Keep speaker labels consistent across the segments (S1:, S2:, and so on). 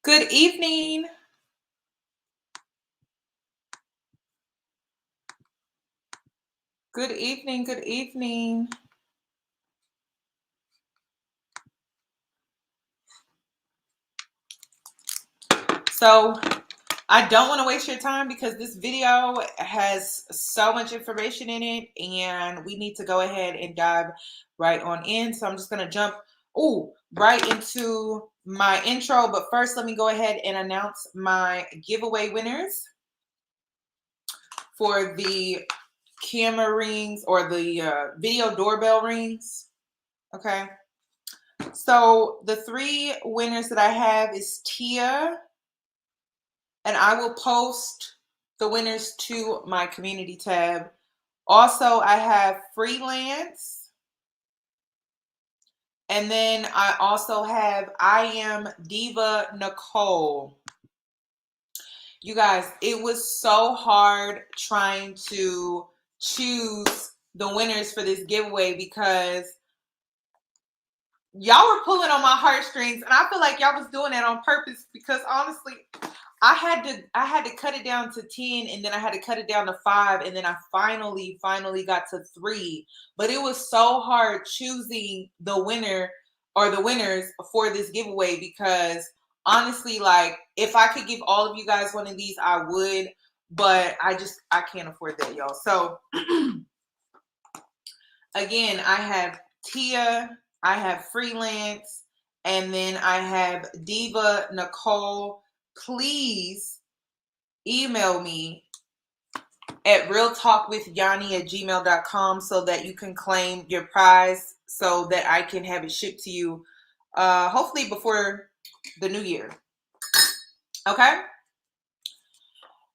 S1: Good evening. Good evening. Good evening. So I don't want to waste your time because this video has so much information in it and we need to go ahead and dive right on in. So I'm just going to jump right into my intro. But first, let me go ahead and announce my giveaway winners for the camera rings or the video doorbell rings. Okay. So the three winners that I have is Tia, and I will post the winners to my community tab. Also, I have Freelance, and then I also have I Am Diva Nicole. You guys, it was so hard trying to choose the winners for this giveaway because y'all were pulling on my heartstrings, and I feel like y'all was doing that on purpose because honestly, I had to cut it down to 10, and then I had to cut it down to 5, and then I finally got to 3. But it was so hard choosing the winner or the winners for this giveaway because honestly, like if I could give all of you guys one of these, I would, but I can't afford that, y'all. So again, I have Tia, I have Freelance, and then I have Diva Nicole. Please email me at realtalkwithyanni@gmail.com so that you can claim your prize so that I can have it shipped to you hopefully before the new year. Okay?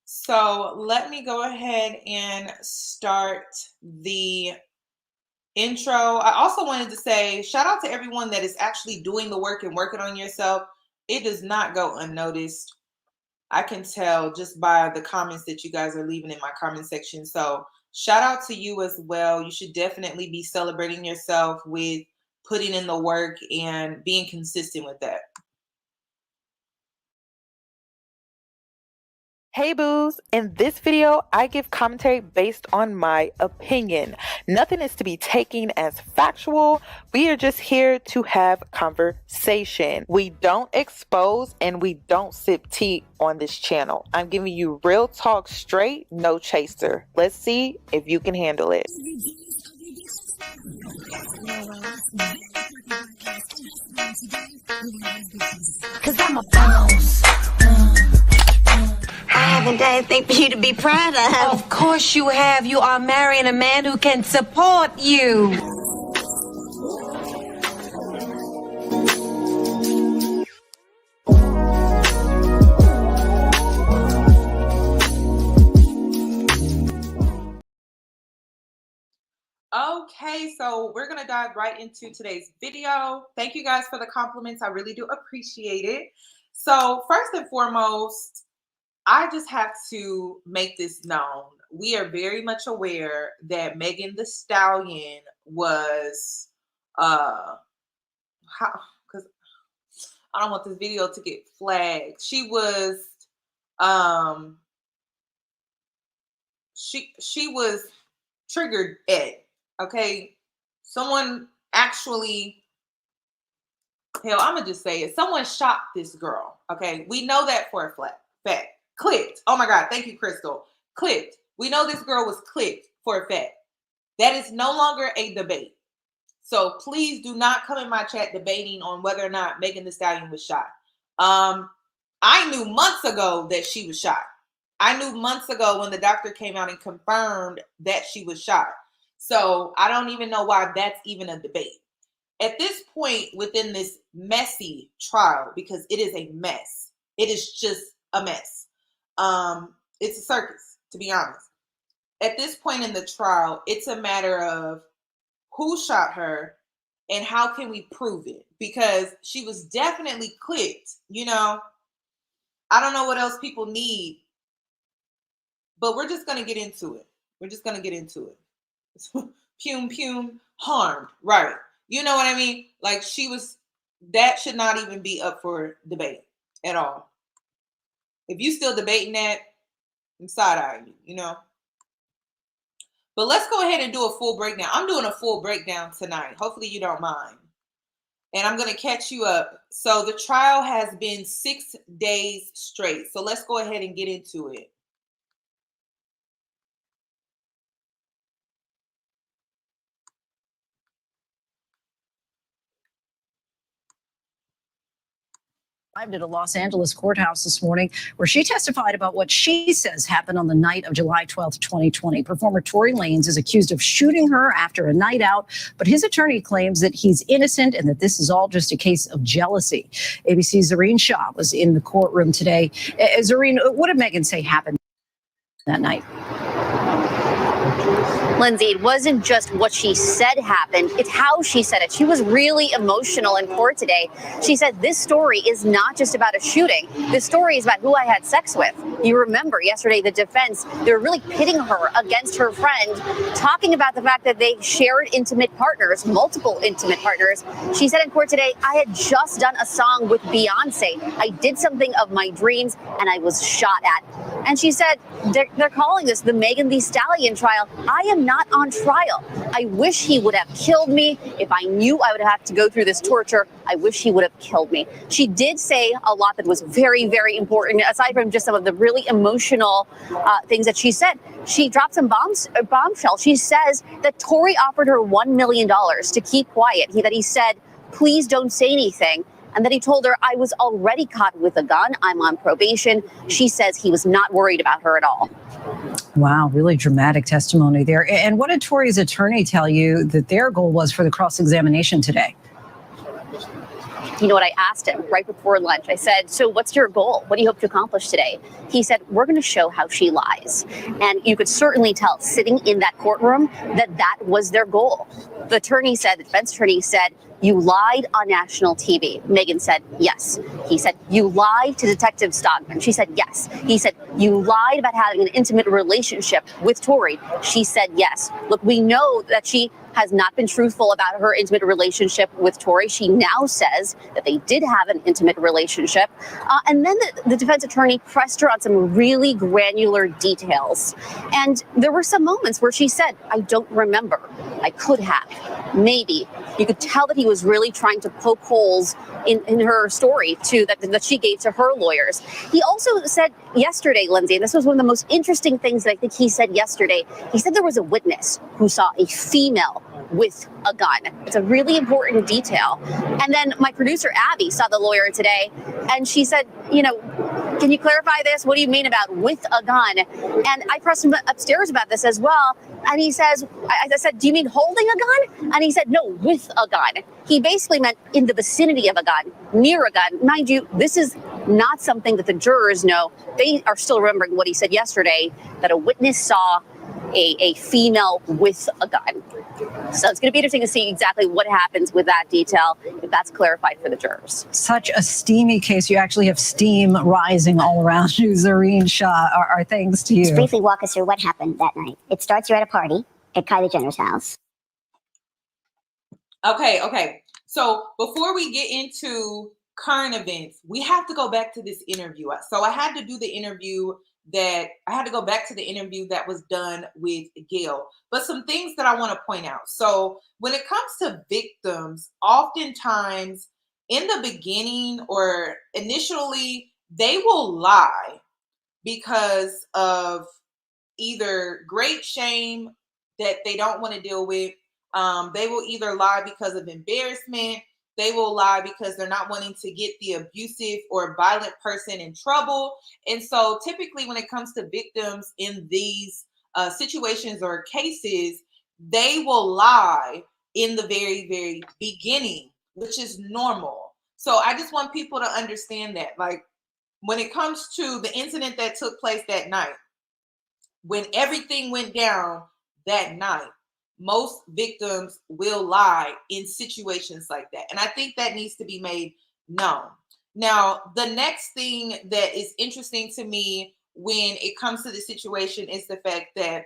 S1: So let me go ahead and start the intro. I also wanted to say shout out to everyone that is actually doing the work and working on yourself. It does not go unnoticed. I can tell just by the comments that you guys are leaving in my comment section. So shout out to you as well. You should definitely be celebrating yourself with putting in the work and being consistent with that.
S2: Hey boos, in this video, I give commentary based on my opinion. Nothing is to be taken as factual. We are just here to have conversation. We don't expose and we don't sip tea on this channel. I'm giving you real talk straight, no chaser. Let's see if you can handle it.
S3: Cause I'm a boss. I haven't done anything for you to be proud of.
S4: Of course you have. You are marrying a man who can support you.
S1: Okay, so we're going to dive right into today's video. Thank you guys for the compliments. I really do appreciate it. So first and foremost, I just have to make this known. We are very much aware that Megan Thee Stallion was because I don't want this video to get flagged. She was she was triggered at, okay? Someone actually, hell, I'm gonna just say it. Someone shot this girl, okay? We know that for a fact. Clipped. Oh my God, thank you, Crystal. Clipped. We know this girl was clipped for a fact. That is no longer a debate. So please do not come in my chat debating on whether or not Megan Thee Stallion was shot. I knew months ago that she was shot. I knew months ago when the doctor came out and confirmed that she was shot. So I don't even know why that's even a debate. At this point within this messy trial, because it is a mess. It is just a mess. It's a circus, to be honest. At this point in the trial, it's a matter of who shot her and how can we prove it? Because she was definitely clipped, you know. I don't know what else people need, but we're just going to get into it. We're just going to get into it. Pume, harmed, right. You know what I mean? Like she was, that should not even be up for debate. at all. If you still debating that, I'm side-eyeing you, you know. But let's go ahead and do a full breakdown. I'm doing a full breakdown tonight. Hopefully you don't mind. And I'm going to catch you up. So the trial has been 6 days straight. So let's go ahead and get into it.
S5: Arrived at a Los Angeles courthouse this morning where she testified about what she says happened on the night of July 12th, 2020. Performer Tory Lanez is accused of shooting her after a night out, but his attorney claims that he's innocent and that this is all just a case of jealousy. ABC's Zareen Shah was in the courtroom today. Zareen, what did Megan say happened that night?
S6: Lindsay, it wasn't just what she said happened, it's how she said it. She was really emotional in court today. She said, this story is not just about a shooting. This story is about who I had sex with. You remember yesterday, the defense, they were really pitting her against her friend, talking about the fact that they shared intimate partners, multiple intimate partners. She said in court today, I had just done a song with Beyonce. I did something of my dreams and I was shot at. And she said, they're calling this the Megan Thee Stallion trial. I am not on trial. I wish he would have killed me. If I knew I would have to go through this torture, I wish he would have killed me. She did say a lot that was very, very important, aside from just some of the really emotional things that she said. She dropped some bombshells. She says that Tory offered her $1 million to keep quiet. That he said, please don't say anything. And then he told her, I was already caught with a gun. I'm on probation. She says he was not worried about her at all.
S5: Wow, really dramatic testimony there. And what did Tory's attorney tell you that their goal was for the cross-examination today?
S6: You know what, I asked him right before lunch. I said, so what's your goal? What do you hope to accomplish today? He said, we're going to show how she lies. And you could certainly tell sitting in that courtroom that that was their goal. The defense attorney said, you lied on national TV. Megan said, yes. He said, you lied to Detective Stockman. She said, yes. He said, you lied about having an intimate relationship with Tory. She said, yes. Look, we know that she has not been truthful about her intimate relationship with Tory. She now says that they did have an intimate relationship. And then the defense attorney pressed her on some really granular details. And there were some moments where she said, I don't remember. I could have. Maybe. You could tell that he was really trying to poke holes in her story too, that she gave to her lawyers. He also said yesterday, Lindsay, and this was one of the most interesting things that I think he said yesterday. He said there was a witness who saw a female with a gun. It's a really important detail. And then my producer, Abby, saw the lawyer today, and she said, can you clarify this? What do you mean about with a gun? And I pressed him upstairs about this as well. And he says, I said, do you mean holding a gun? And he said, no, with a gun. He basically meant in the vicinity of a gun, near a gun. Mind you, this is not something that the jurors know. They are still remembering what he said yesterday, that a witness saw a female with a gun. So it's going to be interesting to see exactly what happens with that detail, if that's clarified for the jurors.
S5: Such a steamy case. You actually have steam rising all around you, Zareen Shah. Our thanks to you.
S3: Just briefly walk us through what happened that night. It starts, you're at a party at Kylie Jenner's house.
S1: Okay. So before we get into current events, we have to go back to this interview. So I had to go back to the interview that was done with Gail. But some things that I want to point out. So when it comes to victims, oftentimes in the beginning or initially, they will lie because of either great shame that they don't want to deal with. They will either lie because of embarrassment. They will lie because they're not wanting to get the abusive or violent person in trouble. And so typically when it comes to victims in these situations or cases, they will lie in the very, very beginning, which is normal. So I just want people to understand that, like, when it comes to the incident that took place that night, when everything went down that night, most victims will lie in situations like that. And I think that needs to be made known. Now, the next thing that is interesting to me when it comes to the situation is the fact that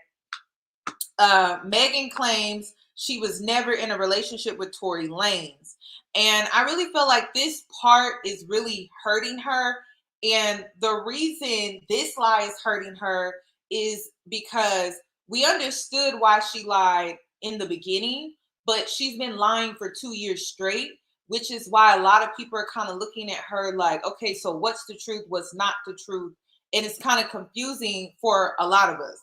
S1: Megan claims she was never in a relationship with Tory Lanez. And I really feel like this part is really hurting her. And the reason this lie is hurting her is because we understood why she lied in the beginning, but she's been lying for 2 years straight, which is why a lot of people are kind of looking at her like, okay, so what's the truth? What's not the truth? And it's kind of confusing for a lot of us.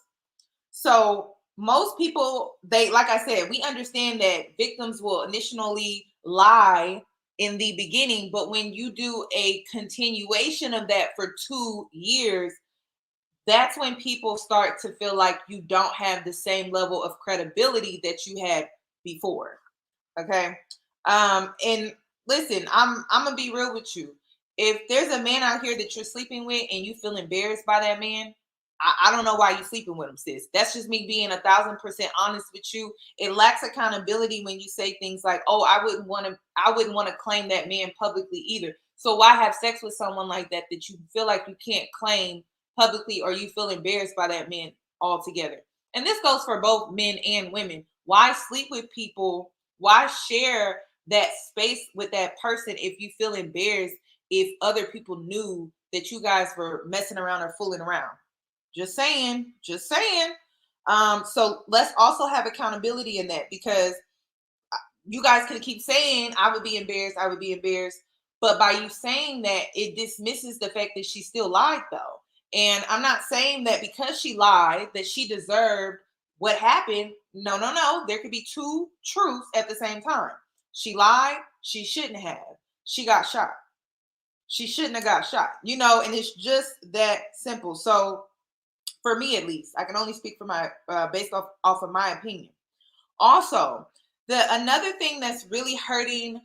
S1: So most people, they, like I said, we understand that victims will initially lie in the beginning, but when you do a continuation of that for 2 years, that's when people start to feel like you don't have the same level of credibility that you had before. Okay. And listen, I'm gonna be real with you. If there's a man out here that you're sleeping with and you feel embarrassed by that man, I don't know why you're sleeping with him, sis. That's just me being 1,000% honest with you. It lacks accountability when you say things like, "Oh, I wouldn't want to claim that man publicly either." So why have sex with someone like that that you feel like you can't claim publicly, or you feel embarrassed by that man altogether? And this goes for both men and women. Why sleep with people? Why share that space with that person if you feel embarrassed if other people knew that you guys were messing around or fooling around? Just saying, just saying. So let's also have accountability in that, because you guys can keep saying, I would be embarrassed, I would be embarrassed. But by you saying that, it dismisses the fact that she still lied, though. And I'm not saying that because she lied that she deserved what happened. No, no, no. There could be two truths at the same time. She lied. She shouldn't have. She got shot. She shouldn't have got shot. And it's just that simple. So for me, at least, I can only speak for my based off of my opinion. Also, another thing that's really hurting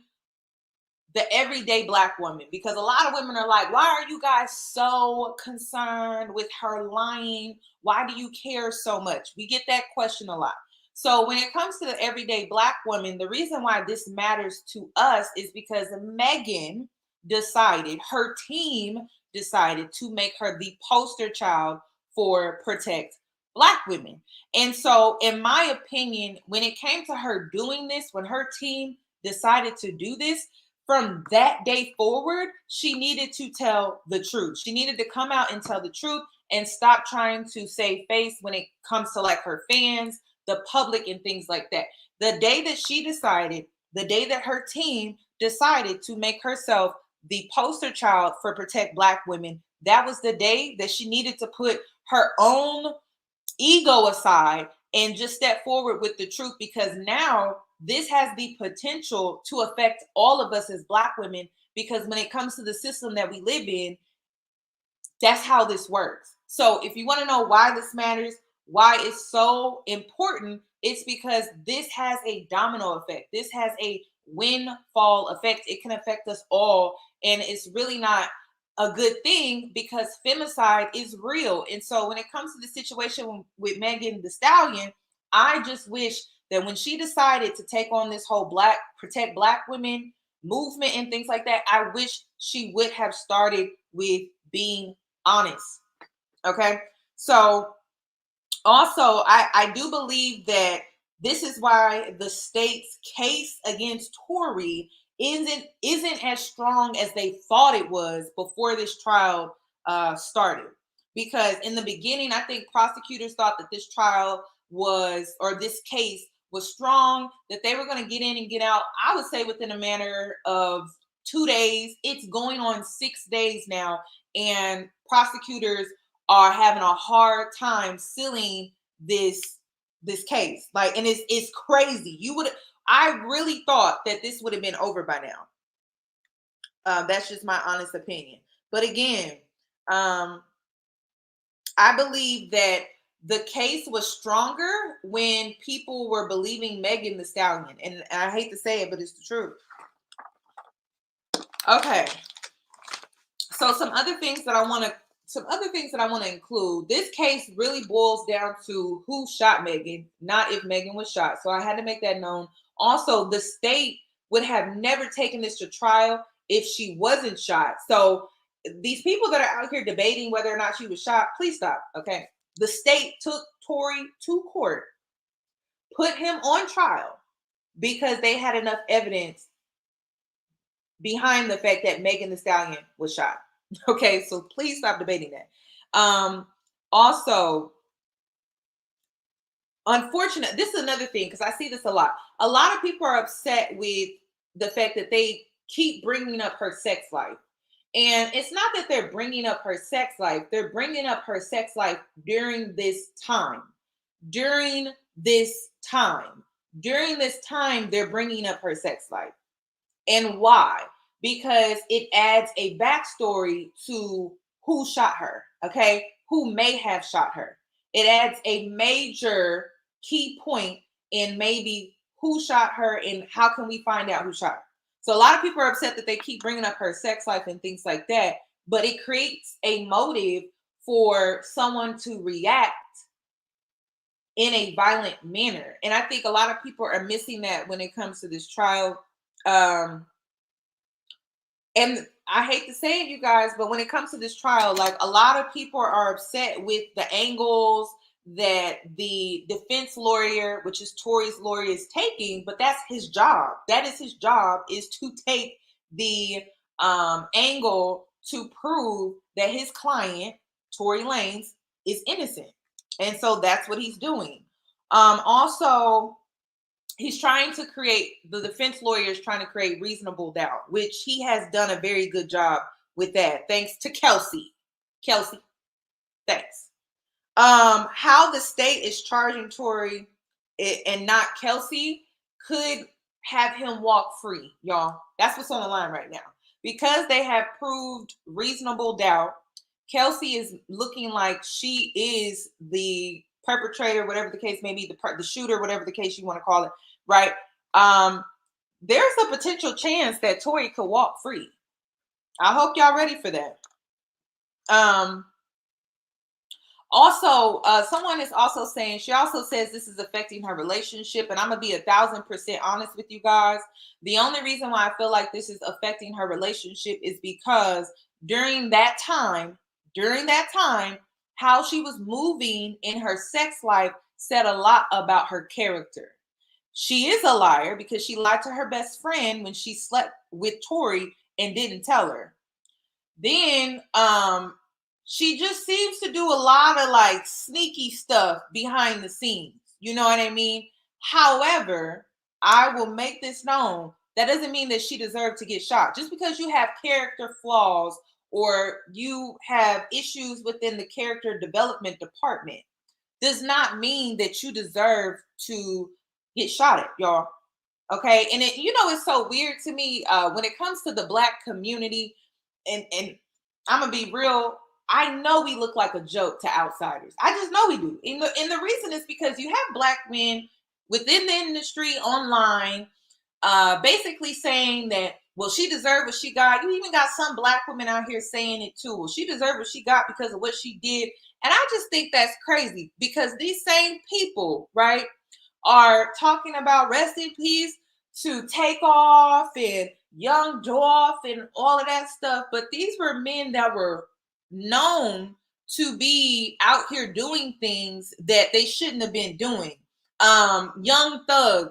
S1: the everyday Black woman, because a lot of women are like, why are you guys so concerned with her lying? Why do you care so much? We get that question a lot. So when it comes to the everyday Black woman, the reason why this matters to us is because Megan decided, her team decided to make her the poster child for Protect Black women. And so in my opinion, when it came to her doing this, when her team decided to do this, from that day forward, she needed to tell the truth. She needed to come out and tell the truth and stop trying to save face when it comes to like her fans, the public, and things like that. The day that she decided, the day that her team decided to make herself the poster child for Protect Black women, that was the day that she needed to put her own ego aside and just step forward with the truth, because now this has the potential to affect all of us as Black women, because when it comes to the system that we live in, that's how this works. So if you want to know why this matters, why it's so important, it's because this has a domino effect. This has a windfall effect. It can affect us all. And it's really not a good thing, because femicide is real. And so when it comes to the situation with Megan Thee Stallion, I just wish that when she decided to take on this whole Protect Black women movement and things like that, I wish she would have started with being honest. Okay. So also, I do believe that this is why the state's case against Tory isn't as strong as they thought it was before this trial started. Because in the beginning, I think prosecutors thought that this trial was, or this case was strong, that they were going to get in and get out, I would say, within a matter of 2 days. It's going on 6 days now, and prosecutors are having a hard time sealing this case. Like, and it's crazy. I really thought that this would have been over by now. That's just my honest opinion. But again, I believe that the case was stronger when people were believing Megan Thee Stallion. And I hate to say it, but it's the truth. Okay. So some other things that I want to include. This case really boils down to who shot Megan, not if Megan was shot. So I had to make that known. Also, the state would have never taken this to trial if she wasn't shot. So these people that are out here debating whether or not she was shot, please stop. Okay. The state took Tory to court, put him on trial because they had enough evidence behind the fact that Megan Thee Stallion was shot. Okay, so please stop debating that. Also, unfortunate, this is another thing, because I see this a lot. A lot of people are upset with the fact that they keep bringing up her sex life. And it's not that they're bringing up her sex life. They're bringing up her sex life during this time. During this time. During this time, they're bringing up her sex life. And why? Because it adds a backstory to who shot her, okay? Who may have shot her. It adds a major key point in maybe who shot her and how can we find out who shot her. So a lot of people are upset that they keep bringing up her sex life and things like that, but it creates a motive for someone to react in a violent manner. And I think a lot of people are missing that when it comes to this trial. And I hate to say it, you guys, but when it comes to this trial, like, a lot of people are upset with the angles that the defense lawyer, which is Tory's lawyer, is taking, but that's his job. That is his job, is to take the angle to prove that his client, Tory Lanez, is innocent. And so that's what he's doing. Also, he's trying to create, the defense lawyer is trying to create reasonable doubt, which he has done a very good job with that. Thanks to Kelsey. Kelsey, thanks. How the state is charging Tory and not Kelsey could have him walk free, y'all. That's what's on the line right now. Because they have proved reasonable doubt, Kelsey is looking like she is the perpetrator, whatever the case may be, the shooter, whatever the case you want to call it, right? There's a potential chance that Tory could walk free. I hope y'all ready for that. Also, someone is also saying, she also says this is affecting her relationship. And I'm going to be 1,000% honest with you guys. The only reason why I feel like this is affecting her relationship is because during that time, how she was moving in her sex life said a lot about her character. She is a liar because she lied to her best friend when she slept with Tory and didn't tell her. Then, she just seems to do a lot of like sneaky stuff behind the scenes. You know what I mean? However, I will make this known. That doesn't mean that she deserved to get shot. Just because you have character flaws or you have issues within the character development department does not mean that you deserve to get shot at, y'all. Okay. And it, you know, it's so weird to me when it comes to the Black community, and I'm going to be real. I know we look like a joke to outsiders. I just know we do. And the reason is because you have Black men within the industry online basically saying that, well, she deserved what she got. You even got some Black women out here saying it too. Well, she deserved what she got because of what she did. And I just think that's crazy because these same people, right, are talking about rest in peace to Takeoff and Young Dolph and all of that stuff. But these were men that were known to be out here doing things that they shouldn't have been doing. Young Thug,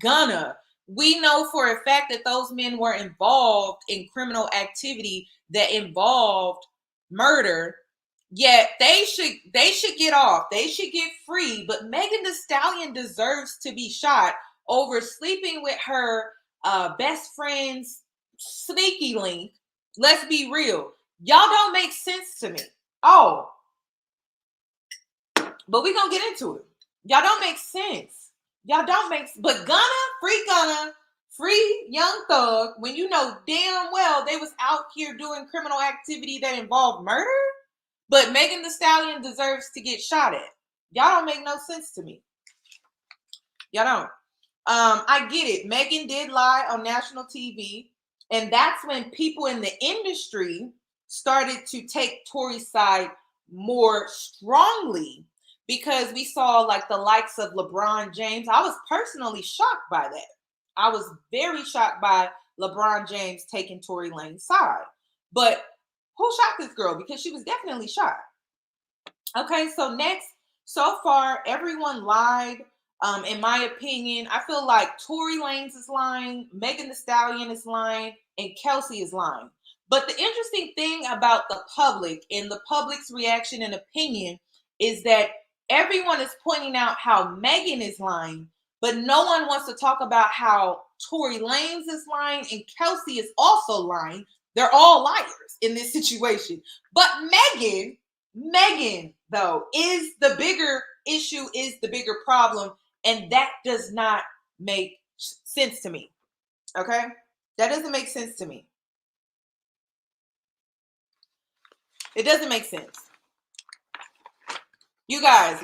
S1: Gunna, we know for a fact that those men were involved in criminal activity that involved murder. Yet they should get off. They should get free. But Megan Thee Stallion deserves to be shot over sleeping with her best friend's sneaky link. Let's be real. Y'all don't make sense to me. Oh, but we're going to get into it. Y'all don't make sense. Y'all don't make sense. But Gunna, free Young Thug, when you know damn well they was out here doing criminal activity that involved murder, but Megan Thee Stallion deserves to get shot at. Y'all don't make no sense to me. Y'all don't. I get it. Megan did lie on national TV, and that's when people in the industry started to take Tory's side more strongly because we saw like the likes of LeBron James. I was personally shocked by that. I was very shocked by LeBron James taking Tory Lanez's side. But who shot this girl? Because she was definitely shot. Okay, so next, so far, everyone lied. In my opinion, I feel like Tory Lanez is lying. Megan Thee Stallion is lying. and Kelsey is lying. But the interesting thing about the public and the public's reaction and opinion is that everyone is pointing out how Megan is lying, but no one wants to talk about how Tory Lanez is lying and Kelsey is also lying. They're all liars in this situation. But Megan, though, is the bigger issue, is the bigger problem, and that does not make sense to me. Okay? That doesn't make sense to me. It doesn't make sense. You guys,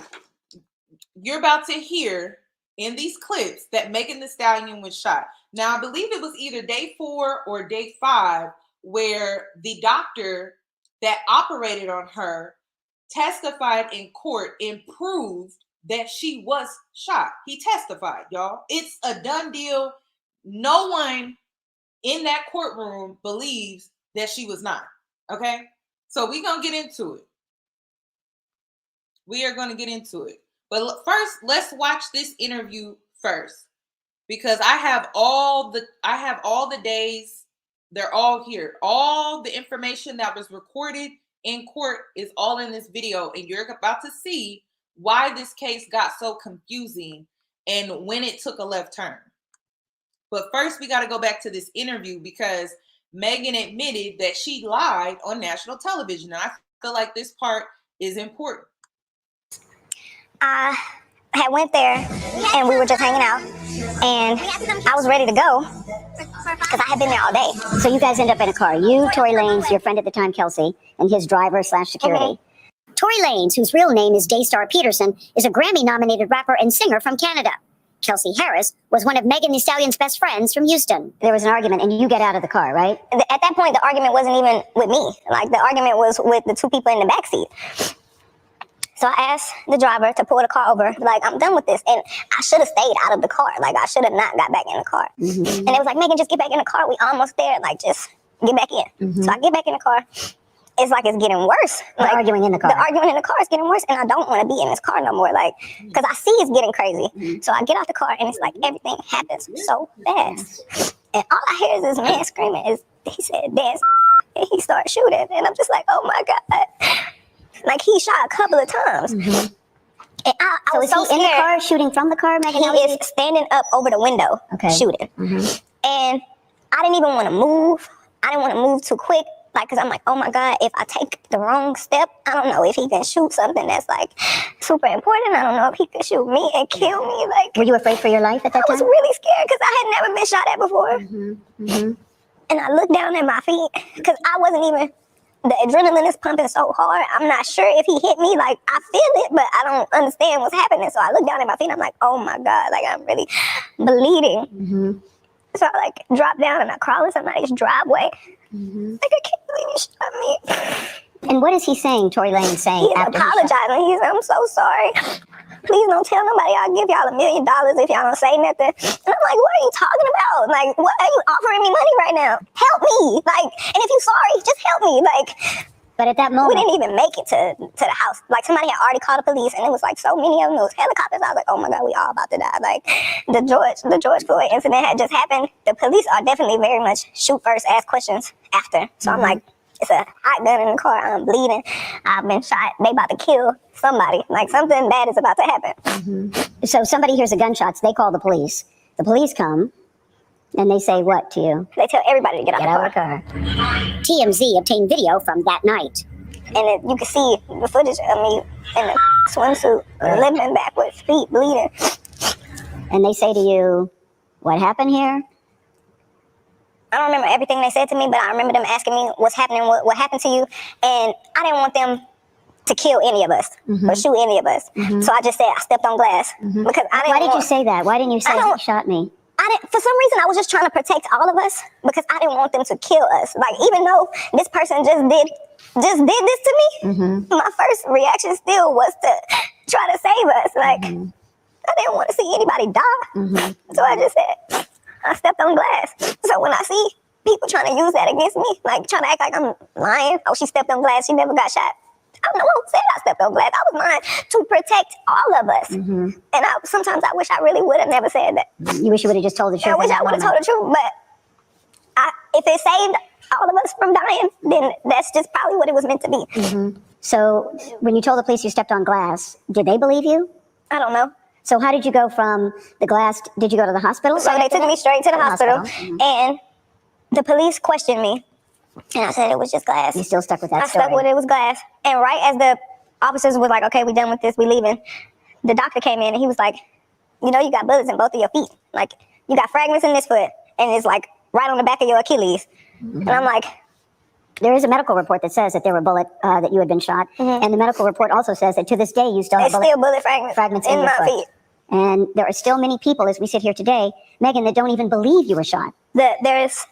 S1: you're about to hear in these clips that Megan Thee Stallion was shot. Now, I believe it was either day 4 or day 5 where the doctor that operated on her testified in court and proved that she was shot. He testified, y'all. It's a done deal. No one in that courtroom believes that she was not. Okay? So we're going to get into it. We are going to get into it. But first, let's watch this interview first, because I have all the days. They're all here. All the information that was recorded in court is all in this video, and you're about to see why this case got so confusing and when it took a left turn. But first, we got to go back to this interview because Megan admitted that she lied on national television. And I feel like this part is important.
S3: I had went there and we were just hanging out and I was ready to go because I had been there all day. So you guys end up in a car. You, Tory Lanez, your friend at the time, Kelsey, and his driver / security. Tory Lanez, whose real name is Daystar Peterson, is a Grammy-nominated rapper and singer from Canada. Kelsey Harris was one of Megan Thee Stallion's best friends from Houston. There was an argument, and you get out of the car, right?
S7: At that point, the argument wasn't even with me. Like, the argument was with the two people in the backseat. So I asked the driver to pull the car over, like, I'm done with this. And I should have stayed out of the car. Like, I should have not got back in the car. And it was like, Megan, just get back in the car. We almost there. Like, just get back in. So I get back in the car. It's like it's getting worse. Like,
S3: arguing in the car.
S7: The arguing in the car is getting worse, and I don't want to be in this car no more. Like, because I see it's getting crazy. So I get out the car, and it's like everything happens so fast. And all I hear is this man screaming. He said, dance, and he started shooting. And I'm just like, oh my God. Like, he shot a couple of times. And I was so scared.
S3: In the car, shooting from the car, Megan?
S7: He is standing up over the window, shooting. And I didn't even want to move. I didn't want to move too quick. Like, because I'm like, oh my God, if I take the wrong step, I don't know if he can shoot something that's like super important. I don't know if he can shoot me and kill me. Like,
S3: were you afraid for your life at that time?
S7: I was really scared because I had never been shot at before. And I looked down at my feet because I wasn't even, the adrenaline is pumping so hard. I'm not sure if he hit me. Like, I feel it, but I don't understand what's happening. So I look down at my feet and I'm like, oh my God, like, I'm really bleeding. So I like drop down and I crawl in somebody's driveway. Like, I can't believe you shot me.
S3: And what is he saying, Tory Lanez saying?
S7: He's apologizing. He's I'm so sorry. Please don't tell nobody. I'll give y'all $1 million if y'all don't say nothing. And I'm like, what are you talking about? Like, what are you offering me money right now? Help me. Like, and if you're sorry, just help me. Like,
S3: but at that moment,
S7: we didn't even make it to the house. Like, somebody had already called the police, and it was like so many of them. It was helicopters. I was like, oh my God, we all about to die. Like, the George Floyd incident had just happened. The police are definitely very much shoot first, ask questions after. So I'm like, it's a hot gun in the car. I'm bleeding. I've been shot. They about to kill somebody. Like, something bad is about to happen.
S3: So somebody hears the gunshots. They call the police. The police come. And they say what to you?
S7: They tell everybody to get out of the car.
S3: TMZ obtained video from that night.
S7: And you can see the footage of me in the swimsuit, limping backwards, feet bleeding.
S3: And they say to you, what happened here?
S7: I don't remember everything they said to me, but I remember them asking me what's happening, what happened to you. And I didn't want them to kill any of us or shoot any of us. So I just said I stepped on glass. Because I didn't
S3: Why did you say that? Why didn't you say he shot me?
S7: For some reason, I was just trying to protect all of us because I didn't want them to kill us. Like, even though this person just did this to me, my first reaction still was to try to save us. Like, I didn't want to see anybody die. So I just said, I stepped on glass. So when I see people trying to use that against me, like trying to act like I'm lying, oh, she stepped on glass, she never got shot. I don't know who said I stepped on glass. I was lying to protect all of us. And sometimes I wish I really would have never said that.
S3: You wish you would have just told the truth?
S7: I wish I would have told the truth, but if it saved all of us from dying, then that's just probably what it was meant to be.
S3: So when you told the police you stepped on glass, did they believe you?
S7: I don't know.
S3: So how did you go from the glass? Did you go to the hospital?
S7: So they took me straight to the hospital,
S3: Mhm.
S7: and the police questioned me, and I said it was just glass.
S3: You still stuck with that
S7: I
S3: story?
S7: stuck with it was glass. And right as the officers were like, okay, we done with this, we leaving, the doctor came in and he was like, you know, you got bullets in both of your feet. Like, you got fragments in this foot, and it's like right on the back of your Achilles. And I'm like,
S3: There is a medical report that says that there were that you had been shot, and the medical report also says that to this day you still have
S7: there's still bullet fragments in
S3: your
S7: my
S3: foot.
S7: feet.
S3: And there are still many people, as we sit here today, Megan, that don't even believe you were shot.
S7: There's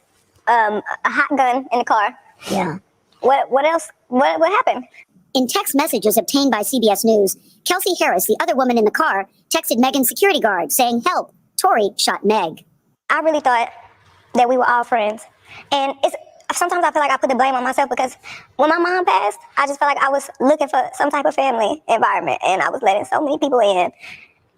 S7: a hot gun in the car.
S3: Yeah.
S7: What else? What happened?
S3: In text messages obtained by CBS News, Kelsey Harris, the other woman in the car, texted Megan's security guard saying, "Help, Tory shot Meg."
S7: I really thought that we were all friends. And sometimes I feel like I put the blame on myself because when my mom passed, I just felt like I was looking for some type of family environment, and I was letting so many people in.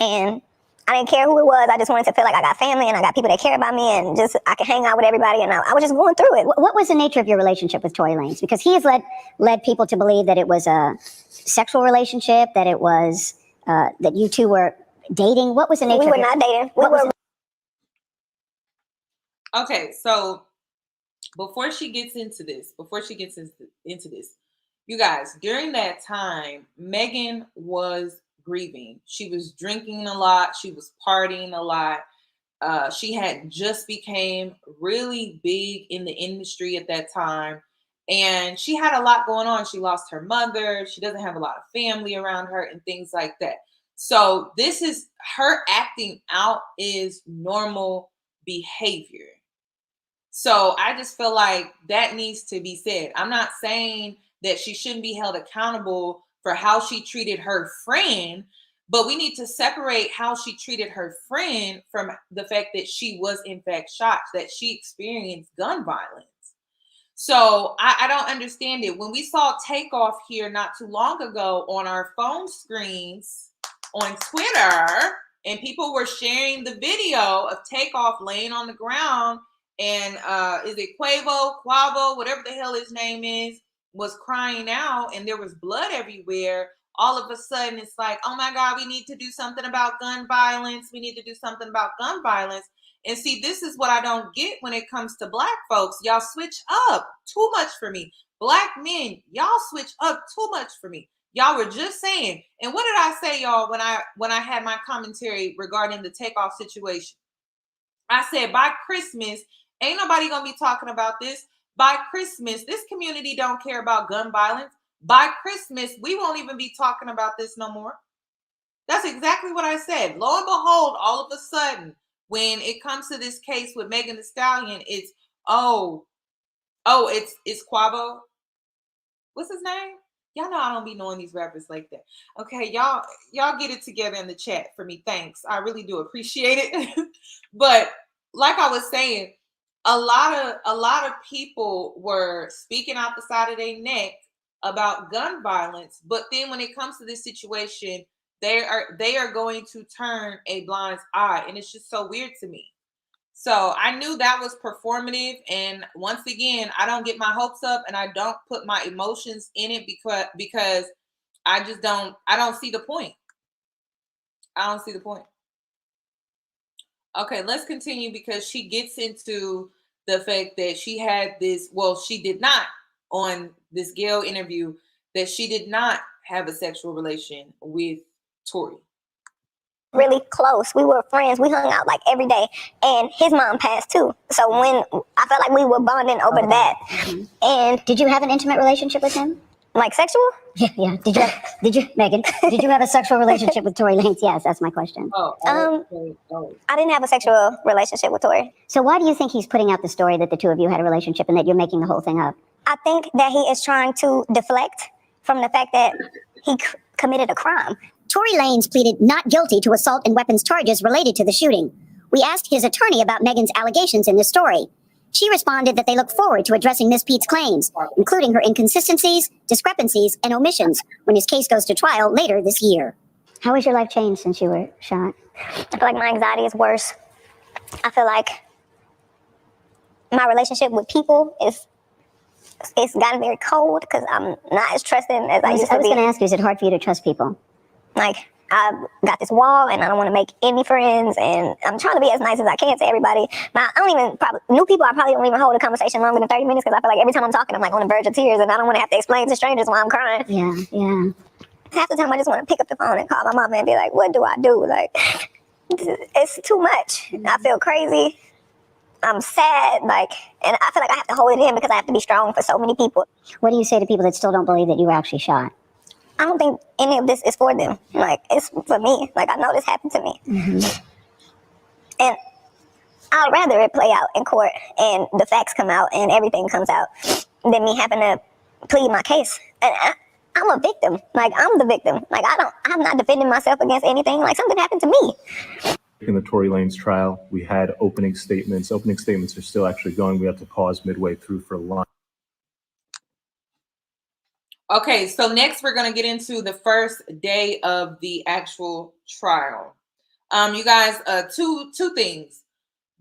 S7: And I didn't care who it was. I just wanted to feel like I got family and I got people that care about me, and just I could hang out with everybody, and I was just going through it.
S3: What was the nature of your relationship with Tory Lanez? Because he has led people to believe that it was a sexual relationship, that it was that you two were dating. What was the nature?
S7: We were not dating.
S1: Okay, so before she gets into this, you guys, during that time, Megan was grieving. She was drinking a lot. She was partying a lot. She had just became really big in the industry at that time. And she had a lot going on. She lost her mother. She doesn't have a lot of family around her and things like that. So this is her acting out is normal behavior. So I just feel like that needs to be said. I'm not saying that she shouldn't be held accountable for how she treated her friend, but we need to separate how she treated her friend from the fact that she was in fact shot, that she experienced gun violence. So I don't understand it. When we saw Takeoff here not too long ago on our phone screens on Twitter, and people were sharing the video of Takeoff laying on the ground, and is it Quavo, whatever the hell his name is, was crying out, and there was blood everywhere. All of a sudden, it's like, oh my God, we need to do something about gun violence. We need to do something about gun violence. And see, this is what I don't get when it comes to Black folks. Y'all switch up too much for me. Black men, y'all switch up too much for me. Y'all were just saying, and what did I say, y'all, when I had my commentary regarding the Takeoff situation? I said, by Christmas, ain't nobody gonna be talking about this. By Christmas, this community don't care about gun violence. By Christmas, we won't even be talking about this no more. That's exactly what I said. Lo and behold, all of a sudden, when it comes to this case with Megan Thee Stallion, it's it's Quavo. What's his name? Y'all know I don't be knowing these rappers like that. Okay, y'all get it together in the chat for me. Thanks. I really do appreciate it. But like I was saying, a lot of people were speaking out the side of their neck about gun violence, but then when it comes to this situation, they are going to turn a blind eye, and it's just so weird to me. So I knew that was performative, and once again, I don't get my hopes up, and I don't put my emotions in it because I don't see the point. I don't see the point. Okay, let's continue, because she gets into the fact that she had this, well, she did not, on this Gayle interview, that she did not have a sexual relation with Tory.
S7: Really close. We were friends. We hung out like every day. And his mom passed too. So when I felt like we were bonding over that.
S3: Mm-hmm.
S7: And
S3: Did you have an intimate relationship with him?
S7: like sexual?
S3: Yeah. Did you, Megan? Did you have a sexual relationship with Tory Lanez? Yes, that's my question.
S7: I didn't have a sexual relationship with Tory.
S3: So why do you think he's putting out the story that the two of you had a relationship and that you're making the whole thing up?
S7: I think that he is trying to deflect from the fact that he committed a crime.
S3: Tory Lanez pleaded not guilty to assault and weapons charges related to the shooting. We asked his attorney about Megan's allegations in this story. She responded that they look forward to addressing Miss Pete's claims, including her inconsistencies, discrepancies, and omissions when his case goes to trial later this year. How has your life changed since you were shot?
S7: I feel like my anxiety is worse. I feel like my relationship with people it's gotten very cold because I'm not as trusting as I used to be.
S3: I was going to ask you, is it hard for you to trust people?
S7: Like, I've got this wall and I don't want to make any friends, and I'm trying to be as nice as I can to everybody. But I don't even, new people, I probably don't even hold a conversation longer than 30 minutes because I feel like every time I'm talking, I'm like on the verge of tears, and I don't want to have to explain to strangers why I'm crying.
S3: Yeah.
S7: Half the time I just want to pick up the phone and call my mama and be like, what do I do? Like, it's too much. I feel crazy. I'm sad, like, and I feel like I have to hold it in because I have to be strong for so many people.
S3: What do you say to people that still don't believe that you were actually shot?
S7: I don't think any of this is for them. Like, it's for me. Like, I know this happened to me. And I'd rather it play out in court and the facts come out and everything comes out than me having to plead my case. And I'm a victim. Like, I'm the victim. Like, I'm not defending myself against anything. Like, something happened to me.
S8: In the Tory Lanez trial, we had opening statements. Opening statements are still actually going. We have to pause midway through for lunch.
S1: Okay, so next we're going to get into the first day of the actual trial. You guys, two things.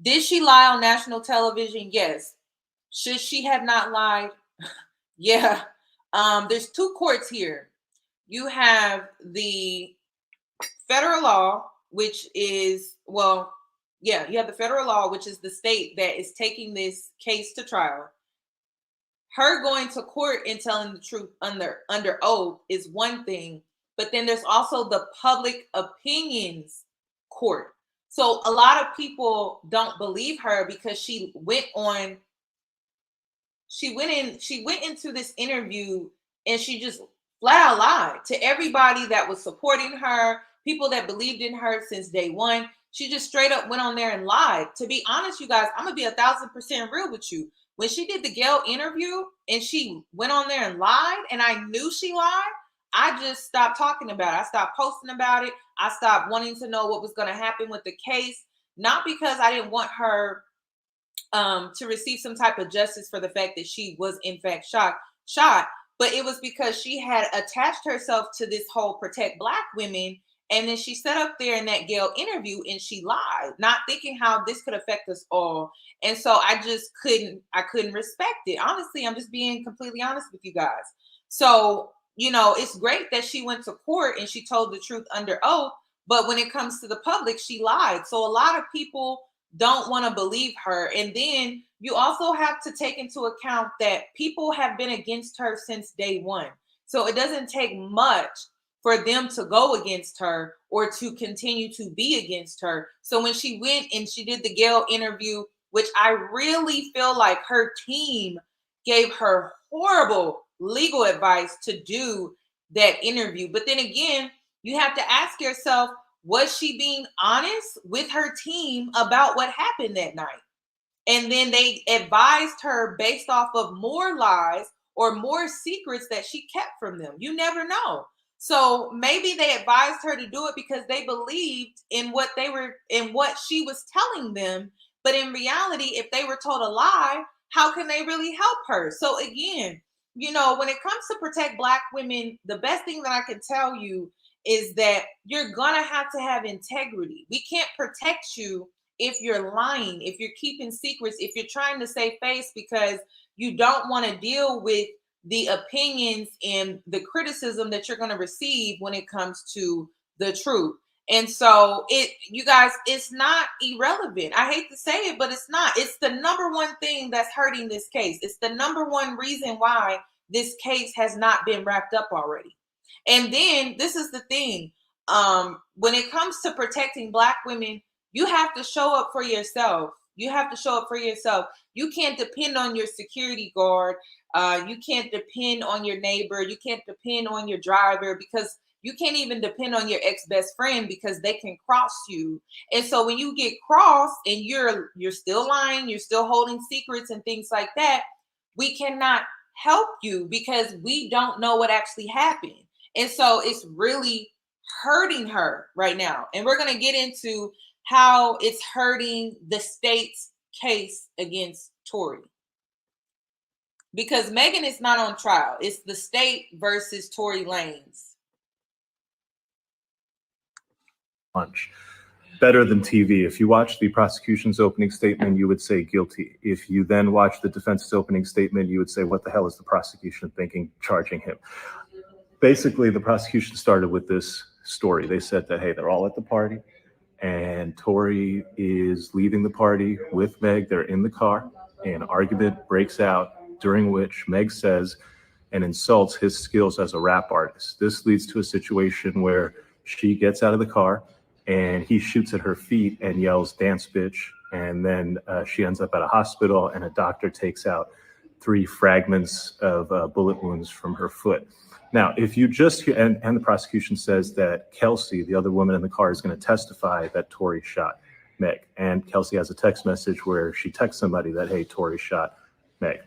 S1: Did she lie on national television? Yes. Should she have not lied? Yeah. There's two courts here. You have the federal law, which is, you have the federal law, which is the state that is taking this case to trial. Her going to court and telling the truth under oath is one thing, but then there's also the public opinions court. So a lot of people don't believe her because she went into this interview and she just flat out lied to everybody that was supporting her, people that believed in her since day one. She just straight up went on there and lied. To be honest, you guys, I'm gonna be 1,000% real with you. When she did the Gayle interview and she went on there and lied, and I knew she lied, I just stopped talking about it. I stopped posting about it. I stopped wanting to know what was going to happen with the case, not because I didn't want her to receive some type of justice for the fact that she was in fact shot, but it was because she had attached herself to this whole protect Black women. And then she sat up there in that Gayle interview and she lied, not thinking how this could affect us all. And so I couldn't respect it. Honestly, I'm just being completely honest with you guys. So, it's great that she went to court and she told the truth under oath, but when it comes to the public, she lied. So a lot of people don't want to believe her. And then you also have to take into account that people have been against her since day one. So it doesn't take much for them to go against her or to continue to be against her. So when she went and she did the Gayle interview, which I really feel like her team gave her horrible legal advice to do that interview. But then again, you have to ask yourself, was she being honest with her team about what happened that night? And then they advised her based off of more lies or more secrets that she kept from them. You never know. So maybe they advised her to do it because they believed in what she was telling them. But in reality, if they were told a lie, how can they really help her? So again, when it comes to protect Black women, the best thing that I can tell you is that you're going to have integrity. We can't protect you if you're lying, if you're keeping secrets, if you're trying to save face because you don't want to deal with the opinions and the criticism that you're going to receive when it comes to the truth. And so you guys, it's not irrelevant. I hate to say it, but it's not. It's the number one thing that's hurting this case. It's the number one reason why this case has not been wrapped up already. And then this is the thing. When it comes to protecting Black women, you have to show up for yourself. You have to show up for yourself. You can't depend on your security guard. You can't depend on your neighbor. You can't depend on your driver because you can't even depend on your ex-best friend because they can cross you. And so when you get crossed and you're still lying, you're still holding secrets and things like that, we cannot help you because we don't know what actually happened. And so it's really hurting her right now. And we're going to get into how it's hurting the state's case against Tory. Because Megan is not on trial. It's the state versus Tory Lanez.
S8: Lunch. better than TV. If you watch the prosecution's opening statement, you would say guilty. If you then watch the defense's opening statement, you would say, what the hell is the prosecution thinking, charging him? Basically, the prosecution started with this story. They said that, hey, they're all at the party, and Tori is leaving the party with Meg. They're in the car. An argument breaks out, during which Meg says and insults his skills as a rap artist. This leads to a situation where she gets out of the car and he shoots at her feet and yells, "Dance, bitch." And then she ends up at a hospital, and a doctor takes out 3 fragments of bullet wounds from her foot. Now, if you just hear, and the prosecution says that Kelsey, the other woman in the car, is going to testify that Tori shot Meg. And Kelsey has a text message where she texts somebody that, hey, Tori shot Meg.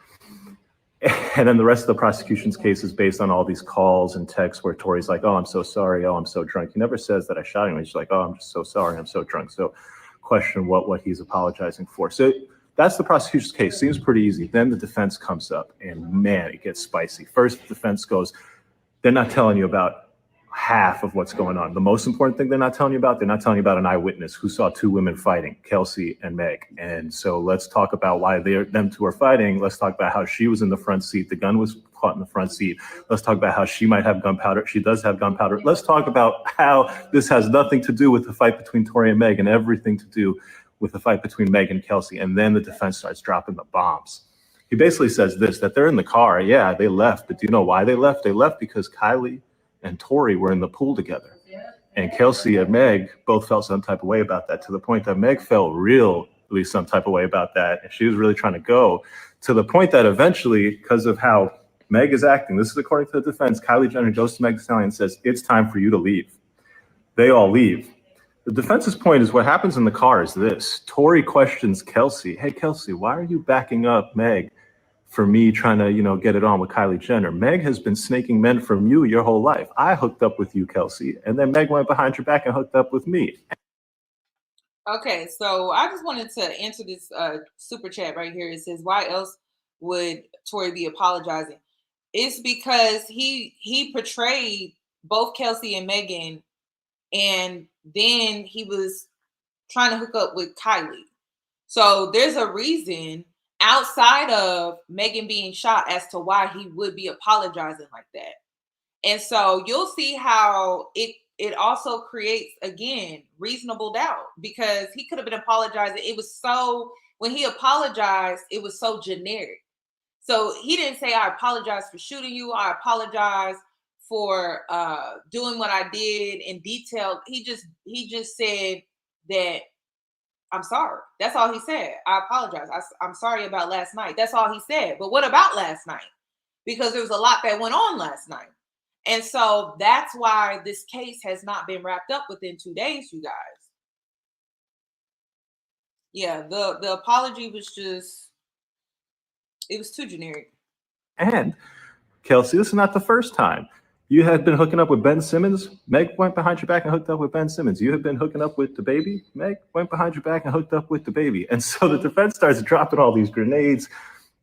S8: And then the rest of the prosecution's case is based on all these calls and texts where Tori's like, oh, I'm so sorry. Oh, I'm so drunk. He never says that I shot him. He's like, oh, I'm just so sorry. I'm so drunk. So question what he's apologizing for. So that's the prosecution's case. Seems pretty easy. Then the defense comes up, and man, it gets spicy. First, the defense goes, they're not telling you about half of what's going on. The most important thing they're not telling you about an eyewitness who saw 2 women fighting, Kelsey and Meg. And so let's talk about why them 2 are fighting. Let's talk about how she was in the front seat. The gun was caught in the front seat. Let's talk about how she might have gunpowder. She does have gunpowder. Let's talk about how this has nothing to do with the fight between Tori and Meg and everything to do with the fight between Meg and Kelsey. And then the defense starts dropping the bombs. He basically says this, that they're in the car. Yeah, they left. But do you know why they left? They left because Kylie and Tori were in the pool together. And Kelsey and Meg both felt some type of way about that, to the point that Meg felt really some type of way about that. And she was really trying to go, to the point that eventually, because of how Meg is acting, this is according to the defense, Kylie Jenner goes to Meg Thee Stallion and says, it's time for you to leave. They all leave. The defense's point is what happens in the car is this. Tori questions Kelsey, hey, Kelsey, why are you backing up Meg for me trying to, get it on with Kylie Jenner? Meg has been snaking men from you your whole life. I hooked up with you, Kelsey, and then Meg went behind your back and hooked up with me.
S1: Okay, so I just wanted to answer this super chat right here. It says, why else would Tori be apologizing? It's because he portrayed both Kelsey and Megan, and then he was trying to hook up with Kylie. So there's a reason outside of Megan being shot as to why he would be apologizing like that. And so you'll see how it also creates, again, reasonable doubt, because he could have been apologizing. It was so, when he apologized, it was so generic. So he didn't say, I apologize for shooting you. I apologize for doing what I did in detail. He just said that, I'm sorry. That's all he said. I apologize. I'm sorry about last night. That's all he said. But what about last night? Because there was a lot that went on last night. And so that's why this case has not been wrapped up within 2 days, you guys. Yeah, the apology was just, it was too generic.
S8: And Kelsey, this is not the first time. You had been hooking up with Ben Simmons. Meg went behind your back and hooked up with Ben Simmons. You had been hooking up with the baby. Meg went behind your back and hooked up with the baby. And so the defense starts dropping all these grenades.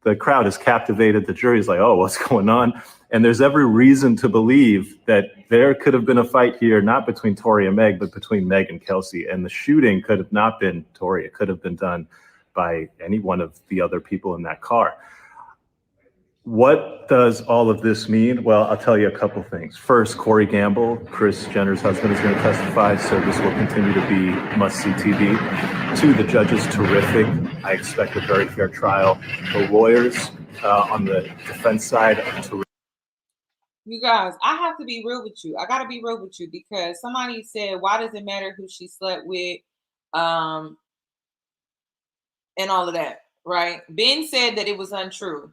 S8: The crowd is captivated. The jury is like, oh, what's going on? And there's every reason to believe that there could have been a fight here, not between Tori and Meg, but between Meg and Kelsey. And the shooting could have not been Tori. It could have been done by any one of the other people in that car. What does all of this mean? Well, I'll tell you a couple things. First, Corey Gamble, Kris Jenner's husband, is going to testify, so this will continue to be must-see TV. 2, the judge is terrific. I expect a very fair trial. The lawyers on the defense side are terrific.
S1: You guys, I have to be real with you. I got to be real with you, because somebody said, why does it matter who she slept with and all of that, right? Ben said that it was untrue.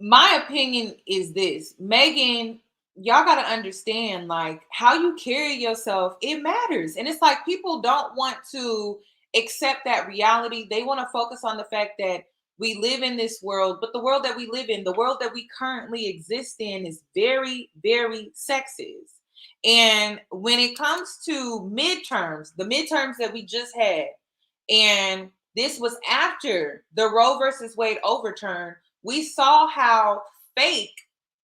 S1: My opinion is this, Megan, y'all got to understand, like, how you carry yourself, it matters. And it's like, people don't want to accept that reality. They want to focus on the fact that we live in this world, but the world that we live in, the world that we currently exist in, is very, very sexist. And when it comes to midterms, the midterms that we just had, and this was after the Roe versus Wade overturn, we saw how fake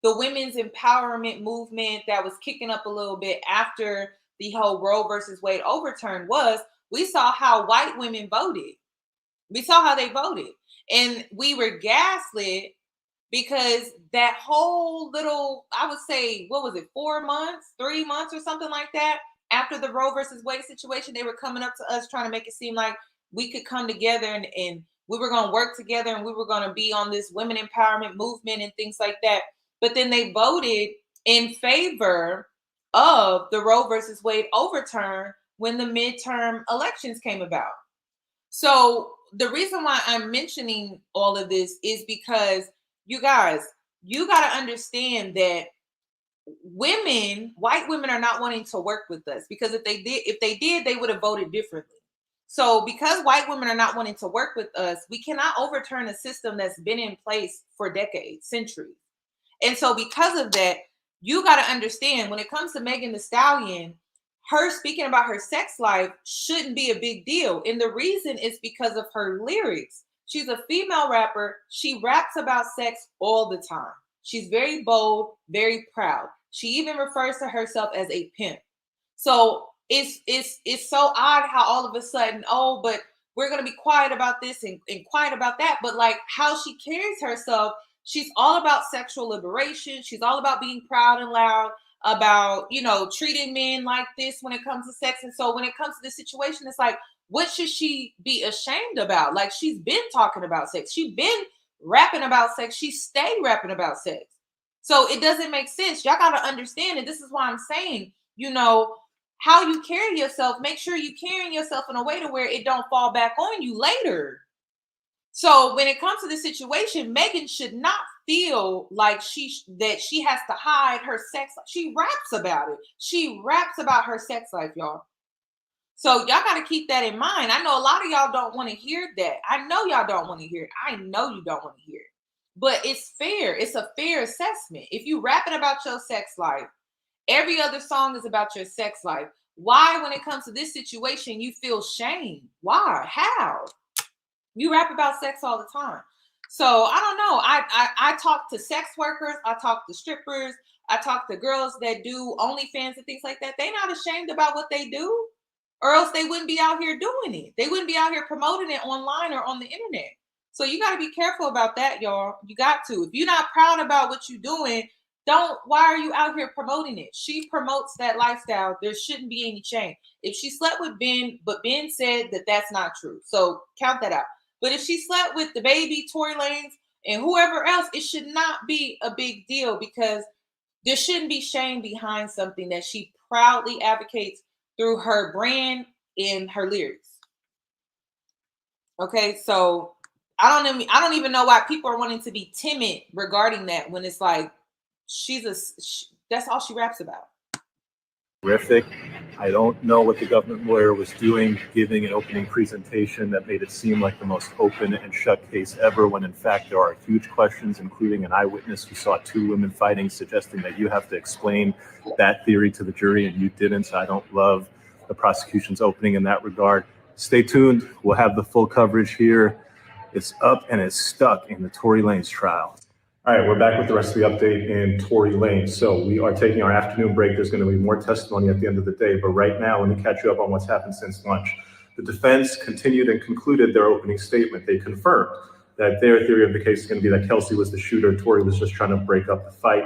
S1: the women's empowerment movement that was kicking up a little bit after the whole Roe versus Wade overturn was we saw how white women voted. We saw how they voted. And we were gaslit because that whole little, I would say, what was it, 4 months, 3 months or something like that, after the Roe versus Wade situation, they were coming up to us trying to make it seem like we could come together and we were going to work together and we were going to be on this women empowerment movement and things like that. But then they voted in favor of the Roe versus Wade overturn when the midterm elections came about. So the reason why I'm mentioning all of this is because you guys, you got to understand that white women are not wanting to work with us, because if they did, they would have voted differently. So because white women are not wanting to work with us, we cannot overturn a system that's been in place for decades, centuries. And so because of that, you got to understand when it comes to Megan Thee Stallion, her speaking about her sex life shouldn't be a big deal. And the reason is because of her lyrics. She's a female rapper. She raps about sex all the time. She's very bold, very proud. She even refers to herself as a pimp. So it's so odd how all of a sudden, oh, but we're going to be quiet about this and quiet about that. But like how she carries herself, she's all about sexual liberation. She's all about being proud and loud, about, you know, treating men like this when it comes to sex. And so when it comes to this situation, it's like, what should she be ashamed about? Like, she's been talking about sex. She's been rapping about sex. She stayed rapping about sex. So it doesn't make sense. Y'all got to understand it. This is why I'm saying, you know, how you carry yourself, make sure you're carrying yourself in a way to where it don't fall back on you later. So when it comes to this situation, Megan should not feel like she has to hide her sex life. She raps about it. She raps about her sex life, y'all. So y'all got to keep that in mind. I know a lot of y'all don't want to hear that. I know y'all don't want to hear it. I know you don't want to hear it. But it's fair. It's a fair assessment. If you rapping about your sex life, every other song is about your sex life. Why, when it comes to this situation, you feel shame? Why? How? You rap about sex all the time. So I don't know. I talk to sex workers. I talk to strippers. I talk to girls that do OnlyFans and things like that. They're not ashamed about what they do, or else they wouldn't be out here doing it. They wouldn't be out here promoting it online or on the internet. So you got to be careful about that, y'all. You got to. If you're not proud about what you're doing, why are you out here promoting it? She promotes that lifestyle. There shouldn't be any shame. If she slept with Ben, but Ben said that that's not true. So count that out. But if she slept with the baby, Tory Lanez, and whoever else, it should not be a big deal, because there shouldn't be shame behind something that she proudly advocates through her brand and her lyrics. Okay, so I don't even know why people are wanting to be timid regarding that, when it's like that's all she raps about.
S8: Terrific. I don't know what the government lawyer was doing, giving an opening presentation that made it seem like the most open and shut case ever, when in fact there are huge questions, including an eyewitness who saw two women fighting, suggesting that you have to explain that theory to the jury, and you didn't. I don't love the prosecution's opening in that regard. Stay tuned. We'll have the full coverage here. It's up and it's stuck in the Tory Lanez trial. All right, we're back with the rest of the update in Tory Lanez. So we are taking our afternoon break. There's going to be more testimony at the end of the day. But right now, let me catch you up on what's happened since lunch. The defense continued and concluded their opening statement. They confirmed that their theory of the case is going to be that Kelsey was the shooter. Tory was just trying to break up the fight.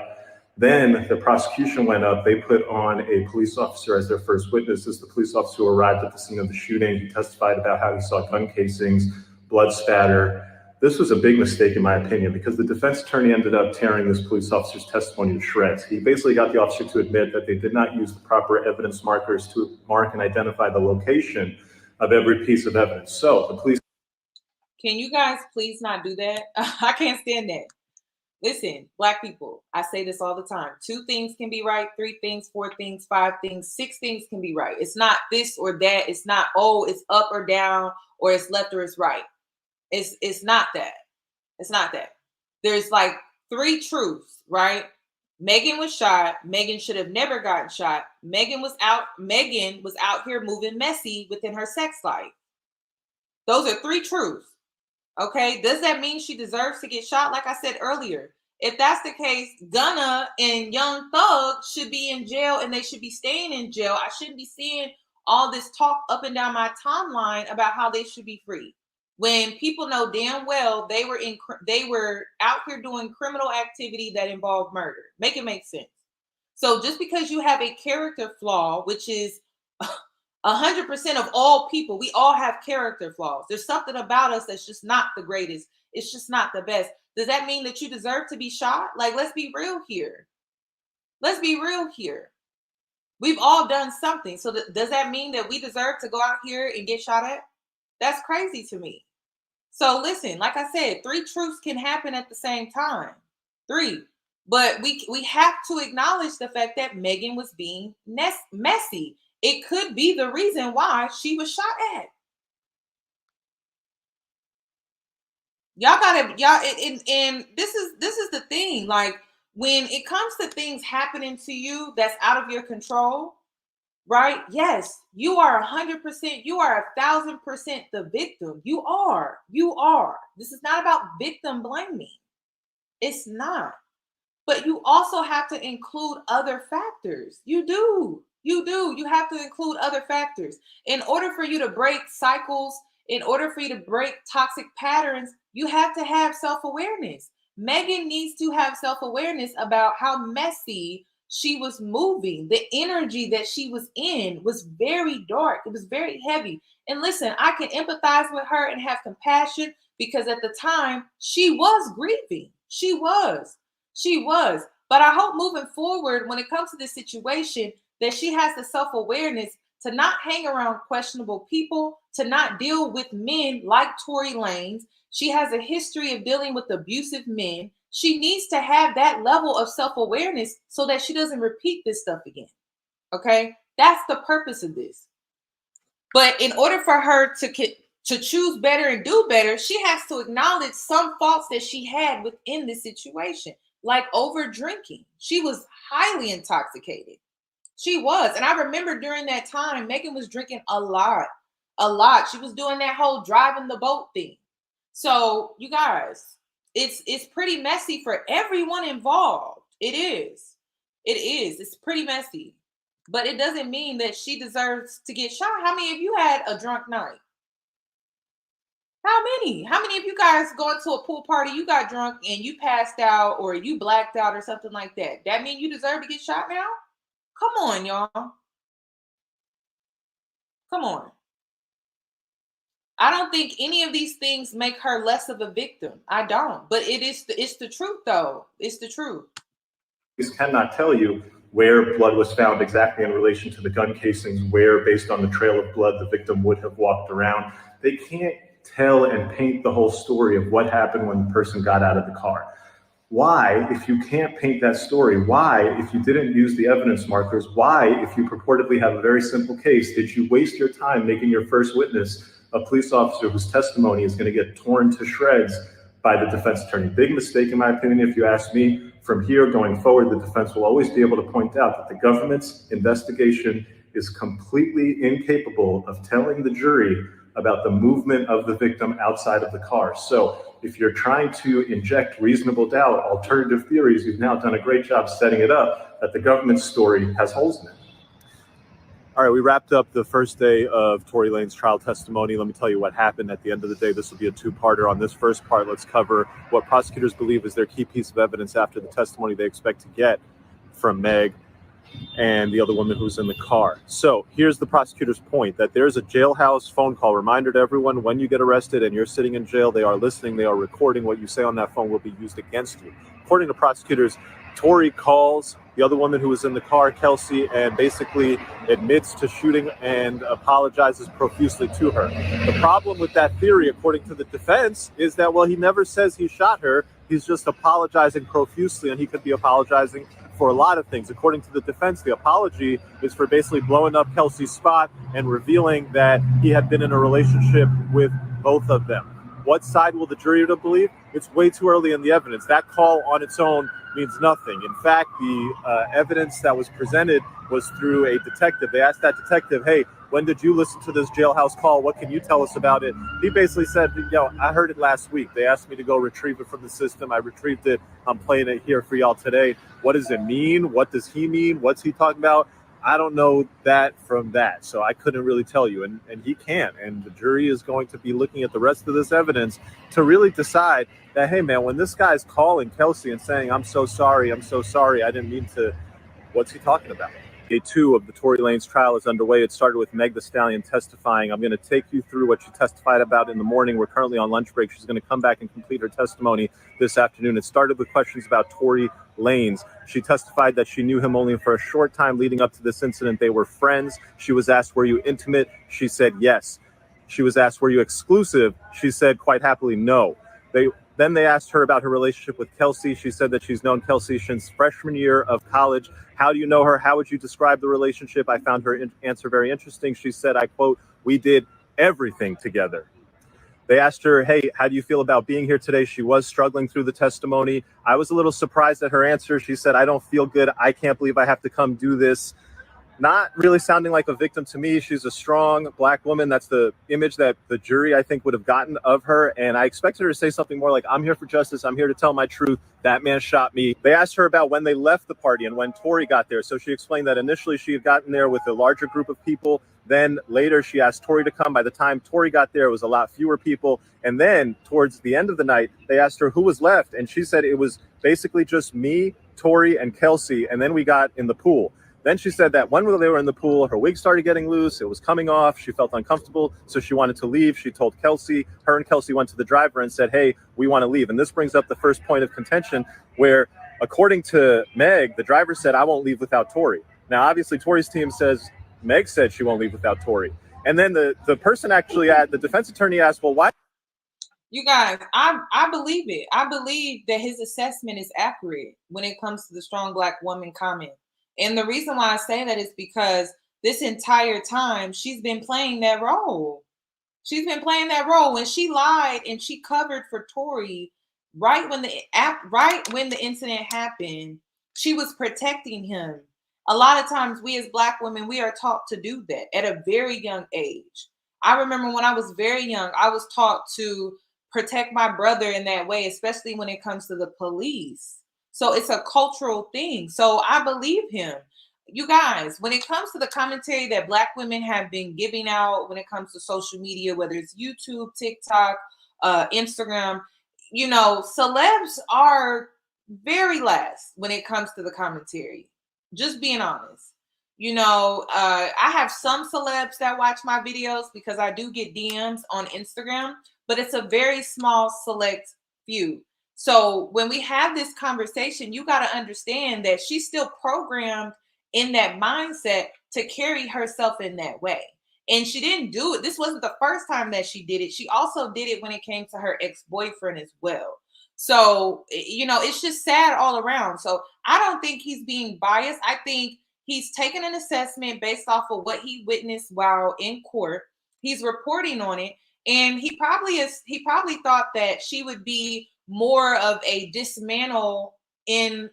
S8: Then the prosecution went up. They put on a police officer as their first witness. This is the police officer who arrived at the scene of the shooting. He testified about how he saw gun casings, blood spatter. This was a big mistake, in my opinion, because the defense attorney ended up tearing this police officer's testimony to shreds. He basically got the officer to admit that they did not use the proper evidence markers to mark and identify the location of every piece of evidence. So the police...
S1: Can you guys please not do that? I can't stand that. Listen, Black people, I say this all the time. 2 things can be right, 3 things, 4 things, 5 things, 6 things can be right. It's not this or that. It's not, oh, it's up or down, or it's left or it's right. It's not that. It's not that. There's like 3 truths, right? Megan was shot. Megan should have never gotten shot. Megan was out here moving messy within her sex life. Those are 3 truths. Okay. Does that mean she deserves to get shot? Like I said earlier, if that's the case, Gunna and Young Thug should be in jail, and they should be staying in jail. I shouldn't be seeing all this talk up and down my timeline about how they should be free, when people know damn well they were out here doing criminal activity that involved murder. Make it make sense. So just because you have a character flaw, which is 100% of all people, we all have character flaws. There's something about us that's just not the greatest. It's just not the best. Does that mean that you deserve to be shot? Like, let's be real here. Let's be real here. We've all done something. So does that mean that we deserve to go out here and get shot at? That's crazy to me. So listen, like I said, 3 truths can happen at the same time. 3. But we have to acknowledge the fact that Megan was being messy. It could be the reason why she was shot at. And this is the thing. Like, when it comes to things happening to you that's out of your control, right? Yes, you are 100%, you are 1,000% the victim. You are. This is not about victim blaming. It's not. But you also have to include other factors. You do. You have to include other factors. In order for you to break cycles, in order for you to break toxic patterns, you have to have self-awareness. Megan needs to have self-awareness about how messy she was moving. The energy that she was in was very dark. It was very heavy. And listen, I can empathize with her and have compassion, because at the time she was grieving. She was. But I hope moving forward, when it comes to this situation, that she has the self-awareness to not hang around questionable people, to not deal with men like Tory Lanez. She has a history of dealing with abusive men. She needs to have that level of self-awareness so that she doesn't repeat this stuff again. Okay? That's the purpose of this. But in order for her to choose better and do better, she has to acknowledge some faults that she had within this situation, like over drinking. She was highly intoxicated. She was. And I remember during that time, Megan was drinking a lot. She was doing that whole driving the boat thing. So you guys, it's pretty messy for everyone involved. It is. It's pretty messy. But it doesn't mean that she deserves to get shot. How many of you had a drunk night? How many? How many of you guys going to a pool party, you got drunk and you passed out or you blacked out or something like that? That mean you deserve to get shot now? Come on, y'all. Come on. I don't think any of these things make her less of a victim. I don't. But it's the truth, though. It's the truth.
S8: Police cannot tell you where blood was found exactly in relation to the gun casings, where, based on the trail of blood, the victim would have walked around. They can't tell and paint the whole story of what happened when the person got out of the car. Why, if you can't paint that story, why, if you didn't use the evidence markers, why, if you purportedly have a very simple case, did you waste your time making your first witness a police officer whose testimony is going to get torn to shreds by the defense attorney? Big mistake, in my opinion, if you ask me. From here going forward, the defense will always be able to point out that the government's investigation is completely incapable of telling the jury about the movement of the victim outside of the car. So if you're trying to inject reasonable doubt, alternative theories, you've now done a great job setting it up that the government's story has holes in it. All right, we wrapped up the first day of Tory Lanez's trial testimony. Let me tell you what happened. At the end of the day, this will be a two-parter. On this first part, let's cover what prosecutors believe is their key piece of evidence after the testimony they expect to get from Meg and the other woman who's in the car. So here's the prosecutor's point, that there's a jailhouse phone call reminder to everyone: when you get arrested and you're sitting in jail, they are listening, they are recording. What you say on that phone will be used against you. According to prosecutors, Tory calls the other woman who was in the car, Kelsey, and basically admits to shooting and apologizes profusely to her. The problem with that theory, according to the defense, is that, well, he never says he shot her. He's just apologizing profusely, and he could be apologizing for a lot of things. According to the defense, the apology is for basically blowing up Kelsey's spot and revealing that he had been in a relationship with both of them. What side will the jury believe? It's way too early in the evidence. That call on its own means nothing. In fact, the evidence that was presented was through a detective. They asked that detective, hey, when did you listen to this jailhouse call? What can you tell us about it? He basically said, I heard it last week. They asked me to go retrieve it from the system. I retrieved it. I'm playing it here for y'all today. What does it mean? What does he mean? What's he talking about? I don't know that from that, so I couldn't really tell you, and he can't. And the jury is going to be looking at the rest of this evidence to really decide that, hey, man, when this guy's calling Kelsey and saying, I'm so sorry, I didn't mean to, what's he talking about? Day 2 of the Tory Lanez trial is underway. It started with Meg Thee Stallion testifying. I'm going to take you through what she testified about in the morning. We're currently on lunch break. She's going to come back and complete her testimony this afternoon. It started with questions about Tory Lanez. She testified that she knew him only for a short time leading up to this incident. They were friends. She was asked, were you intimate? She said yes. She was asked, were you exclusive? She said quite happily no. Then they asked her about her relationship with Kelsey. She said that she's known Kelsey since freshman year of college. How do you know her? How would you describe the relationship? I found her answer very interesting. She said, I quote, we did everything together. They asked her, hey, how do you feel about being here today? She was struggling through the testimony. I was a little surprised at her answer. She said, I don't feel good. I can't believe I have to come do this. Not really sounding like a victim to me. She's a strong Black woman. That's the image that the jury, I think, would have gotten of her. And I expected her to say something more like, I'm here for justice. I'm here to tell my truth. That man shot me. They asked her about when they left the party and when Tory got there. So she explained that initially she had gotten there with a larger group of people. Then later she asked Tory to come. By the time Tory got there, it was a lot fewer people. And then towards the end of the night, they asked her who was left. And she said it was basically just me, Tory, and Kelsey. And then we got in the pool. Then she said that when they were in the pool, her wig started getting loose. It was coming off. She felt uncomfortable, so she wanted to leave. She told Kelsey. Her and Kelsey went to the driver and said, hey, we want to leave. And this brings up the first point of contention where, according to Meg, the driver said, I won't leave without Tory. Now, obviously, Tory's team says Meg said she won't leave without Tory. And then the person actually, the defense attorney asked, well, why?
S1: You guys, I believe it. I believe that his assessment is accurate when it comes to the strong Black woman comment. And the reason why I say that is because this entire time she's been playing that role. She's been playing that role. When she lied and she covered for Tory right when the incident happened, she was protecting him. A lot of times we as Black women, we are taught to do that at a very young age. I remember when I was very young, I was taught to protect my brother in that way, especially when it comes to the police. So it's a cultural thing. So I believe him. You guys, when it comes to the commentary that Black women have been giving out when it comes to social media, whether it's YouTube, TikTok, Instagram, celebs are very last when it comes to the commentary. Just being honest. I have some celebs that watch my videos because I do get DMs on Instagram, but it's a very small select few. So when we have this conversation, you got to understand that she's still programmed in that mindset to carry herself in that way. And she didn't do it. This wasn't the first time that she did it. She also did it when it came to her ex-boyfriend as well. So, it's just sad all around. So I don't think he's being biased. I think he's taken an assessment based off of what he witnessed while in court. He's reporting on it. And he probably thought that she would be more of a dismantle in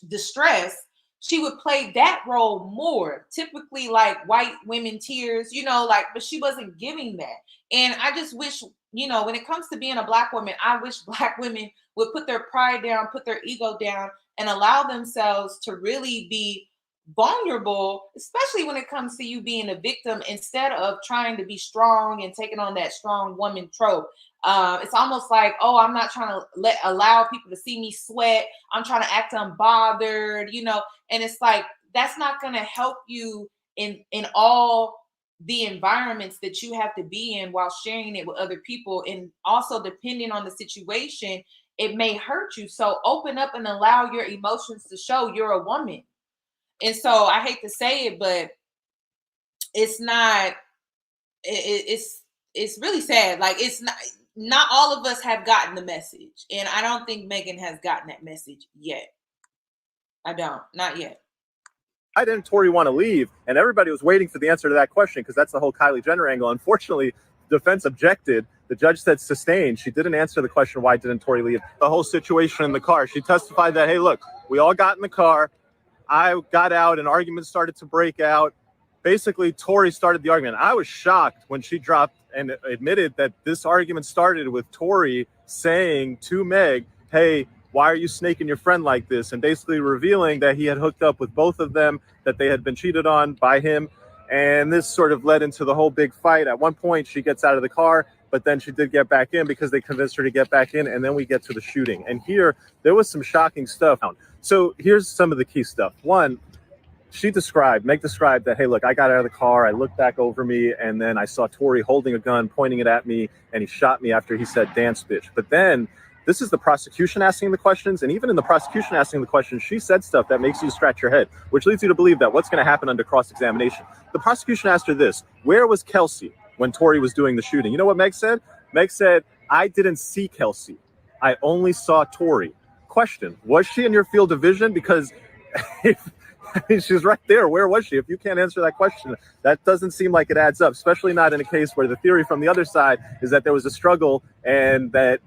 S1: distress. She would play that role more, typically like white women tears, but she wasn't giving that. And I just wish, when it comes to being a Black woman, I wish Black women would put their pride down, put their ego down, and allow themselves to really be vulnerable, especially when it comes to you being a victim, instead of trying to be strong and taking on that strong woman trope. It's almost like, oh, I'm not trying to allow people to see me sweat. I'm trying to act unbothered, and it's like, that's not going to help you in all the environments that you have to be in while sharing it with other people. And also, depending on the situation, it may hurt you. So open up and allow your emotions to show. You're a woman. And so I hate to say it, but it's not, it's really sad. Like, it's not all of us have gotten the message. And I don't think Megan has gotten that message yet. I don't, not yet.
S8: Why didn't Tory want to leave? And everybody was waiting for the answer to that question because that's the whole Kylie Jenner angle. Unfortunately, the defense objected. The judge said sustained. She didn't answer the question, why didn't Tori leave? The whole situation in the car. She testified that, hey, look, we all got in the car. I got out, an argument started to break out. Basically, Tori started the argument. I was shocked when she dropped and admitted that this argument started with Tori saying to Meg, hey, why are you snaking your friend like this? And basically revealing that he had hooked up with both of them, that they had been cheated on by him. And this sort of led into the whole big fight. At one point, she gets out of the car, but then she did get back in because they convinced her to get back in. And then we get to the shooting. And here, there was some shocking stuff. So here's some of the key stuff. One, Meg described that, hey, look, I got out of the car, I looked back over me, and then I saw Tori holding a gun, pointing it at me, and he shot me after he said, dance bitch. But then, this is the prosecution asking the questions, and even in the prosecution asking the questions, she said stuff that makes you scratch your head, which leads you to believe that what's going to happen under cross-examination. The prosecution asked her this, where was Kelsey when Tori was doing the shooting? You know what Meg said? Meg said, I didn't see Kelsey. I only saw Tori. Question, was she in your field of vision? Because she's right there. Where was she? If you can't answer that question, that doesn't seem like it adds up, especially not in a case where the theory from the other side is that there was a struggle and that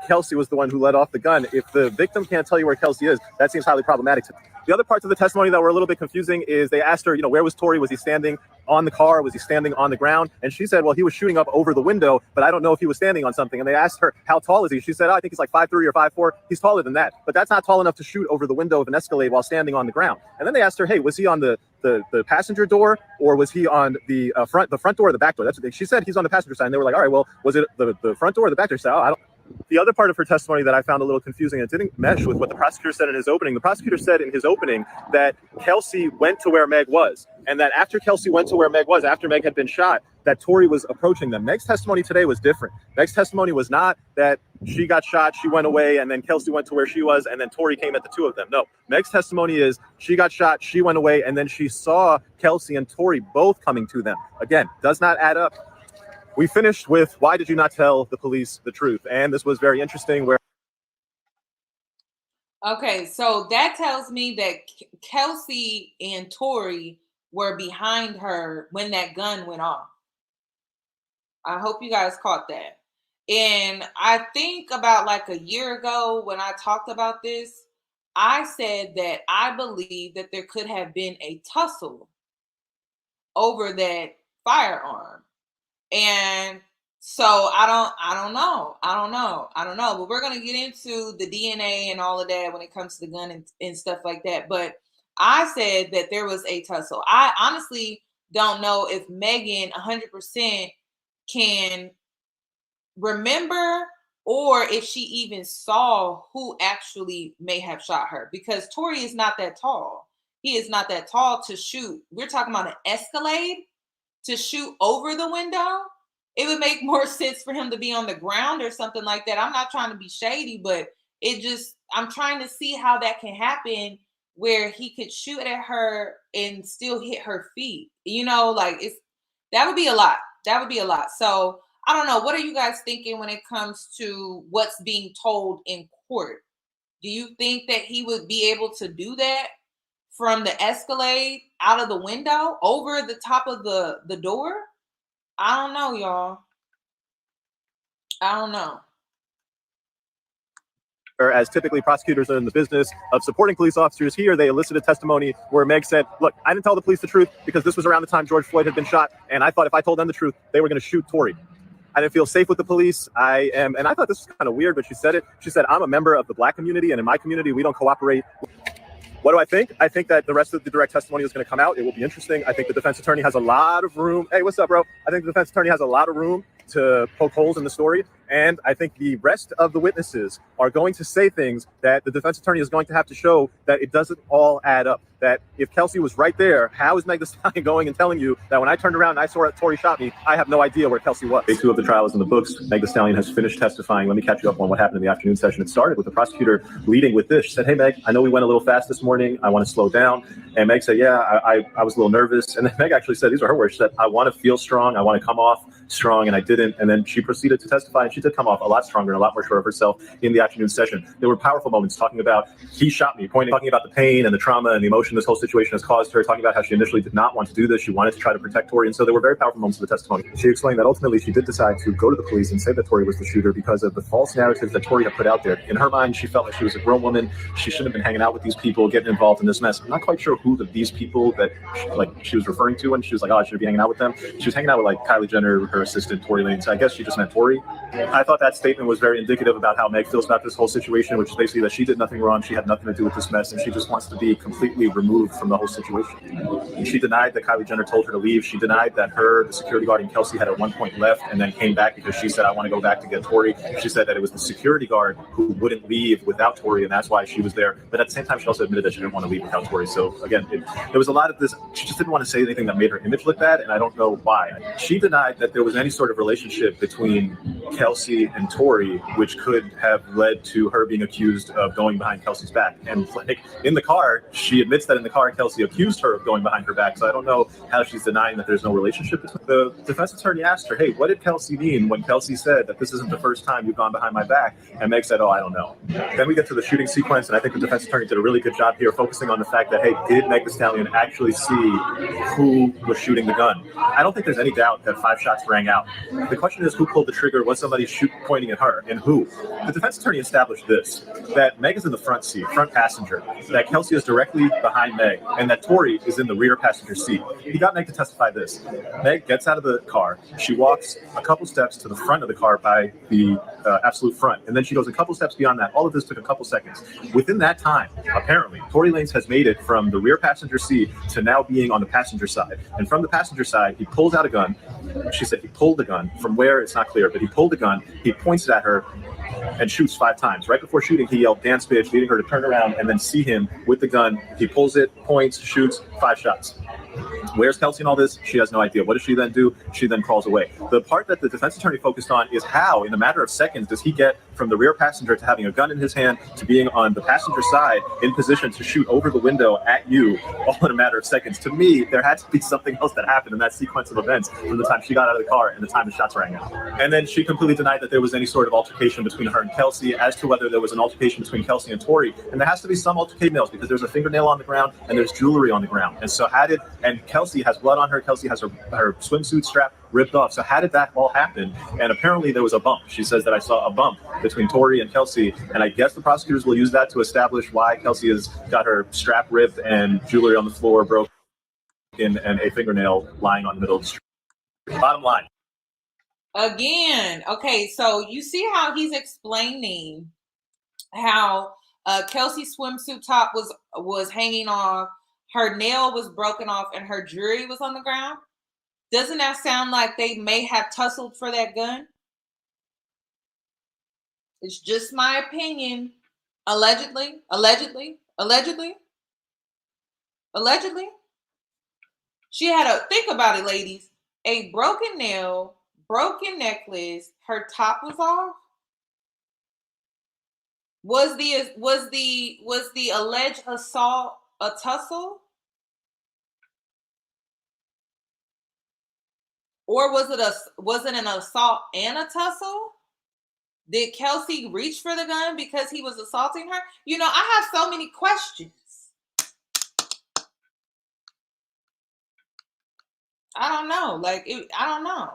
S8: Kelsey was the one who let off the gun. If the victim can't tell you where Kelsey is, that seems highly problematic to me. The other parts of the testimony that were a little bit confusing is they asked her, where was Tori? Was he standing on the car? Was he standing on the ground? And she said, well, he was shooting up over the window, but I don't know if he was standing on something. And they asked her, how tall is he? She said, I think he's like 5'3" or 5'4". He's taller than that, but that's not tall enough to shoot over the window of an Escalade while standing on the ground. And then they asked her, hey, was he on the passenger door, or was he on the front door or the back door? That's what she said. He's on the passenger side. And they were like, all right, well, was it the front door or the back door? She said, I don't. The other part of her testimony that I found a little confusing, and it didn't mesh with what the prosecutor said in his opening. The prosecutor said in his opening that Kelsey went to where Meg was, and that after Kelsey went to where Meg was, after Meg had been shot, that Tori was approaching them. Meg's testimony today was different. Meg's testimony was not that she got shot, she went away, and then Kelsey went to where she was, and then Tori came at the two of them. No, Meg's testimony is she got shot, she went away, and then she saw Kelsey and Tori both coming to them. Again, does not add up. We finished with, why did you not tell the police the truth? And this was very interesting.
S1: Okay, so that tells me that Kelsey and Tori were behind her when that gun went off. I hope you guys caught that. And I think about like a year ago when I talked about this, I said that I believe that there could have been a tussle over that firearm. And so I don't know. But we're going to get into the DNA and all of that when it comes to the gun and stuff like that. But I said that there was a tussle. I honestly don't know if Megan 100% can remember or if she even saw who actually may have shot her, because Tori is not that tall. He is not that tall to shoot. We're talking about an Escalade to shoot over the window. It would make more sense for him to be on the ground or something like that. I'm not trying to be shady, but I'm trying to see how that can happen where he could shoot at her and still hit her feet. That would be a lot. That would be a lot. So I don't know. What are you guys thinking when it comes to what's being told in court? Do you think that he would be able to do that from the Escalade out of the window over the top of the door? I don't know, y'all. I don't know.
S8: As typically prosecutors are in the business of supporting police officers, here they elicited testimony where Meg said, look, I didn't tell the police the truth because this was around the time George Floyd had been shot, and I thought if I told them the truth, they were going to shoot Tori. I didn't feel safe with the police. And I thought this was kind of weird, but she said it. She said, I'm a member of the Black community, and in my community, we don't cooperate. What do I think? I think that the rest of the direct testimony is going to come out. It will be interesting. I think the defense attorney has a lot of room. Hey, what's up, bro? I think the defense attorney has a lot of room to poke holes in the story. And I think the rest of the witnesses are going to say things that the defense attorney is going to have to show that it doesn't all add up. That if Kelsey was right there, how is Meg Thee Stallion going and telling you that when I turned around and I saw Tori shot me, I have no idea where Kelsey was? Day 2 of the trial is in the books. Meg Thee Stallion has finished testifying. Let me catch you up on what happened in the afternoon session. It started with the prosecutor leading with this. She said, hey, Meg, I know we went a little fast this morning. I want to slow down. And Meg said, yeah, I was a little nervous. And then Meg actually said, these are her words. She said, I want to feel strong. I want to come off strong. And I didn't. And then she proceeded to testify. And she did come off a lot stronger and a lot more sure of herself in the afternoon session. There were powerful moments talking about he shot me, talking about the pain and the trauma and the emotion this whole situation has caused her, talking about how she initially did not want to do this. She wanted to try to protect Tori. And so there were very powerful moments of the testimony. She explained that ultimately she did decide to go to the police and say that Tori was the shooter because of the false narrative that Tori had put out there. In her mind, she felt like she was a grown woman. She shouldn't have been hanging out with these people, getting involved in this mess. I'm not quite sure who these people that she was referring to when she was like, oh, I should be hanging out with them. She was hanging out with like Kylie Jenner, her assistant, Tory Lanez. So I guess she just meant Tori. I thought that statement was very indicative about how Meg feels about this whole situation, which is basically that she did nothing wrong. She had nothing to do with this mess, and she just wants to be completely removed from the whole situation. She denied that Kylie Jenner told her to leave. She denied that the security guard, and Kelsey had at one point left and then came back because she said, I want to go back to get Tori. She said that it was the security guard who wouldn't leave without Tori, and that's why she was there. But at the same time, she also admitted that she didn't want to leave without Tori. So again, there was a lot of this. She just didn't want to say anything that made her image look bad, and I don't know why. She denied that there was any sort of relationship between Kelsey and Tori, which could have led to her being accused of going behind Kelsey's back. And like in the car, she admits that in the car, Kelsey accused her of going behind her back. So I don't know how she's denying that there's no relationship between. The defense attorney asked her, hey, what did Kelsey mean when Kelsey said that this isn't the first time you've gone behind my back? And Meg said, oh, I don't know. Then we get to the shooting sequence, and I think the defense attorney did a really good job here focusing on the fact that, hey, did Meg Thee Stallion actually see who was shooting the gun? I don't think there's any doubt that 5 shots rang out. The question is, who pulled the trigger? Was somebody pointing at her, and who? The defense attorney established this, that Meg is in the front seat, front passenger, that Kelsey is directly behind Meg, and that Tori is in the rear passenger seat. He got Meg to testify this. Meg gets out of the car. She walks a couple steps to the front of the car by the absolute front, and then she goes a couple steps beyond that. All of this took a couple seconds. Within that time, apparently, Tory Lanez has made it from the rear passenger seat to now being on the passenger side. And from the passenger side, he pulls out a gun. She said he pulled the gun. From where, it's not clear, but he pulled the gun. He points it at her and shoots 5 times. Right before shooting, he yelled, dance bitch, leading her to turn around and then see him with the gun. He pulls it, points, shoots, 5 shots. Where's Kelsey in all this? She has no idea. What does she then do? She then crawls away. The part that the defense attorney focused on is how, in a matter of seconds, does he get from the rear passenger to having a gun in his hand to being on the passenger side in position to shoot over the window at you all in a matter of seconds. To me, there had to be something else that happened in that sequence of events from the time she got out of the car and the time the shots rang out. And then she completely denied that there was any sort of altercation between her and Kelsey. As to whether there was an altercation between Kelsey and Tori, and there has to be some altercation because there's a fingernail on the ground and there's jewelry on the ground. And so and Kelsey has blood on her. Kelsey has her swimsuit strap ripped off. So how did that all happen? And apparently there was a bump. She says that I saw a bump between Tori and Kelsey, and I guess the prosecutors will use that to establish why Kelsey has got her strap ripped and jewelry on the floor broken and a fingernail lying on the middle of the street. Bottom line.
S1: Again, okay, so you see how he's explaining how Kelsey's swimsuit top was hanging off, her nail was broken off, and her jewelry was on the ground? Doesn't that sound like they may have tussled for that gun? It's just my opinion. Allegedly. She had think about it, ladies, a broken nail, broken necklace, her top was off. Was the alleged assault a tussle? Or was it an assault and a tussle? Did Kelsey reach for the gun because he was assaulting her? You know, I have so many questions. I don't know. I don't know.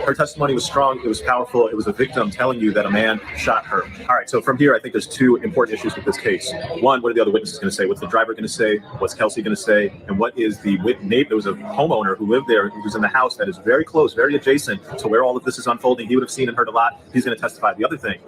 S8: Her testimony was strong. It was powerful. It was a victim telling you that a man shot her. All right. So from here, I think there's 2 important issues with this case. One, what are the other witnesses going to say? What's the driver going to say? What's Kelsey going to say? And what is the neighbor? There was a homeowner who lived there, who was in the house that is very close, very adjacent to where all of this is unfolding. He would have seen and heard a lot. He's going to testify. The other thing,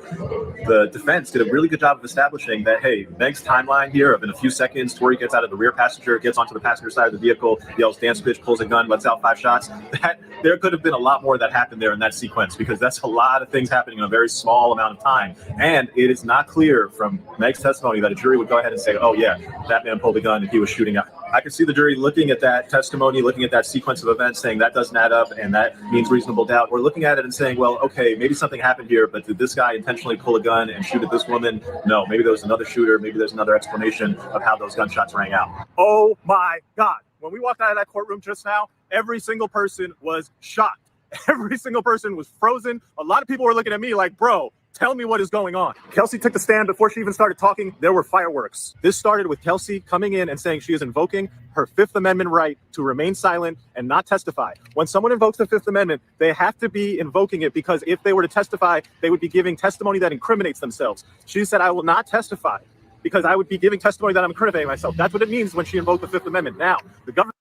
S8: the defense did a really good job of establishing that, hey, Meg's timeline here of in a few seconds, Tori gets out of the rear passenger, gets onto the passenger side of the vehicle, yells, dance bitch, pulls a gun, lets out 5 shots. That there could have been a lot more that happened there in that sequence, because that's a lot of things happening in a very small amount of time. And it is not clear from Meg's testimony that a jury would go ahead and say, oh yeah, that man pulled a gun and he was shooting. I could see the jury looking at that testimony, looking at that sequence of events, saying that doesn't add up and that means reasonable doubt. Or looking at it and saying, well, okay, maybe something happened here, but did this guy intentionally pull a gun and shoot at this woman? No, maybe there was another shooter. Maybe there's another explanation of how those gunshots rang out. Oh my God. When we walked out of that courtroom just now, every single person was shocked. Every single person was frozen. A lot of people were looking at me like, bro, tell me what is going on. Kelsey took the stand. Before she even started talking, there were fireworks. This started with Kelsey coming in and saying she is invoking her Fifth Amendment right to remain silent and not testify. When someone invokes the Fifth Amendment, they have to be invoking it because if they were to testify, they would be giving testimony that incriminates themselves. She said, I will not testify because I would be giving testimony that I'm incriminating myself. That's what it means when she invoked the Fifth Amendment. Now, the government.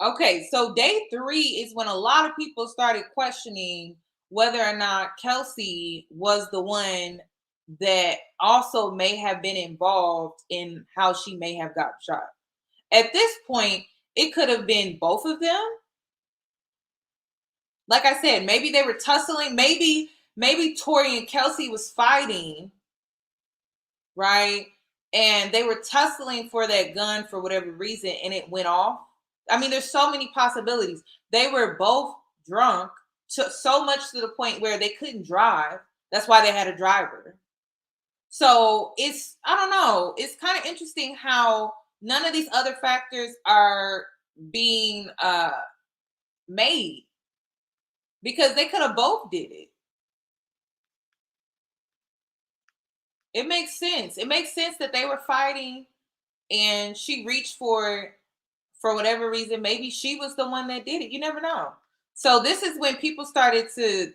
S1: Okay, so day 3 is when a lot of people started questioning whether or not Kelsey was the one that also may have been involved in how she may have got shot. At this point, it could have been both of them. Like I said, maybe they were tussling. Maybe Tori and Kelsey was fighting, right? And they were tussling for that gun for whatever reason, and it went off. I mean, there's so many possibilities. They were both drunk, so much to the point where they couldn't drive. That's why they had a driver. So it's, I don't know, it's kind of interesting how none of these other factors are being made, because they could have both did it. It makes sense. It makes sense that they were fighting and she reached for whatever reason. Maybe she was the one that did it. You never know. So this is when people started to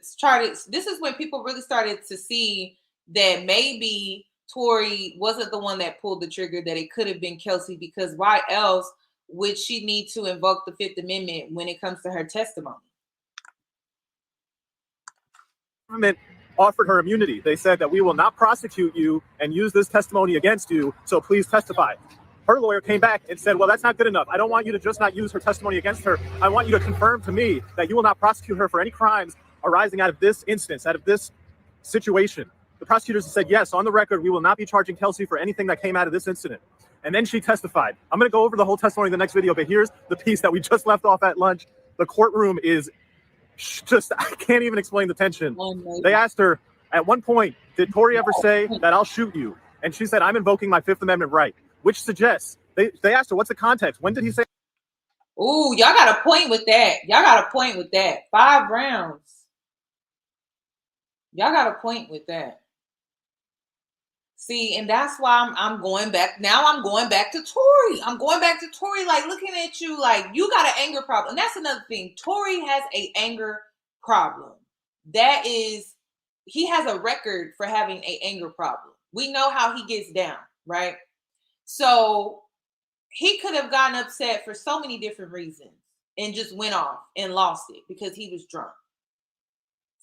S1: this is when people really started to see that maybe Tori wasn't the one that pulled the trigger, that it could have been Kelsey, because why else would she need to invoke the Fifth Amendment when it comes to her testimony?
S8: Government offered her immunity. They said that we will not prosecute you and use this testimony against you, so please testify. Her lawyer came back and said, well, that's not good enough. I don't want you to just not use her testimony against her. I want you to confirm to me that you will not prosecute her for any crimes arising out of this instance, out of this situation. The prosecutors said, yes, on the record, we will not be charging Kelsey for anything that came out of this incident. And then she testified. I'm going to go over the whole testimony in the next video, but here's the piece that we just left off at lunch. The courtroom is just, I can't even explain the tension. They asked her, at one point, did Tori ever say that I'll shoot you? And she said, I'm invoking my Fifth Amendment right, which suggests, they asked her, what's the context? When did he say?
S1: Ooh, y'all got a point with that. Y'all got a point with that. 5 rounds. Y'all got a point with that. See, and that's why I'm going back. Now I'm going back to Tori. I'm going back to Tori, like looking at you like you got an anger problem. And that's another thing. Tori has an anger problem. That is, he has a record for having an anger problem. We know how he gets down, right? So he could have gotten upset for so many different reasons and just went off and lost it because he was drunk.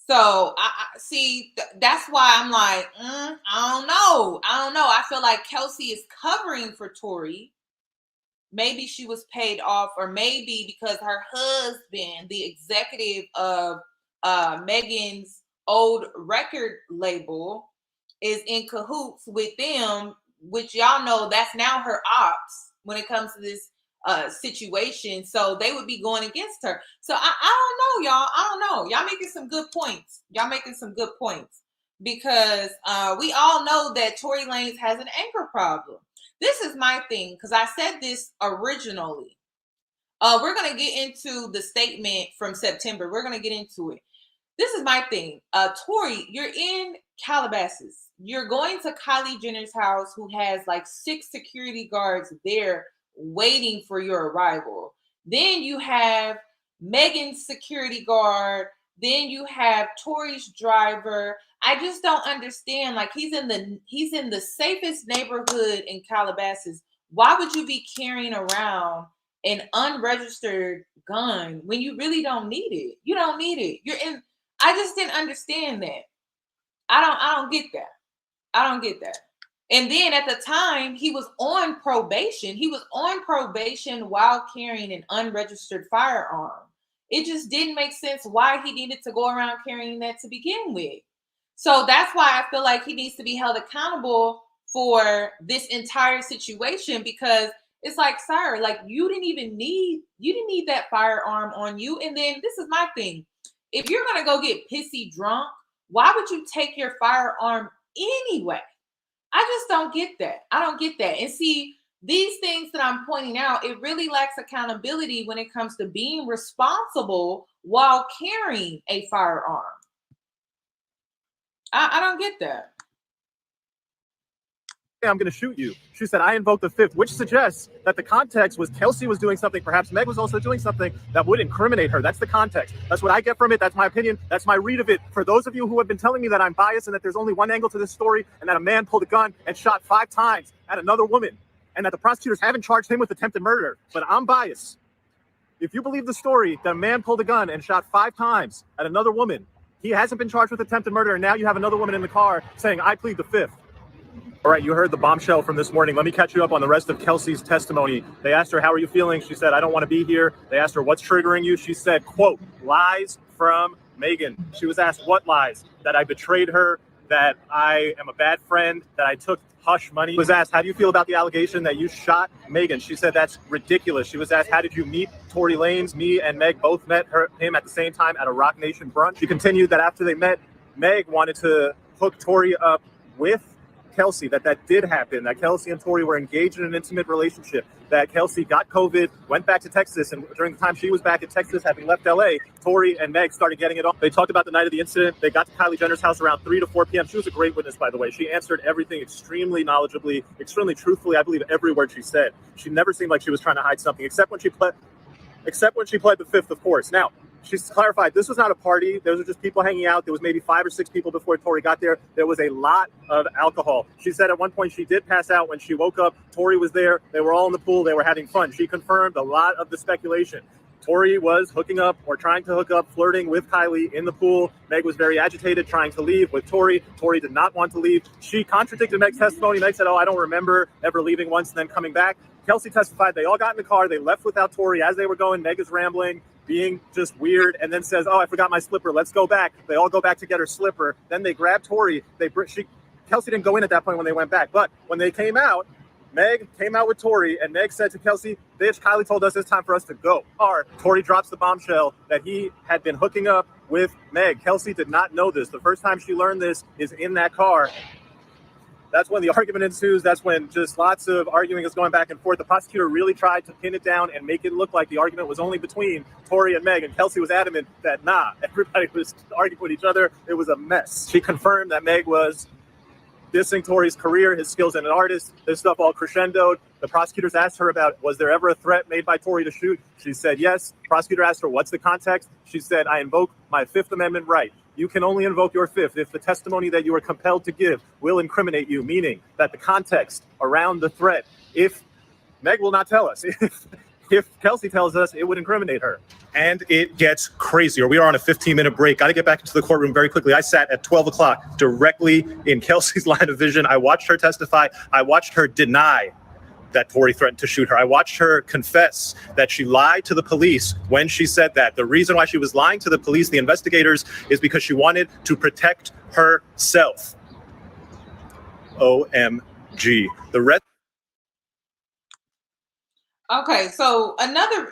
S1: So I see, that's why I'm like, I don't know. I feel like Kelsey is covering for Tori. Maybe she was paid off, or maybe because her husband, the executive of Megan's old record label, is in cahoots with them, which y'all know that's now her ops when it comes to this situation. So they would be going against her. So I don't know, y'all. I don't know. Y'all making some good points. Because we all know that Tory Lanez has an anger problem. This is my thing, because I said this originally. We're going to get into the statement from September. We're going to get into it. This is my thing. Tory, you're in Calabasas. You're going to Kylie Jenner's house, who has like 6 security guards there waiting for your arrival. Then you have Megan's security guard. Then you have Tory's driver. I just don't understand. Like, he's in the safest neighborhood in Calabasas. Why would you be carrying around an unregistered gun when you really don't need it? You don't need it. I just didn't understand that. I don't get that. I don't get that. And then at the time, he was on probation. He was on probation while carrying an unregistered firearm. It just didn't make sense why he needed to go around carrying that to begin with. So that's why I feel like he needs to be held accountable for this entire situation, because it's like, sir, like you didn't need that firearm on you. And then this is my thing. If you're going to go get pissy drunk, why would you take your firearm anyway? I just don't get that. I don't get that. And see, these things that I'm pointing out, it really lacks accountability when it comes to being responsible while carrying a firearm. I don't get that.
S8: I'm going to shoot you. She said, I invoked the fifth, which suggests that the context was Kelsey was doing something. Perhaps Meg was also doing something that would incriminate her. That's the context. That's what I get from it. That's my opinion. That's my read of it. For those of you who have been telling me that I'm biased and that there's only one angle to this story and that a man pulled a gun and shot 5 times at another woman and that the prosecutors haven't charged him with attempted murder, but I'm biased. If you believe the story that a man pulled a gun and shot 5 times at another woman, he hasn't been charged with attempted murder, and now you have another woman in the car saying, I plead the fifth. All right, you heard the bombshell from this morning. Let me catch you up on the rest of Kelsey's testimony. They asked her, how are you feeling? She said, I don't want to be here. They asked her, what's triggering you? She said, quote, lies from Megan. She was asked, what lies? That I betrayed her, that I am a bad friend, that I took hush money. She was asked, how do you feel about the allegation that you shot Megan? She said, that's ridiculous. She was asked, how did you meet Tory Lanez? Me and Meg both met him at the same time at a Rock Nation brunch. She continued that after they met, Meg wanted to hook Tory up with Kelsey, that did happen, that Kelsey and Tory were engaged in an intimate relationship, that Kelsey got COVID, went back to Texas, and during the time she was back in Texas, having left LA, Tory and Meg started getting it on. They talked about the night of the incident. They got to Kylie Jenner's house around 3 to 4 p.m. She was a great witness, by the way. She answered everything extremely knowledgeably, extremely truthfully. I believe every word she said. She never seemed like she was trying to hide something, except when she pled the fifth, of course. Now, she's clarified this was not a party. Those were just people hanging out. There was maybe 5 or 6 people before Tory got there. There was a lot of alcohol. She said at one point she did pass out when she woke up. Tory was there. They were all in the pool. They were having fun. She confirmed a lot of the speculation. Tory was hooking up or trying to hook up, flirting with Kylie in the pool. Meg was very agitated, trying to leave with Tory. Tory did not want to leave. She contradicted Meg's testimony. Meg said, I don't remember ever leaving once and then coming back. Kelsey testified they all got in the car. They left without Tory. As they were going, Meg is rambling, being just weird, and then says, I forgot my slipper. Let's go back. They all go back to get her slipper. Then they grab Tory. Kelsey didn't go in at that point when they went back. But when they came out, Meg came out with Tory, and Meg said to Kelsey, bitch, Kylie told us it's time for us to go. Tory drops the bombshell that he had been hooking up with Meg. Kelsey did not know this. The first time she learned this is in that car. That's when the argument ensues. That's when just lots of arguing is going back and forth. The prosecutor really tried to pin it down and make it look like the argument was only between Tory and Meg. And Kelsey was adamant that, everybody was arguing with each other. It was a mess. She confirmed that Meg was dissing Tory's career, his skills as an artist. This stuff all crescendoed. The prosecutors asked her about, was there ever a threat made by Tory to shoot? She said yes. Prosecutor asked her, what's the context? She said, I invoke my Fifth Amendment right. You can only invoke your fifth if the testimony that you are compelled to give will incriminate you, meaning that the context around the threat, if Meg will not tell us, if Kelsey tells us, it would incriminate her. And it gets crazier. We are on a 15-minute break. Got to get back into the courtroom very quickly. I sat at 12 o'clock directly in Kelsey's line of vision. I watched her testify. I watched her deny that Tory threatened to shoot her. I watched her confess that she lied to the police when she said that. The reason why she was lying to the police, the investigators, is because she wanted to protect herself. OMG. The rest.
S1: Okay, so another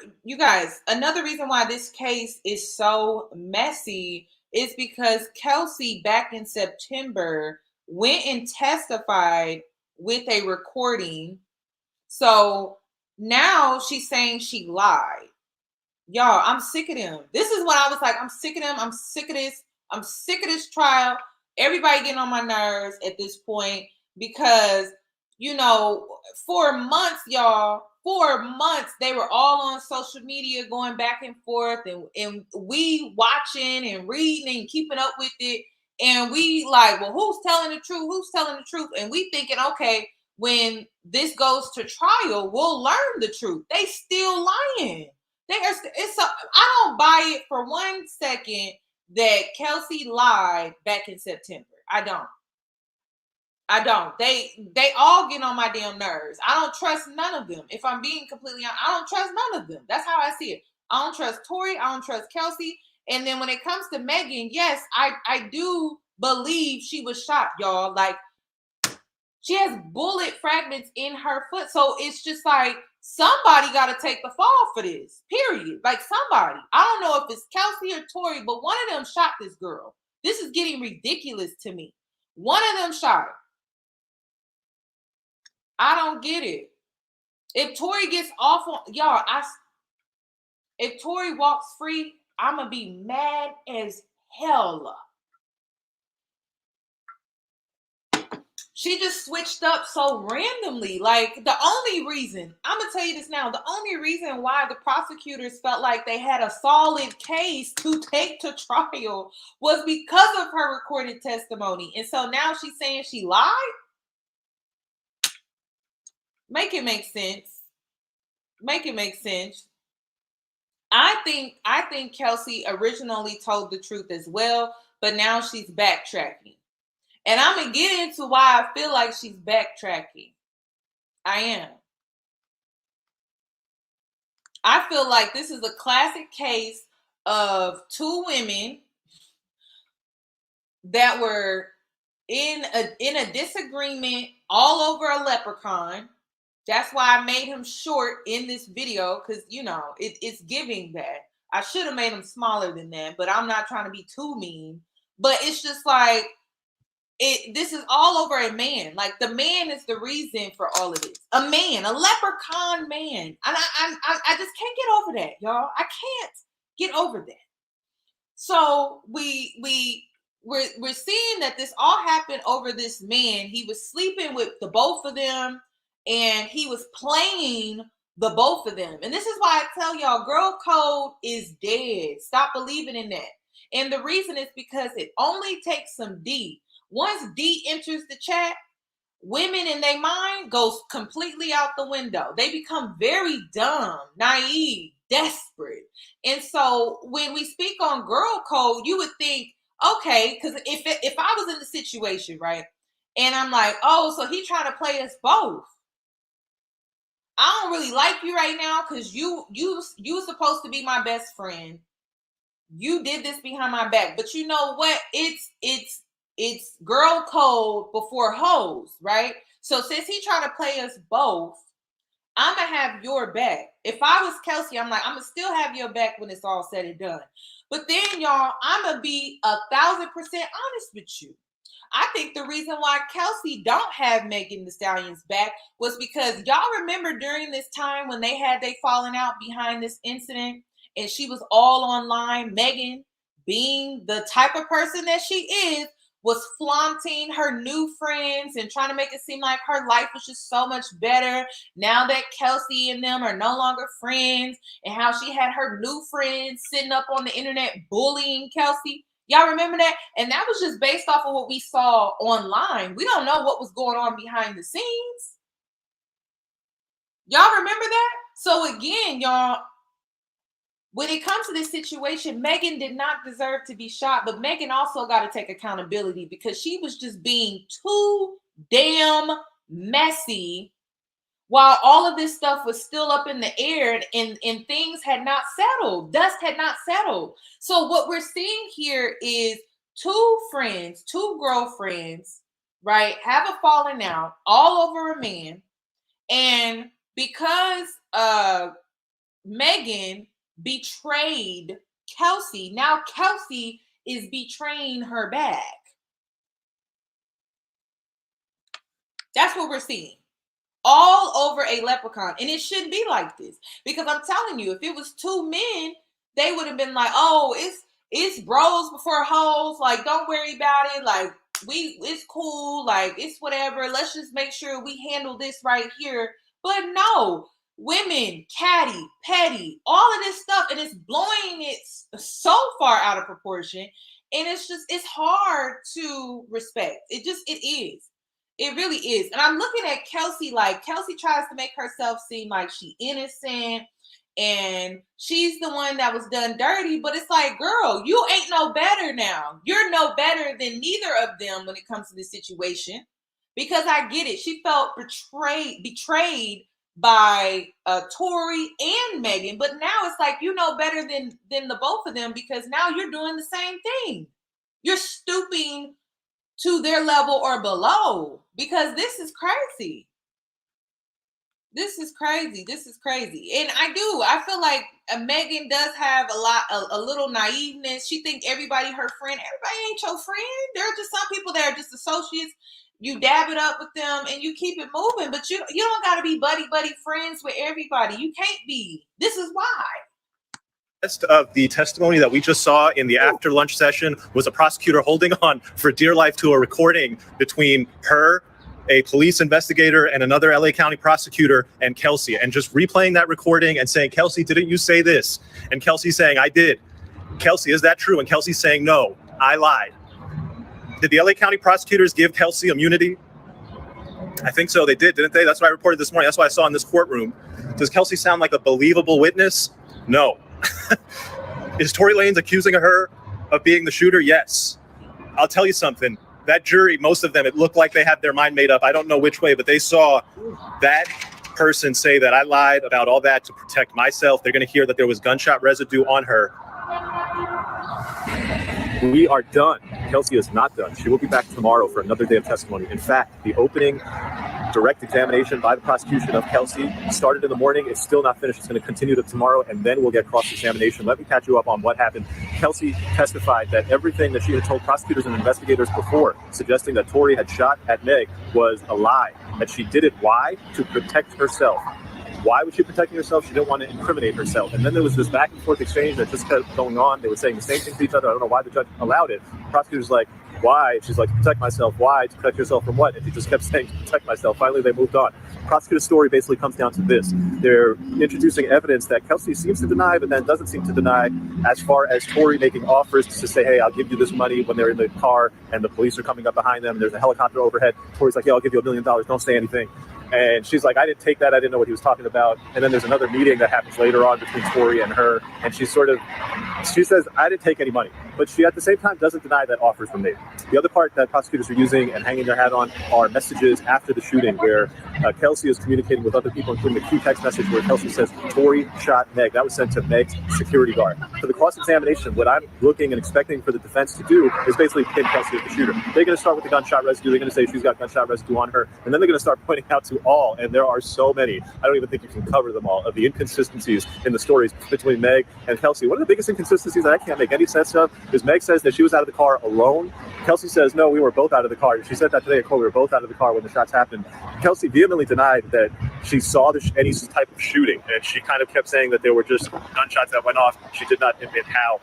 S1: reason why this case is so messy is because Kelsey back in September went and testified with a recording. So now she's saying she lied. Y'all, I'm sick of them. This is what I was like, I'm sick of them. I'm sick of this. I'm sick of this trial. Everybody getting on my nerves at this point because, for months, y'all, 4 months, they were all on social media going back and forth and we watching and reading and keeping up with it. And we like, well, who's telling the truth? Who's telling the truth? And we thinking, okay, when this goes to trial, we'll learn the truth. They still lying. I don't buy it for 1 second that Kelsey lied back in September. I don't. They all get on my damn nerves. I don't trust none of them. If I'm being completely honest, I don't trust none of them. That's how I see it. I don't trust Tory. I don't trust Kelsey. And then when it comes to Megan, yes, I do believe she was shot, y'all. Like, she has bullet fragments in her foot. So it's just like, somebody got to take the fall for this, period. Like, somebody. I don't know if it's Kelsey or Tory, but one of them shot this girl. This is getting ridiculous to me. One of them shot her. I don't get it. If Tory gets off on y'all, if Tory walks free, I'm gonna be mad as hell. She just switched up so randomly. Like, the only reason, I'm gonna tell you this now, the only reason why the prosecutors felt like they had a solid case to take to trial was because of her recorded testimony. And so now she's saying she lied? Make it make sense. Make it make sense. I think Kelsey originally told the truth as well, but now she's backtracking. And I'm going to get into why I feel like she's backtracking. I am. I feel like this is a classic case of two women that were in a disagreement all over a leprechaun. That's why I made him short in this video, because, you know, it's giving that. I should have made him smaller than that, but I'm not trying to be too mean. But it's just like, this is all over a man. Like, the man is the reason for all of this. A man, a leprechaun man. And I just can't get over that, y'all. I can't get over that. So we're seeing that this all happened over this man. He was sleeping with the both of them, and he was playing the both of them. And this is why I tell y'all, girl code is dead. Stop believing in that. And the reason is because it only takes some D. Once D enters the chat, women in their mind goes completely out the window. They become very dumb, naive, desperate. And so when we speak on girl code, you would think, okay, because if I was in the situation, right, and I'm like, oh, so he trying to play us both. I don't really like you right now because you supposed to be my best friend. You did this behind my back, but you know what? It's girl code before hoes, right? So since he trying to play us both, I'm gonna have your back. If I was Kelsey, I'm like, I'm gonna still have your back when it's all said and done. But then, y'all, I'm gonna be 1,000% honest with you. I think the reason why Kelsey don't have Megan Thee Stallion's back was because y'all remember during this time when they had they falling out behind this incident, and she was all online. Megan, being the type of person that she is, was flaunting her new friends and trying to make it seem like her life was just so much better now that Kelsey and them are no longer friends, and how she had her new friends sitting up on the internet bullying Kelsey. Y'all remember that? And that was just based off of what we saw online. We don't know what was going on behind the scenes. Y'all remember that? So again, y'all, when it comes to this situation, Megan did not deserve to be shot, but Megan also got to take accountability because she was just being too damn messy while all of this stuff was still up in the air and things had not settled. Dust had not settled. So what we're seeing here is two friends, two girlfriends, right, have a falling out all over a man. And because Megan betrayed Kelsey, now Kelsey is betraying her back. That's what we're seeing. All over a leprechaun. And it shouldn't be like this. Because I'm telling you, if it was two men, they would have been like, oh, it's bros before hoes. Like, don't worry about it. Like, it's cool. Like, it's whatever. Let's just make sure we handle this right here. But no, women, catty, petty, all of this stuff. And it's blowing it so far out of proportion. And it's hard to respect. It is. It really is. And I'm looking at Kelsey, like Kelsey tries to make herself seem like she innocent and she's the one that was done dirty. But it's like, girl, you ain't no better now. You're no better than neither of them when it comes to this situation. Because I get it. She felt betrayed by Tory and Megan. But now it's like, you know better than the both of them, because now you're doing the same thing. You're stooping to their level or below, because this is crazy. This is crazy. This is crazy. And I feel like Megan does have a little naiveness. She think everybody her friend. Everybody ain't your friend. There are just some people that are just associates. You dab it up with them and you keep it moving, but you don't got to be buddy friends with everybody. You can't be. This is why.
S8: Of the testimony that we just saw in the after lunch session was a prosecutor holding on for dear life to a recording between her, a police investigator, and another LA County prosecutor, and Kelsey, and just replaying that recording and saying, Kelsey, didn't you say this? And Kelsey saying, I did. Kelsey, is that true? And Kelsey saying, no, I lied. Did the LA County prosecutors give Kelsey immunity? I think so. They did, didn't they? That's what I reported this morning. That's what I saw in this courtroom. Does Kelsey sound like a believable witness? No. Is Tory Lanez accusing her of being the shooter? Yes. I'll tell you something. That jury, most of them, it looked like they had their mind made up. I don't know which way, but they saw that person say that I lied about all that to protect myself. They're going to hear that there was gunshot residue on her. We are done. Kelsey is not done. She will be back tomorrow for another day of testimony. In fact, the opening direct examination by the prosecution of Kelsey started in the morning. It's still not finished. It's going to continue to tomorrow, and then we'll get cross-examination. Let me catch you up on what happened. Kelsey testified that everything that she had told prosecutors and investigators before, suggesting that Tory had shot at Meg, was a lie. That she did it, why? To protect herself. Why was she protecting herself? She didn't want to incriminate herself. And then there was this back and forth exchange that just kept going on. They were saying the same thing to each other. I don't know why the judge allowed it. The prosecutor's like, why? She's like, to protect myself. Why? To protect yourself from what? And she just kept saying, to protect myself. Finally, they moved on. The prosecutor's story basically comes down to this. They're introducing evidence that Kelsey seems to deny, but then doesn't seem to deny, as far as Tory making offers to say, hey, I'll give you this money when they're in the car and the police are coming up behind them. There's a helicopter overhead. Tory's like, yeah, I'll give you $1 million. Don't say anything. And she's like, I didn't take that. I didn't know what he was talking about. And then there's another meeting that happens later on between Tory and her. And she says, I didn't take any money. But she, at the same time, doesn't deny that offers were made. The other part that prosecutors are using and hanging their hat on are messages after the shooting where Kelsey is communicating with other people, including a key text message where Kelsey says, Tory shot Meg. That was sent to Meg's security guard. For the cross-examination, what I'm looking and expecting for the defense to do is basically pin Kelsey as the shooter. They're going to start with the gunshot residue. They're going to say she's got gunshot residue on her. And then they're going to start pointing out to all, and there are so many, I don't even think you can cover them all, of the inconsistencies in the stories between Meg and Kelsey. One of the biggest inconsistencies that I can't make any sense of is Meg says that she was out of the car alone. Kelsey says, no, we were both out of the car. She said that today in court, we were both out of the car when the shots happened. Kelsey vehemently denied that she saw any type of shooting, and she kind of kept saying that there were just gunshots that went off. She did not admit how.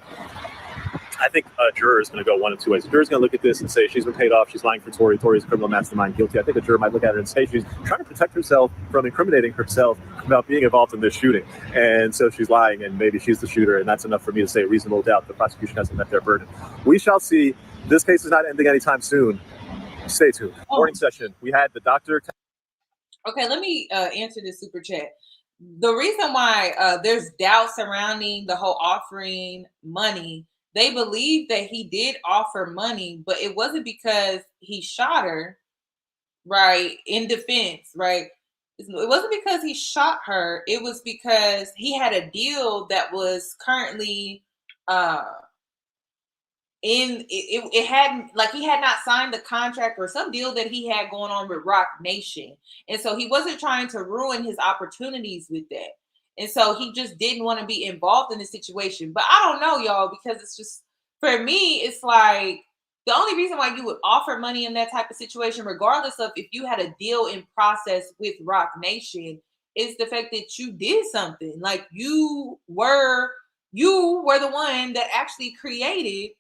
S8: I think a juror is going to go one of two ways. A juror is going to look at this and say she's been paid off, she's lying for Tory, Tory's a criminal mastermind, guilty. I think a juror might look at her and say she's trying to protect herself from incriminating herself about being involved in this shooting. And so she's lying, and maybe she's the shooter, and that's enough for me to say reasonable doubt the prosecution hasn't met their burden. We shall see. This case is not ending anytime soon. Stay tuned. Morning session. We had the doctor.
S1: Okay, let me answer this super chat. The reason why there's doubt surrounding the whole offering money, they believe that he did offer money, but it wasn't because he shot her, right, in defense, right? It wasn't because he shot her. It was because he had a deal that was currently it hadn't, like, he had not signed the contract or some deal that he had going on with Rock Nation. And so he wasn't trying to ruin his opportunities with that. And so he just didn't want to be involved in the situation. But I don't know, y'all, because it's just, for me, it's like the only reason why you would offer money in that type of situation, regardless of if you had a deal in process with Rock Nation, is the fact that you did something. Like, you were the one that actually created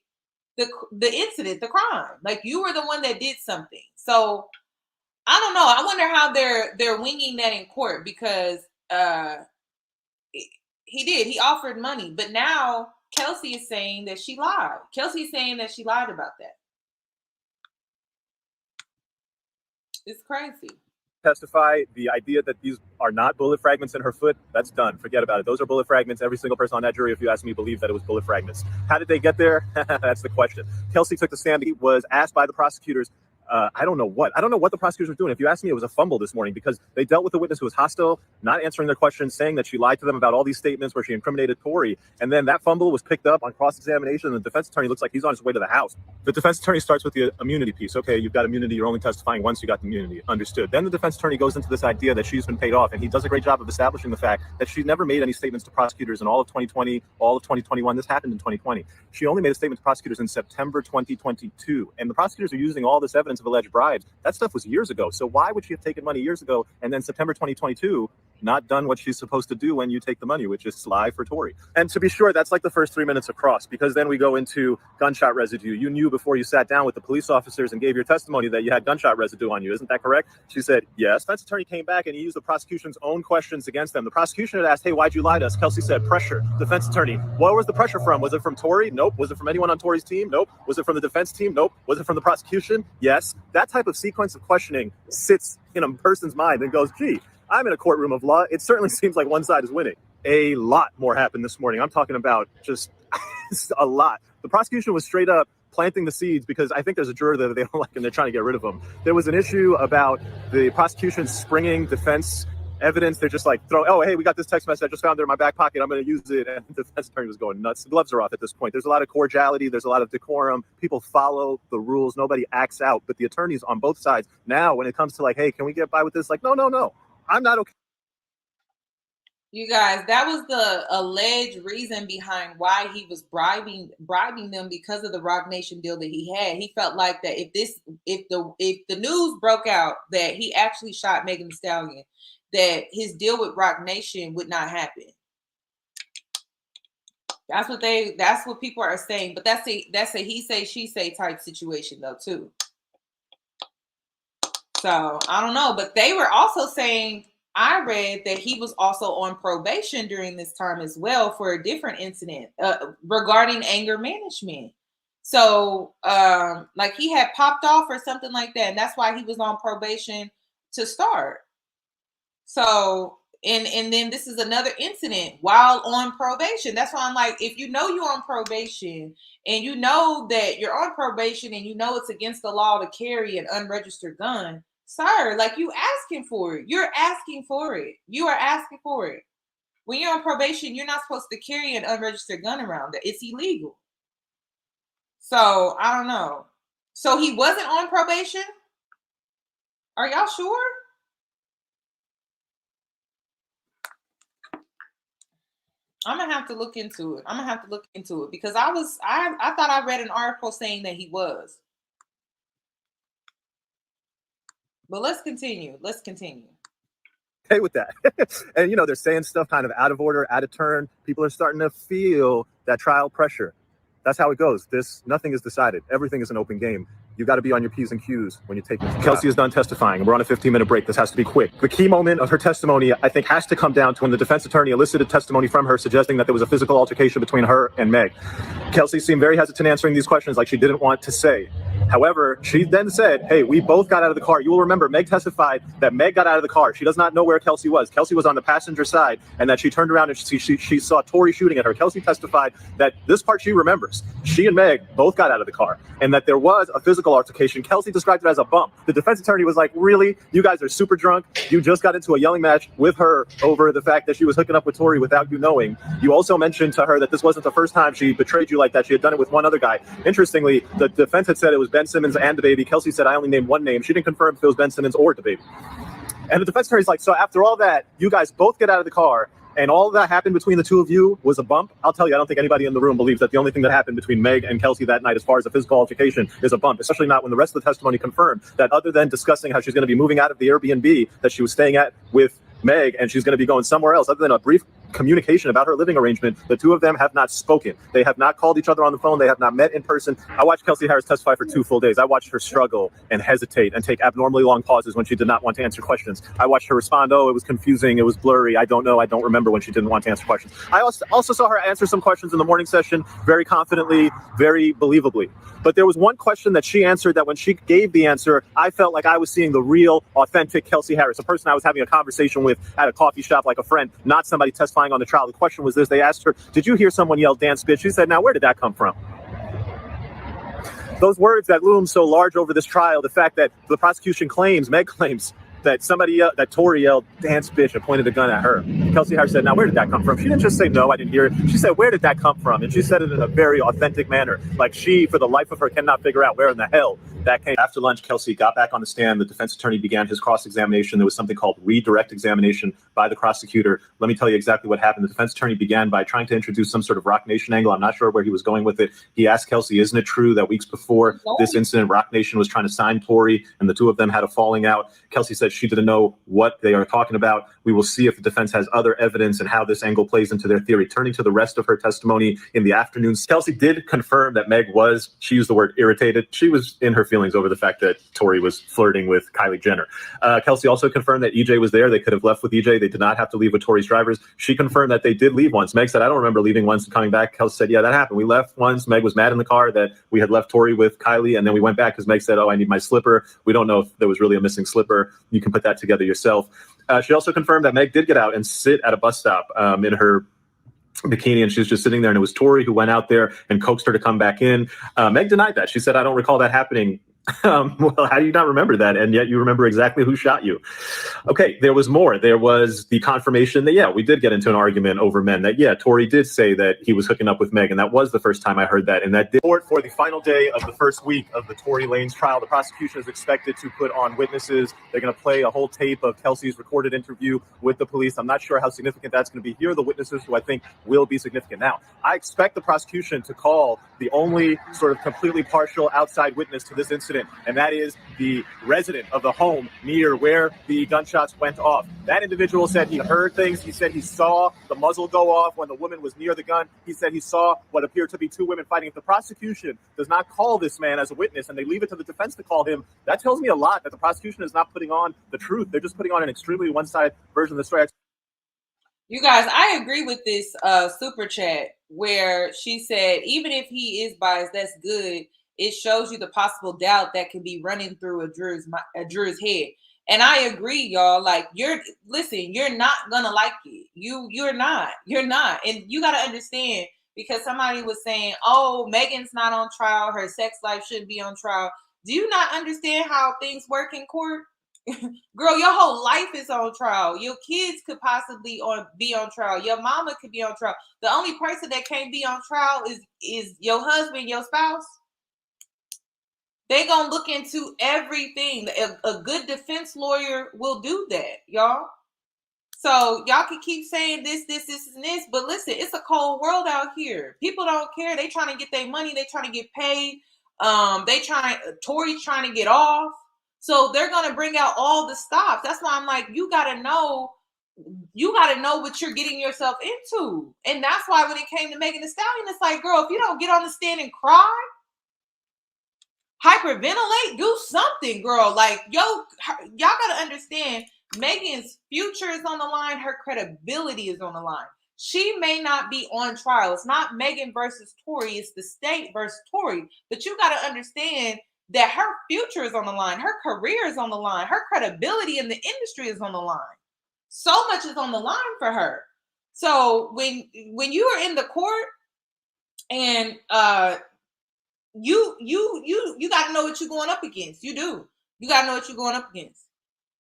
S1: the incident, the crime. Like, you were the one that did something. So I don't know. I wonder how they're winging that in court, because he offered money, but now Kelsey is saying that she lied. Kelsey's saying that she lied about that. It's crazy.
S8: Testify the idea that these are not bullet fragments in her foot, that's done. Forget about it. Those are bullet fragments. Every single person on that jury, if you ask me, believed that it was bullet fragments. How did they get there? That's the question. Kelsey took the stand. He was asked by the prosecutors, I don't know what the prosecutors were doing. If you ask me, it was a fumble this morning because they dealt with a witness who was hostile, not answering their questions, saying that she lied to them about all these statements where she incriminated Tory. And then that fumble was picked up on cross-examination, and the defense attorney looks like he's on his way to the house. The defense attorney starts with the immunity piece. Okay, you've got immunity. You're only testifying once you got the immunity. Understood. Then the defense attorney goes into this idea that she's been paid off, and he does a great job of establishing the fact that she's never made any statements to prosecutors in all of 2020, all of 2021. This happened in 2020. She only made a statement to prosecutors in September 2022, and the prosecutors are using all this evidence of alleged bribes. That stuff was years ago. So why would she have taken money years ago and then September 2022 not done what she's supposed to do when you take the money, which is slide for Tory? And to be sure, that's like the first 3 minutes across, because then we go into gunshot residue. You knew before you sat down with the police officers and gave your testimony that you had gunshot residue on you. Isn't that correct? She said, yes. Defense attorney came back and he used the prosecution's own questions against them. The prosecution had asked, hey, why'd you lie to us? Kelsey said, pressure. Defense attorney, where was the pressure from? Was it from Tory? Nope. Was it from anyone on Tory's team? Nope. Was it from the defense team? Nope. Was it from the prosecution? Yes. That type of sequence of questioning sits in a person's mind and goes, gee, I'm in a courtroom of law. It certainly seems like one side is winning. A lot more happened this morning. I'm talking about just a lot. The prosecution was straight up planting the seeds because I think there's a juror that they don't like and they're trying to get rid of him. There was an issue about the prosecution springing defense evidence. They're just like, oh, hey, we got this text message. I just found it in my back pocket. I'm going to use it. And the defense attorney was going nuts. The gloves are off at this point. There's a lot of cordiality. There's a lot of decorum. People follow the rules. Nobody acts out. But the attorneys on both sides now, when it comes to like, hey, can we get by with this? Like, no, I'm not okay.
S1: You guys, that was the alleged reason behind why he was bribing them, because of the Roc Nation deal that he had. He felt like that if the news broke out that he actually shot Megan Thee Stallion, that his deal with Roc Nation would not happen. That's what people are saying, but that's a he say she say type situation though too. So I don't know, but they were also saying, I read that he was also on probation during this time as well for a different incident regarding anger management. So like he had popped off or something like that, and that's why he was on probation to start. So and then this is another incident while on probation. That's why I'm like, if you know you're on probation and you know that you're on probation and you know it's against the law to carry an unregistered gun, sir, like you asking for it. You're asking for it. You are asking for it. When you're on probation, you're not supposed to carry an unregistered gun around. It's illegal. So I don't know. So he wasn't on probation? Are y'all sure? I'm gonna have to look into it. Because I thought I read an article saying that he was. But let's continue.
S8: Okay with that. And, they're saying stuff kind of out of order, out of turn. People are starting to feel that trial pressure. That's how it goes. Nothing is decided. Everything is an open game. You got to be on your P's and Q's when you take this. Kelsey is done testifying. We're on a 15-minute break. This has to be quick. The key moment of her testimony, I think, has to come down to when the defense attorney elicited testimony from her suggesting that there was a physical altercation between her and Meg. Kelsey seemed very hesitant answering these questions, like she didn't want to say. However, she then said, hey, we both got out of the car. You will remember Meg testified that Meg got out of the car. She does not know where Kelsey was. Kelsey was on the passenger side, and that she turned around and she saw Tory shooting at her. Kelsey testified that this part she remembers. She and Meg both got out of the car, and that there was a physical altercation. Kelsey described it as a bump. The defense attorney was like, really? You guys are super drunk? You just got into a yelling match with her over the fact that she was hooking up with Tory without you knowing. You also mentioned to her that this wasn't the first time she betrayed you like that. She had done it with one other guy. Interestingly, the defense had said it was Ben Simmons and the baby. Kelsey said, I only named one name. She didn't confirm if it was Ben Simmons or the baby. And the defense attorney's like, so after all that, you guys both get out of the car, and all that happened between the two of you was a bump? I'll tell you, I don't think anybody in the room believes that the only thing that happened between Meg and Kelsey that night as far as a physical altercation is a bump, especially not when the rest of the testimony confirmed that other than discussing how she's going to be moving out of the Airbnb that she was staying at with Meg, and she's going to be going somewhere else, other than a brief communication about her living arrangement, the two of them have not spoken. They have not called each other on the phone. They have not met in person. I watched Kelsey Harris testify for 2 full days. I watched her struggle and hesitate and take abnormally long pauses when she did not want to answer questions. I watched her respond, oh, it was confusing, it was blurry, I don't know, I don't remember, when she didn't want to answer questions. I also saw her answer some questions in the morning session very confidently, very believably. But there was one question that she answered that when she gave the answer, I felt like I was seeing the real, authentic Kelsey Harris, a person I was having a conversation with at a coffee shop like a friend, not somebody testifying on the trial. The question was this: they asked her, did you hear someone yell, dance bitch? She said, now where did that come from? those words that loom so large over this trial, the fact that the prosecution claims, Meg claims, that that Tory yelled, "Dance bitch," and pointed a gun at her. Kelsey Harris said, "Now, where did that come from?" She didn't just say, "No, I didn't hear it." She said, "Where did that come from?" And she said it in a very authentic manner. Like she, for the life of her, cannot figure out where in the hell that came. After lunch, Kelsey got back on the stand. The defense attorney began his cross-examination. There was something called redirect examination by the prosecutor. Let me tell you exactly what happened. The defense attorney began by trying to introduce some sort of Rock Nation angle. I'm not sure where he was going with it. He asked Kelsey, "Isn't it true that weeks before this incident, Rock Nation was trying to sign Tory and the two of them had a falling out?" Kelsey said she didn't know what they are talking about. We will see if the defense has other evidence and how this angle plays into their theory. Turning to the rest of her testimony in the afternoon, Kelsey did confirm that Meg was, she used the word irritated. She was in her feelings over the fact that Tory was flirting with Kylie Jenner. Kelsey also confirmed that EJ was there. They could have left with EJ. They did not have to leave with Tory's drivers. She confirmed that they did leave once. Meg said, "I don't remember leaving once and coming back." Kelsey said, "Yeah, that happened. We left once. Meg was mad in the car that we had left Tory with Kylie, and then we went back because Meg said, 'Oh, I need my slipper.' We don't know if there was really a missing slipper. You can put that together yourself." She also confirmed that Meg did get out and sit at a bus stop in her bikini, and she was just sitting there, and it was Tory who went out there and coaxed her to come back in. Meg denied that. She said, "I don't recall that happening." Well, how do you not remember that? And yet you remember exactly who shot you. Okay, there was more. There was the confirmation that, yeah, we did get into an argument over men. That, yeah, Tory did say that he was hooking up with Meg, and that was the first time I heard that. And that did for the final day of the first week of the Tory Lanez trial. The prosecution is expected to put on witnesses. They're going to play a whole tape of Kelsey's recorded interview with the police. I'm not sure how significant that's going to be. Here are the witnesses who I think will be significant. Now, I expect the prosecution to call the only sort of completely partial outside witness to this incident, and that is the resident of the home near where the gunshots went off. That individual said he heard things. He said he saw the muzzle go off when the woman was near the gun. He said he saw what appeared to be two women fighting. If the prosecution does not call this man as a witness and they leave it to the defense to call him, that tells me a lot, that the prosecution is not putting on the truth. They're just putting on an extremely one-sided version of the story.
S1: You guys, I agree with this super chat where she said, even if he is biased, that's good. It shows you the possible doubt that can be running through a juror's head. And I agree, y'all. Like, you're not gonna like it. You're not. And you gotta understand, because somebody was saying, "Oh, Megan's not on trial. Her sex life shouldn't be on trial." Do you not understand how things work in court? Girl, your whole life is on trial. Your kids could possibly be on trial. Your mama could be on trial. The only person that can't be on trial is your husband, your spouse. They gonna look into everything. A good defense lawyer will do that, y'all. So y'all can keep saying this, and this, but listen, it's a cold world out here. People don't care. They trying to get their money. They trying to get paid. Tory's trying to get off. So they're gonna bring out all the stops. That's why I'm like, you gotta know what you're getting yourself into. And that's why when it came to Megan Thee Stallion, it's like, girl, if you don't get on the stand and cry, hyperventilate, do something, girl. Like, y'all gotta understand, Megan's future is on the line. Her credibility is on the line. She may not be on trial. It's not Megan versus Tory. It's the state versus Tory. But you gotta understand that her future is on the line. Her career is on the line. Her credibility in the industry is on the line. So much is on the line for her. So when you are in the court and you got to know what you're going up against. You do. You got to know what you're going up against.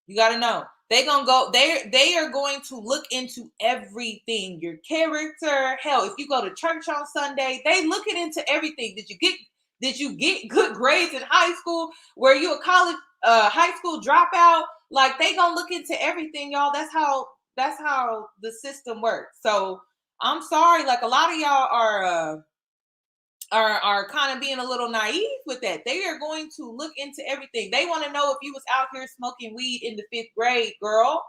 S1: You got to know. They are going to look into everything. Your character. Hell, if you go to church on Sunday, they looking into everything. Did you get good grades in high school? Were you a college high school dropout? Like, they gonna look into everything, y'all. That's how the system works. So I'm sorry, like, a lot of y'all are kind of being a little naive with that. They are going to look into everything. They want to know if you was out here smoking weed in the 5th grade, girl.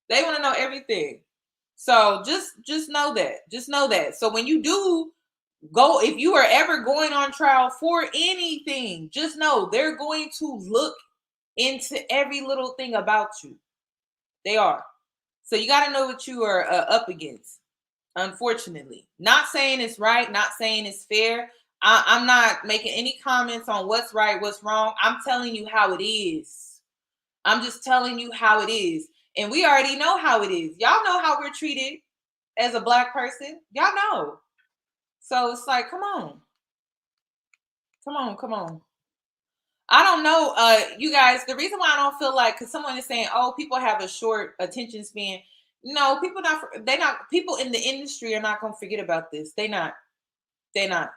S1: They want to know everything. So just know that. Just know that. So when you do go, if you are ever going on trial for anything, just know they're going to look into every little thing about you. They are. So you got to know what you are up against. Unfortunately, not saying it's right, not saying it's fair. I'm not making any comments on what's right, what's wrong. I'm telling you how it is. I'm just telling you how it is. And we already know how it is. Y'all know how we're treated as a Black person. Y'all know. So it's like, come on. Come on, come on. I don't know, you guys. The reason why I don't feel like, because someone is saying, "Oh, people have a short attention span." No, people in the industry are not going to forget about this. They not. They not.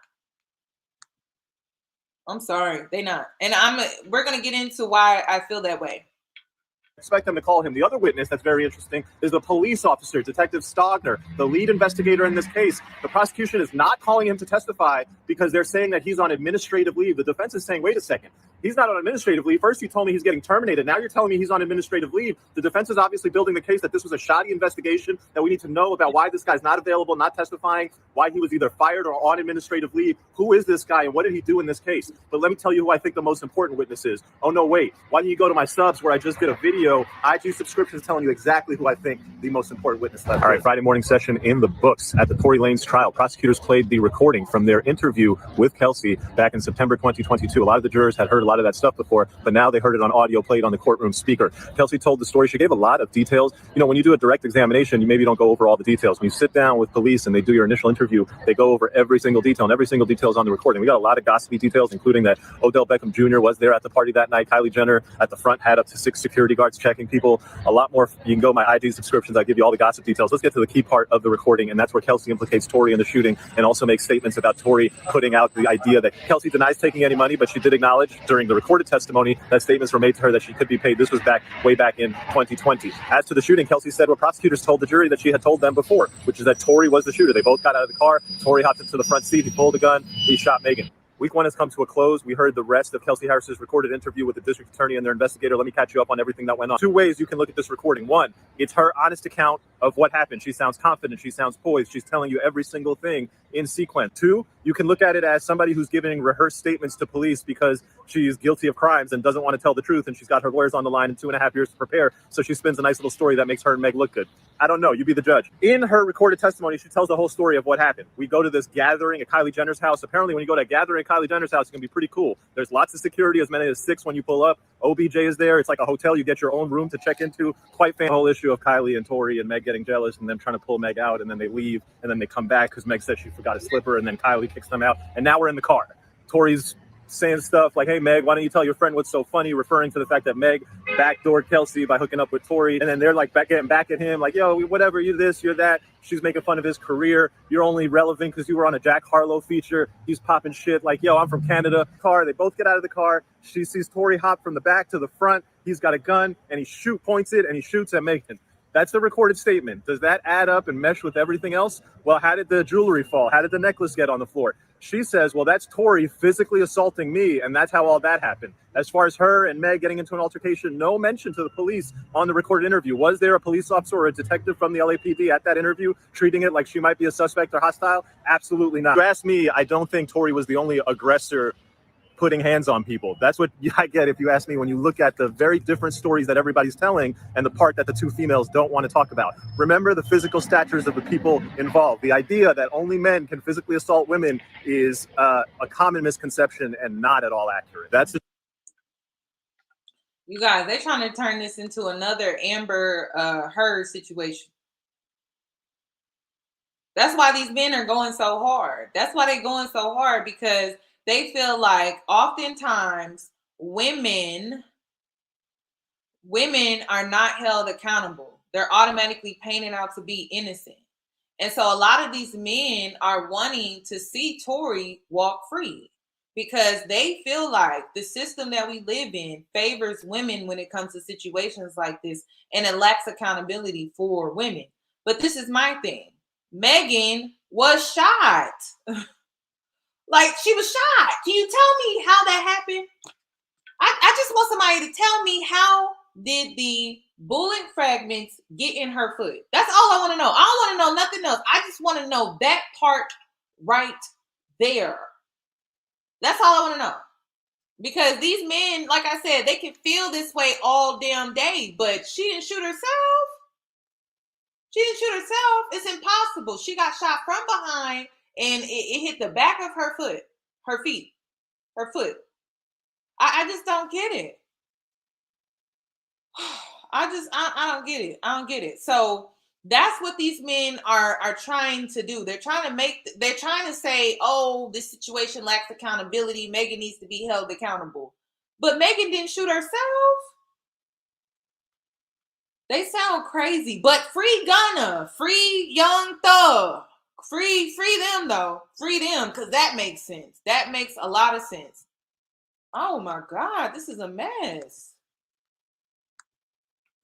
S1: I'm sorry, they not. And we're going to get into why I feel that way.
S8: Expect them to call him. The other witness that's very interesting is the police officer, Detective Stogner, the lead investigator in this case. The prosecution is not calling him to testify because they're saying that he's on administrative leave. The defense is saying, wait a second, he's not on administrative leave. First you told me he's getting terminated. Now you're telling me he's on administrative leave. The defense is obviously building the case that this was a shoddy investigation, that we need to know about why this guy's not available, not testifying, why he was either fired or on administrative leave. Who is this guy and what did he do in this case? But let me tell you who I think the most important witness is. Oh no, wait, why don't you go to my subs where I just did a video, IG subscriptions, telling you exactly who I think the most important witness left. All right, Friday morning session in the books at the Tory Lanez trial. Prosecutors played the recording from their interview with Kelsey back in September 2022. A lot of the jurors had heard a lot of that stuff before, but now they heard it on audio played on the courtroom speaker. Kelsey told the story. She gave a lot of details. You know, when you do a direct examination, you maybe don't go over all the details. When you sit down with police and they do your initial interview, they go over every single detail, and every single detail is on the recording. We got a lot of gossipy details, including that Odell Beckham Jr. was there at the party that night. Kylie Jenner at the front had up to 6 security guards checking people. A lot more. You can go to my IG subscriptions. I give you all the gossip details. Let's get to the key part of the recording, and that's where Kelsey implicates Tory in the shooting and also makes statements about Tory putting out the idea that Kelsey denies taking any money, but she did acknowledge during the recorded testimony that statements were made to her that she could be paid. This was way back in 2020. As to the shooting, Kelsey said what prosecutors told the jury that she had told them before, which is that Tory was the shooter. They both got out of the car. Tory hopped into the front seat. He pulled a gun. He shot Megan. Week 1 has come to a close. We heard the rest of Kelsey Harris's recorded interview with the district attorney and their investigator. Let me catch you up on everything that went on. 2 ways you can look at this recording. 1, it's her honest account of what happened. She sounds confident. She sounds poised. She's telling you every single thing in sequence. 2, you can look at it as somebody who's giving rehearsed statements to police because she's guilty of crimes and doesn't want to tell the truth, and she's got her lawyers on the line and 2.5 years to prepare, so she spins a nice little story that makes her and Meg look good. I don't know. You be the judge. In her recorded testimony, she tells the whole story of what happened. We go to this gathering at Kylie Jenner's house. Apparently, when you go to a gathering at Kylie Jenner's house, it can be pretty cool. There's lots of security, as many as 6 when you pull up. OBJ is there. It's like a hotel. You get your own room to check into. Quite fan. The whole issue of Kylie and Tory and Meg getting jealous and them trying to pull Meg out, and then they leave, and then they come back because Meg said she forgot a slipper, and then Kylie kicks them out. And now we're in the car. Tory's saying stuff like, hey, Meg, why don't you tell your friend what's so funny, referring to the fact that Meg backdoored Kelsey by hooking up with Tory. And then they're like getting back at him like, yo, whatever, you're this, you're that. She's making fun of his career. You're only relevant because you were on a Jack Harlow feature. He's popping shit like, yo, I'm from Canada. Car. They both get out of the car. She sees Tory hop from the back to the front. He's got a gun and he points it and he shoots at Megan. That's the recorded statement. Does that add up and mesh with everything else? Well, how did the jewelry fall? How did the necklace get on the floor? She says, well, that's Tory physically assaulting me, and that's how all that happened. As far as her and Meg getting into an altercation, no mention to the police on the recorded interview. Was there a police officer or a detective from the LAPD at that interview treating it like she might be a suspect or hostile? Absolutely not. If you ask me, I don't think Tory was the only aggressor putting hands on people. That's what I get if you ask me when you look at the very different stories that everybody's telling and the part that the 2 females don't want to talk about. Remember the physical statures of the people involved. The idea that only men can physically assault women is a common misconception and not at all accurate. That's
S1: You guys, they're trying to turn this into another Amber Heard situation. That's why these men are going so hard. That's why they're going so hard, because they feel like oftentimes women are not held accountable. They're automatically painted out to be innocent. And so a lot of these men are wanting to see Tory walk free because they feel like the system that we live in favors women when it comes to situations like this, and it lacks accountability for women. But this is my thing. Megan was shot. Like, she was shot. Can you tell me how that happened? I just want somebody to tell me, how did the bullet fragments get in her foot? That's all I want to know. I don't want to know nothing else. I just want to know that part right there. That's all I want to know. Because these men, like I said, they can feel this way all damn day, but she didn't shoot herself. She didn't shoot herself. It's impossible. She got shot from behind, and it hit the back of her foot, her feet, her foot. I just don't get it. I don't get it. I don't get it. So That's what these men are trying to do. They're trying to say, oh, this situation lacks accountability. Megan needs to be held accountable. But Megan didn't shoot herself. They sound crazy. But free Gunna, free Young Thug. Free them though. Free them, because that makes sense. That makes a lot of sense. Oh my God, this is a mess.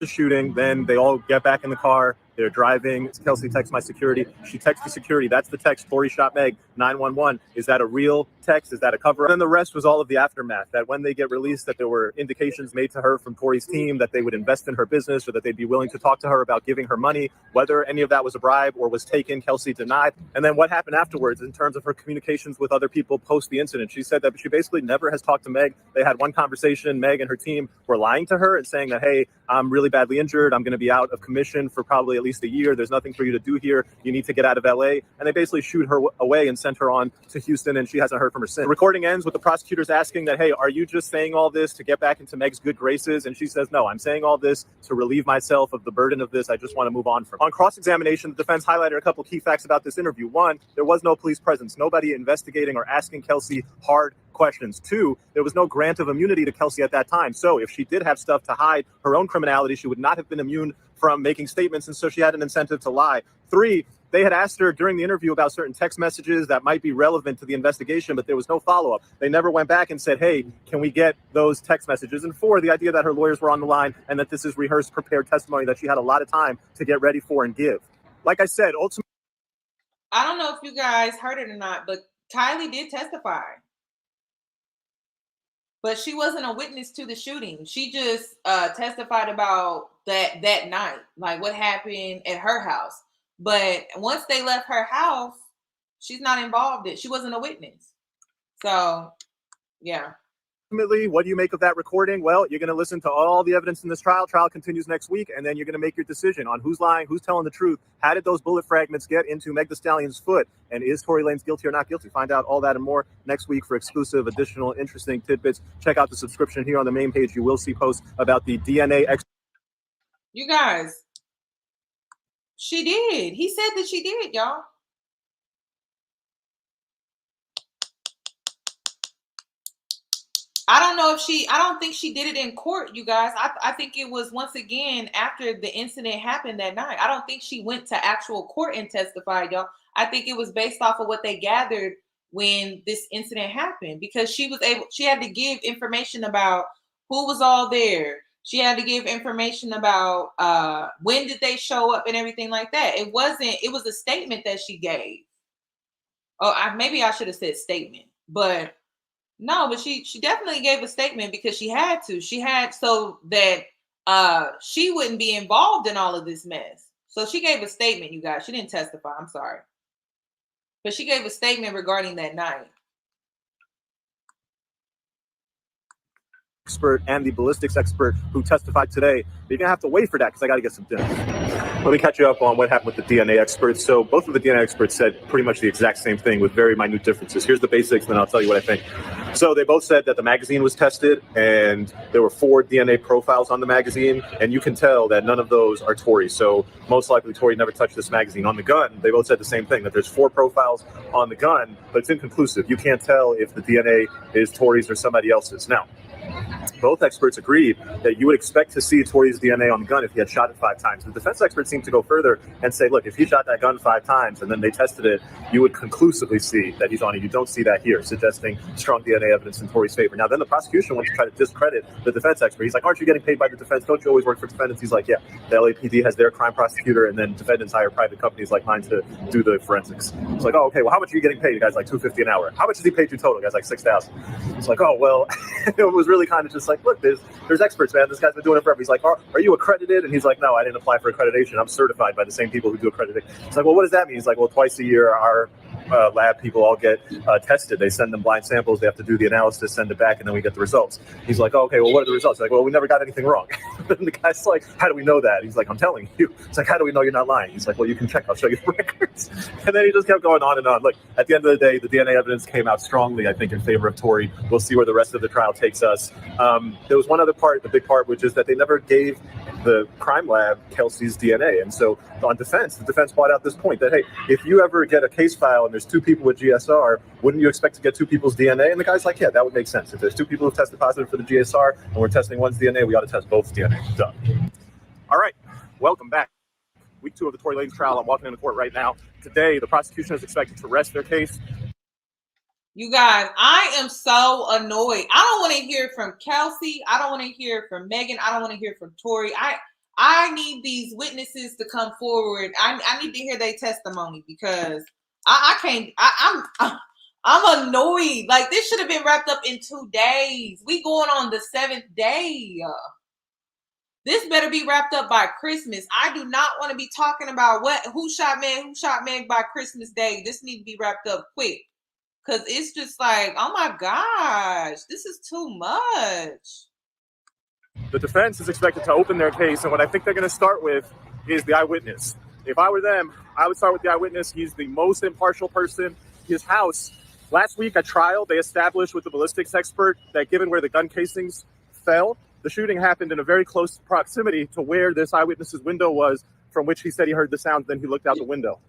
S8: The shooting, then they all get back in the car. They're driving. Kelsey texts my security. She texts the security. That's the text. Tory shot Meg. 911. Is that a real text? Is that a cover? And then the rest was all of the aftermath. That when they get released, that there were indications made to her from Tory's team that they would invest in her business or that they'd be willing to talk to her about giving her money. Whether any of that was a bribe or was taken, Kelsey denied. And then what happened afterwards in terms of her communications with other people post the incident? She said that she basically never has talked to Meg. They had one conversation. Meg and her team were lying to her and saying that, hey, I'm really badly injured. I'm going to be out of commission for probably at least a year. There's nothing for you to do here. You need to get out of LA. And they basically shoot her away and sent her on to Houston, and she hasn't heard from her since. The recording ends with the prosecutors asking that, hey, are you just saying all this to get back into Meg's good graces? And she says, no, I'm saying all this to relieve myself of the burden of this. I just want to move on from it. On cross-examination, the defense highlighted a couple key facts about this interview. One, there was no police presence, nobody investigating or asking Kelsey hard questions. Two, there was no grant of immunity to Kelsey at that time. So if she did have stuff to hide her own criminality, she would not have been immune from making statements, and so she had an incentive to lie. Three, they had asked her during the interview about certain text messages that might be relevant to the investigation, but there was no follow-up. They never went back and said, hey, can we get those text messages? And four, the idea that her lawyers were on the line and that this is rehearsed, prepared testimony that she had a lot of time to get ready for and give. Like I said, ultimately,
S1: I don't know if you guys heard it or not, but Kylie did testify. But she wasn't a witness to the shooting. She just testified about that night, like what happened at her house. But once they left her house, she's not involved in it. She wasn't a witness. So, yeah.
S8: ultimately, what do you make of that recording? Well, you're going to listen to all the evidence in this trial. Trial continues next week, and then you're going to make your decision on who's lying, who's telling the truth. How did those bullet fragments get into Meg Thee Stallion's foot? And is Tory Lanez guilty or not guilty? Find out all that and more next week for exclusive, additional, interesting tidbits. Check out the subscription here on the main page. You will see posts about the DNA expert.
S1: You guys, she did. He said that she did, y'all. I don't think she did it in court, you guys. I think it was once again after the incident happened that night. I don't think she went to actual court and testified, y'all. I think it was based off of what they gathered when this incident happened, because she had to give information about who was all there. She had to give information about when did they show up and everything like that. It was a statement that she gave. Maybe I should have said statement, but no, but she definitely gave a statement because she had to. She had so that she wouldn't be involved in all of this mess. So she gave a statement, you guys. She didn't testify. I'm sorry. But she gave a statement regarding that night.
S8: Expert and the ballistics expert who testified today. You're going to have to wait for that because I got to get some dinner. Let me catch you up on what happened with the DNA experts. So both of the DNA experts said pretty much the exact same thing with very minute differences. Here's the basics, then I'll tell you what I think. So they both said that the magazine was tested and there were 4 DNA profiles on the magazine, and you can tell that none of those are Tory. So most likely Tory never touched this magazine. On the gun, they both said the same thing, that there's 4 profiles on the gun, but it's inconclusive. You can't tell if the DNA is Tory's or somebody else's. Now, both experts agreed that you would expect to see Tory's DNA on the gun if he had shot it 5 times. The defense experts seem to go further and say, look, if he shot that gun 5 times and then they tested it, you would conclusively see that he's on it. You don't see that here, suggesting strong DNA evidence in Tory's favor. Now, then the prosecution wants to try to discredit the defense expert. He's like, aren't you getting paid by the defense? Don't you always work for defendants? He's like, yeah, the LAPD has their crime prosecutor, and then defendants hire private companies like mine to do the forensics. It's like, oh, okay, well, how much are you getting paid? The guy's like $250 an hour. How much is he paid you total? The guy's like $6,000. It's like, oh, well, it was really kind of just like, look, there's experts, man. This guy's been doing it forever. He's like, are you accredited? And he's like, no, I didn't apply for accreditation. I'm certified by the same people who do accreditation. It's like, well, what does that mean? He's like, well, twice a year, our lab people all get tested. They send them blind samples. They have to do the analysis, send it back, and then we get the results. He's like, oh, okay, well, what are the results? He's like, well, we never got anything wrong. And the guy's like, how do we know that? He's like, I'm telling you. It's like, how do we know you're not lying? He's like, well, you can check. I'll show you the records. And then he just kept going on and on. Look, at the end of the day, the DNA evidence came out strongly, I think, in favor of Tory. We'll see where the rest of the trial takes us. There was one other part, the big part, which is that they never gave the crime lab Kelsey's DNA. And so on defense, the defense brought out this point that, hey, if you ever get a case file and there's 2 people with GSR, wouldn't you expect to get 2 people's DNA? And the guy's like, yeah, that would make sense. If there's 2 people who tested positive for the GSR and we're testing one's DNA, we ought to test both DNA. Done. All right, welcome back. Week 2 of the Tory Lanez trial. I'm walking into court right now. Today, the prosecution is expected to rest their case.
S1: You guys, I am so annoyed. I don't want to hear from Kelsey. I don't want to hear from Megan. I don't want to hear from Tory. I need these witnesses to come forward. I need to hear their testimony because I can't. I'm annoyed. Like, this should have been wrapped up in 2 days. We going on the 7th day. This better be wrapped up by Christmas. I do not want to be talking about who shot man, who shot Meg by Christmas Day. This needs to be wrapped up quick. Because it's just like, oh my gosh, this is too much.
S8: The defense is expected to open their case, and what I think they're going to start with is the eyewitness. If I were them, I would start with the eyewitness. He's the most impartial person. His house, last week at trial, they established with the ballistics expert that given where the gun casings fell, the shooting happened in a very close proximity to where this eyewitness's window was, from which he said he heard the sound, then he looked out the window.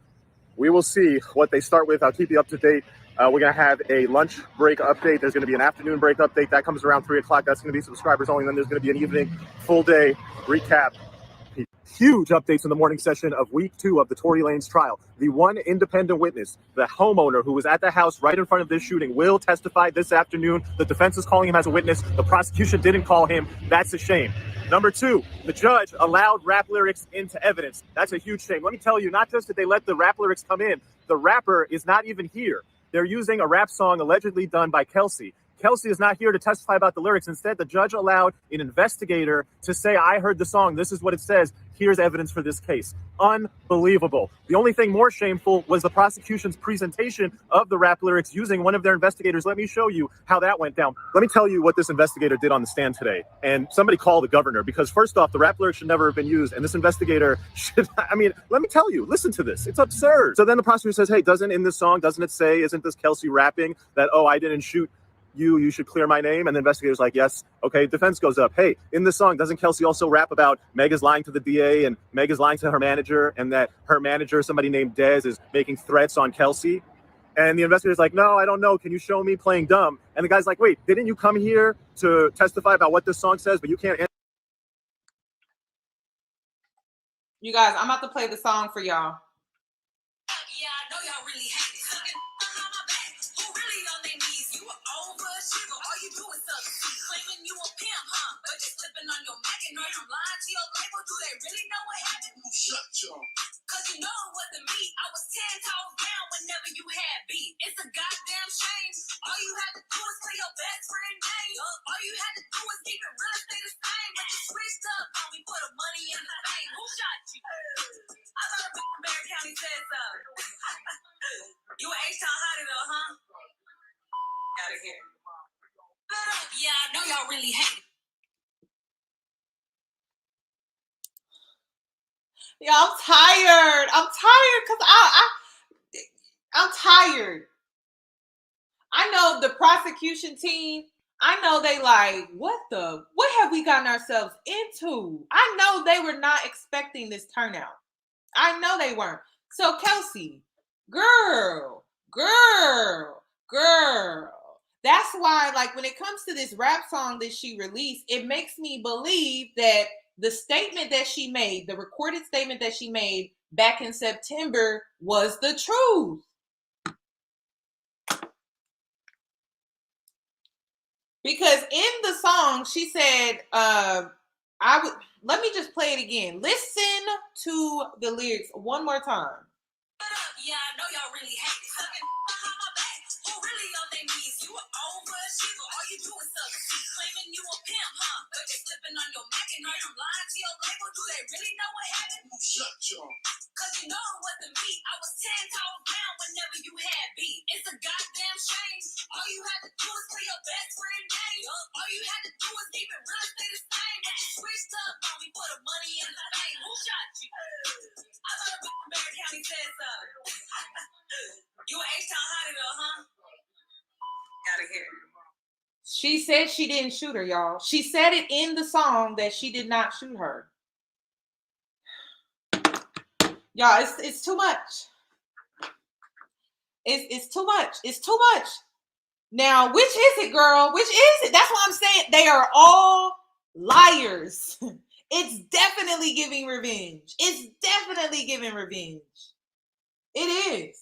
S8: We will see what they start with. I'll keep you up to date. We're going to have a lunch break update. There's going to be an afternoon break update. That comes around 3 o'clock. That's going to be subscribers only. Then there's going to be an evening full day recap. Huge updates in the morning session of week 2 of the Tory Lanez trial. The one independent witness, the homeowner who was at the house right in front of this shooting, will testify this afternoon. The defense is calling him as a witness. The prosecution didn't call him. That's a shame. Number 2, the judge allowed rap lyrics into evidence. That's a huge shame. Let me tell you, not just did they let the rap lyrics come in, the rapper is not even here. They're using a rap song allegedly done by Kelsey. Kelsey is not here to testify about the lyrics. Instead, the judge allowed an investigator to say, I heard the song. This is what it says. Here's evidence for this case. Unbelievable. The only thing more shameful was the prosecution's presentation of the rap lyrics using one of their investigators. Let me show you how that went down. Let me tell you what this investigator did on the stand today. And somebody call the governor, because first off, the rap lyrics should never have been used. And this investigator should, let me tell you, listen to this. It's absurd. So then the prosecutor says, hey, in this song, doesn't it say, isn't this Kelsey rapping that, oh, I didn't shoot you should clear my name? And the investigator's like, yes. Okay, defense goes up. Hey, in this song, doesn't Kelsey also rap about Meg is lying to the DA and Meg is lying to her manager, and that her manager, somebody named Dez, is making threats on Kelsey? And the investigator's like, no, I don't know. Can you show me playing dumb? And the guy's like, wait, didn't you come here to testify about what this song says, but you can't answer?
S1: You guys, I'm about to play the song for y'all.
S9: Yeah, I know y'all really hate it. Sucking behind my back. Who really on their knees? You were overachiever. All you do is succeed. Claiming you a pimp, huh? But you're slipping on your Mac and you're lying to your label. Do they really know what happened? Shut your. Cause you know it wasn't me. I was 10 toes down whenever you had beat. It's a goddamn shame. All you had to do is play your best friend name. All you had to do is keep it real and stay the same. But you switched up on me for the money and the fame. Who shot you? I thought Barry County said so. You an H0T though, huh? Out of here. Yeah, I know y'all really hate it.
S1: Yeah, I'm tired. I'm tired because I'm tired. I know the prosecution team, I know they like, what have we gotten ourselves into? I know they were not expecting this turnout. I know they weren't. So Kelsey, girl. That's why, like, when it comes to this rap song that she released, it makes me believe that the statement that she made, the recorded statement that she made back in September, was the truth. Because in the song, she said, let me just play it again. Listen to the lyrics one more time.
S9: Yeah, I know y'all really hate it. Sucking behind my back. Who really on their knees? You were overachiever. All you do is succeed. Claiming you a pimp, huh? But you're slipping on your Mac and you're lying to your label. Do they really know what happened? Shut your. Cause you know it wasn't me. I was 10 toes down whenever you had beat. It's a goddamn shame. All you had to do is play your best friend name. All you had to do is keep it real and stay the same. But you switched up on me for the money and the fame. Who shot you? I thought Barry County said so. You an H0T though, huh? Out of here.
S1: She said she didn't shoot her, y'all. She said it in the song that she did not shoot her. Y'all, it's too much. It's too much. It's too much. Now, which is it, girl? Which is it? That's what I'm saying. They are all liars. It's definitely giving revenge. It's definitely giving revenge. It is.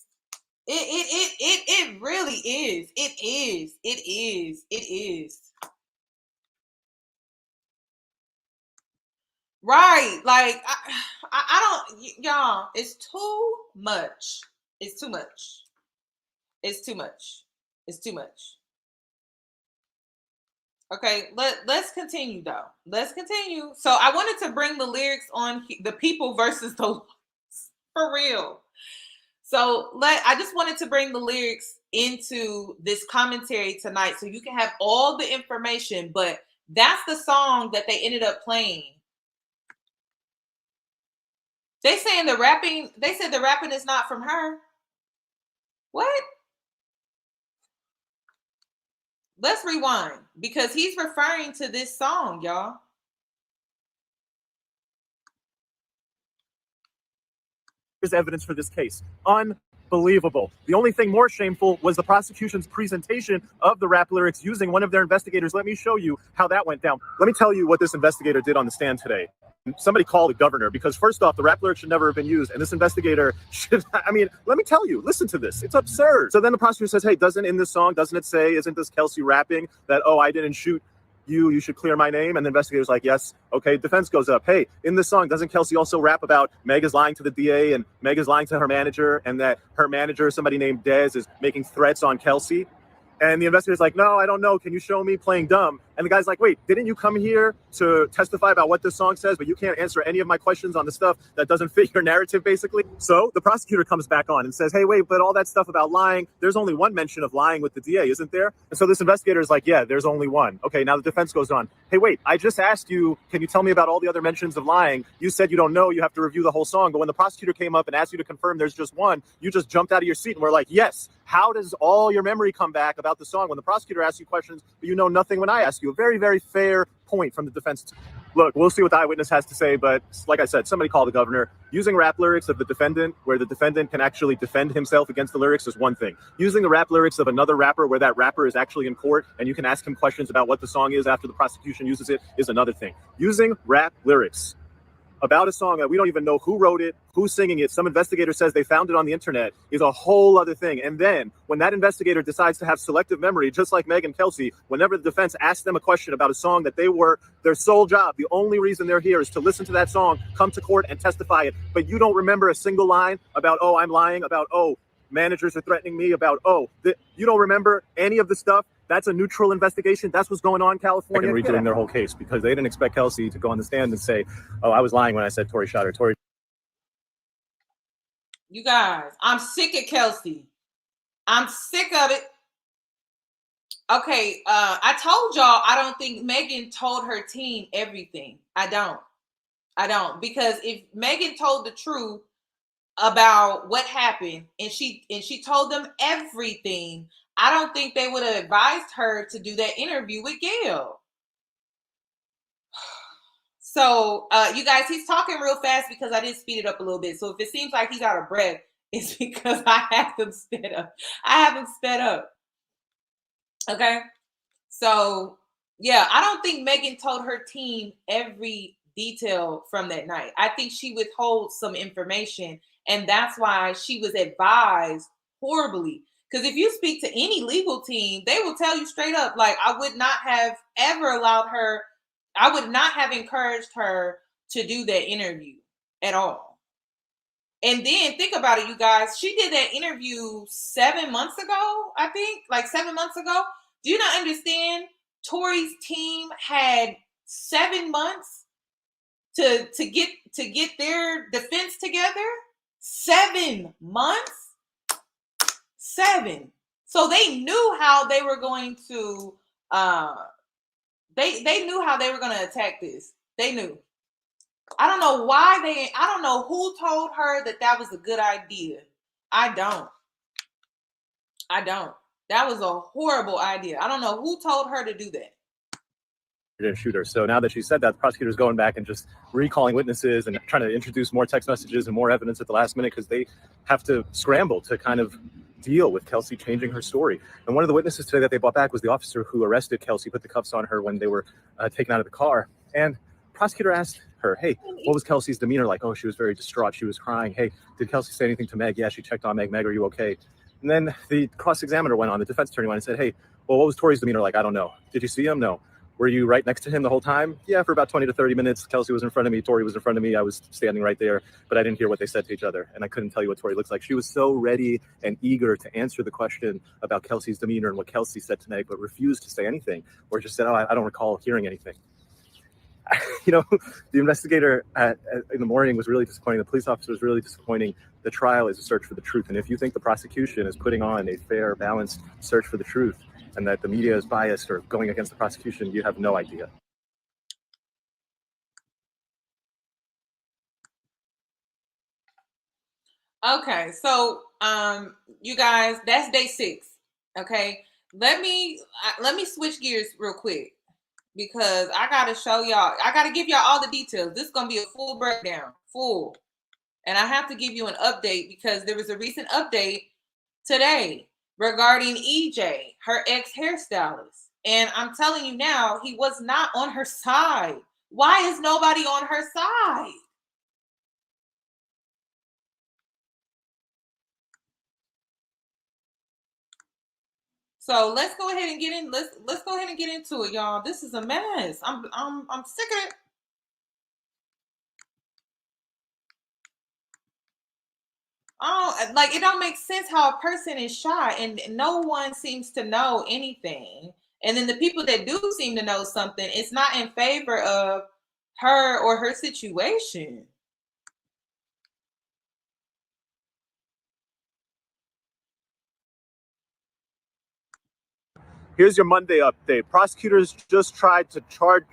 S1: It really is. It is. It is. It is. Right. Like I don't, y'all, it's too much. It's too much. It's too much. It's too much. Okay, let's continue though. Let's continue. So I wanted to bring the lyrics on the people versus the laws, for real. So I just wanted to bring the lyrics into this commentary tonight so you can have all the information, but that's the song that they ended up playing. They said the rapping is not from her. What? Let's rewind because he's referring to this song, y'all.
S10: There's evidence for this case. Unbelievable. The only thing more shameful was the prosecution's presentation of the rap lyrics using one of their investigators. Let me show you how that went down. Let me tell you what this investigator did on the stand today. Somebody called the governor because first off, the rap lyrics should never have been used. And this investigator should, I mean, let me tell you, listen to this. It's absurd. So then the prosecutor says, hey, doesn't it say, isn't this Kelsey rapping that, oh, I didn't shoot you should clear my name? And the investigator's like, yes. Okay, defense goes up. Hey, in this song, doesn't Kelsey also rap about Meg is lying to the DA and Meg is lying to her manager and that her manager, somebody named Dez, is making threats on Kelsey? And the investigator's like, no, I don't know. Can you show me playing dumb? And the guy's like, wait, didn't you come here to testify about what this song says, but you can't answer any of my questions on the stuff that doesn't fit your narrative, basically? So the prosecutor comes back on and says, hey, wait, but all that stuff about lying, there's only one mention of lying with the DA, isn't there? And so this investigator is like, yeah, there's only one. Okay, now the defense goes on. Hey, wait, I just asked you, can you tell me about all the other mentions of lying? You said you don't know, you have to review the whole song. But when the prosecutor came up and asked you to confirm there's just one, you just jumped out of your seat and were like, yes. How does all your memory come back about the song when the prosecutor asks you questions, but you know nothing when I ask you? A very, very fair point from the defense. Look, we'll see what the eyewitness has to say, but like I said, somebody call the governor. Using rap lyrics of the defendant where the defendant can actually defend himself against the lyrics is one thing. Using the rap lyrics of another rapper where that rapper is actually in court and you can ask him questions about what the song is after the prosecution uses it is another thing. Using rap lyrics about a song that we don't even know who wrote it, who's singing it, some investigator says they found it on the internet, is a whole other thing. And then when that investigator decides to have selective memory, just like Meg and Kelsey, whenever the defense asks them a question about a song that their sole job, the only reason they're here is to listen to that song, come to court and testify it, but you don't remember a single line about, oh, I'm lying, about, oh, managers are threatening me, about, oh, you don't remember any of the stuff. That's a neutral investigation. That's what's going on in California. And redoing their whole case because they didn't expect Kelsey to go on the stand and say, oh, I was lying when I said Tory shot her. Tory.
S1: You guys, I'm sick of Kelsey. I'm sick of it. Okay, I told y'all I don't think Megan told her team everything. I don't. Because if Megan told the truth about what happened and she told them everything, I don't think they would have advised her to do that interview with Gail. So, you guys, he's talking real fast because I did speed it up a little bit. So if it seems like he's out of breath, it's because I have him sped up. Okay. So, yeah, I don't think Megan told her team every detail from that night. I think she withholds some information, and that's why she was advised horribly. Because if you speak to any legal team, they will tell you straight up, like, I would not have encouraged her to do that interview at all. And then think about it, you guys. She did that interview 7 months ago, I think, like 7 months ago. Do you not understand? Tory's team had 7 months to get their defense together. 7 months. 7. So they knew how they were going to they knew how they were going to attack this. They knew. I don't know who told her that was a good idea. I don't. That was a horrible idea. I don't know who told her to do that.
S10: didn't shoot her. So now that she said that, the prosecutor's going back and just recalling witnesses and trying to introduce more text messages and more evidence at the last minute because they have to scramble to kind of deal with Kelsey changing her story. And one of the witnesses today that they brought back was the officer who arrested Kelsey, put the cuffs on her when they were taken out of the car. And the prosecutor asked her, hey, what was Kelsey's demeanor like? Oh, she was very distraught. She was crying. Hey, did Kelsey say anything to Meg? Yeah, she checked on Meg. Meg, are you okay? And then the cross-examiner went on, the defense attorney went and said, hey, well, what was Tori's demeanor like? I don't know. Did you see him? No. Were you right next to him the whole time? Yeah, for about 20 to 30 minutes. Kelsey was in front of me. Tori was in front of me. I was standing right there, but I didn't hear what they said to each other. And I couldn't tell you what Tori looks like. She was so ready and eager to answer the question about Kelsey's demeanor and what Kelsey said to Meg, but refused to say anything or just said, oh, I don't recall hearing anything. You know, the investigator in the morning was really disappointing. The police officer was really disappointing. The trial is a search for the truth. And if you think the prosecution is putting on a fair, balanced search for the truth and that the media is biased or going against the prosecution, you have no idea.
S1: Okay, so you guys, that's day 6. Okay, let me switch gears real quick because I gotta show y'all. I gotta give y'all all the details. This is gonna be a full breakdown, full, and I have to give you an update because there was a recent update today regarding EJ, her ex hairstylist, and I'm telling you now, he was not on her side. Why is nobody on her side? So let's go ahead and get in. Let's go ahead and get into it, y'all. This is a mess. I'm sick of it. Oh, like it don't make sense how a person is shot and no one seems to know anything. And then the people that do seem to know something, it's not in favor of her or her situation.
S10: Here's your Monday update. Prosecutors just tried to charge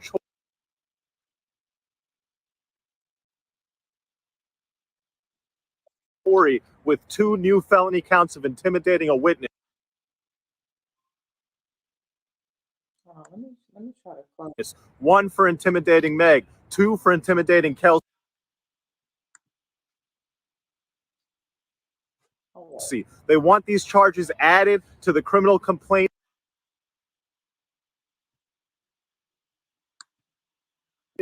S10: Tori with 2 new felony counts of intimidating a witness.
S1: Let me try to close.
S10: 1 for intimidating Meg, 2 for intimidating Kelsey. They want these charges added to the criminal complaint.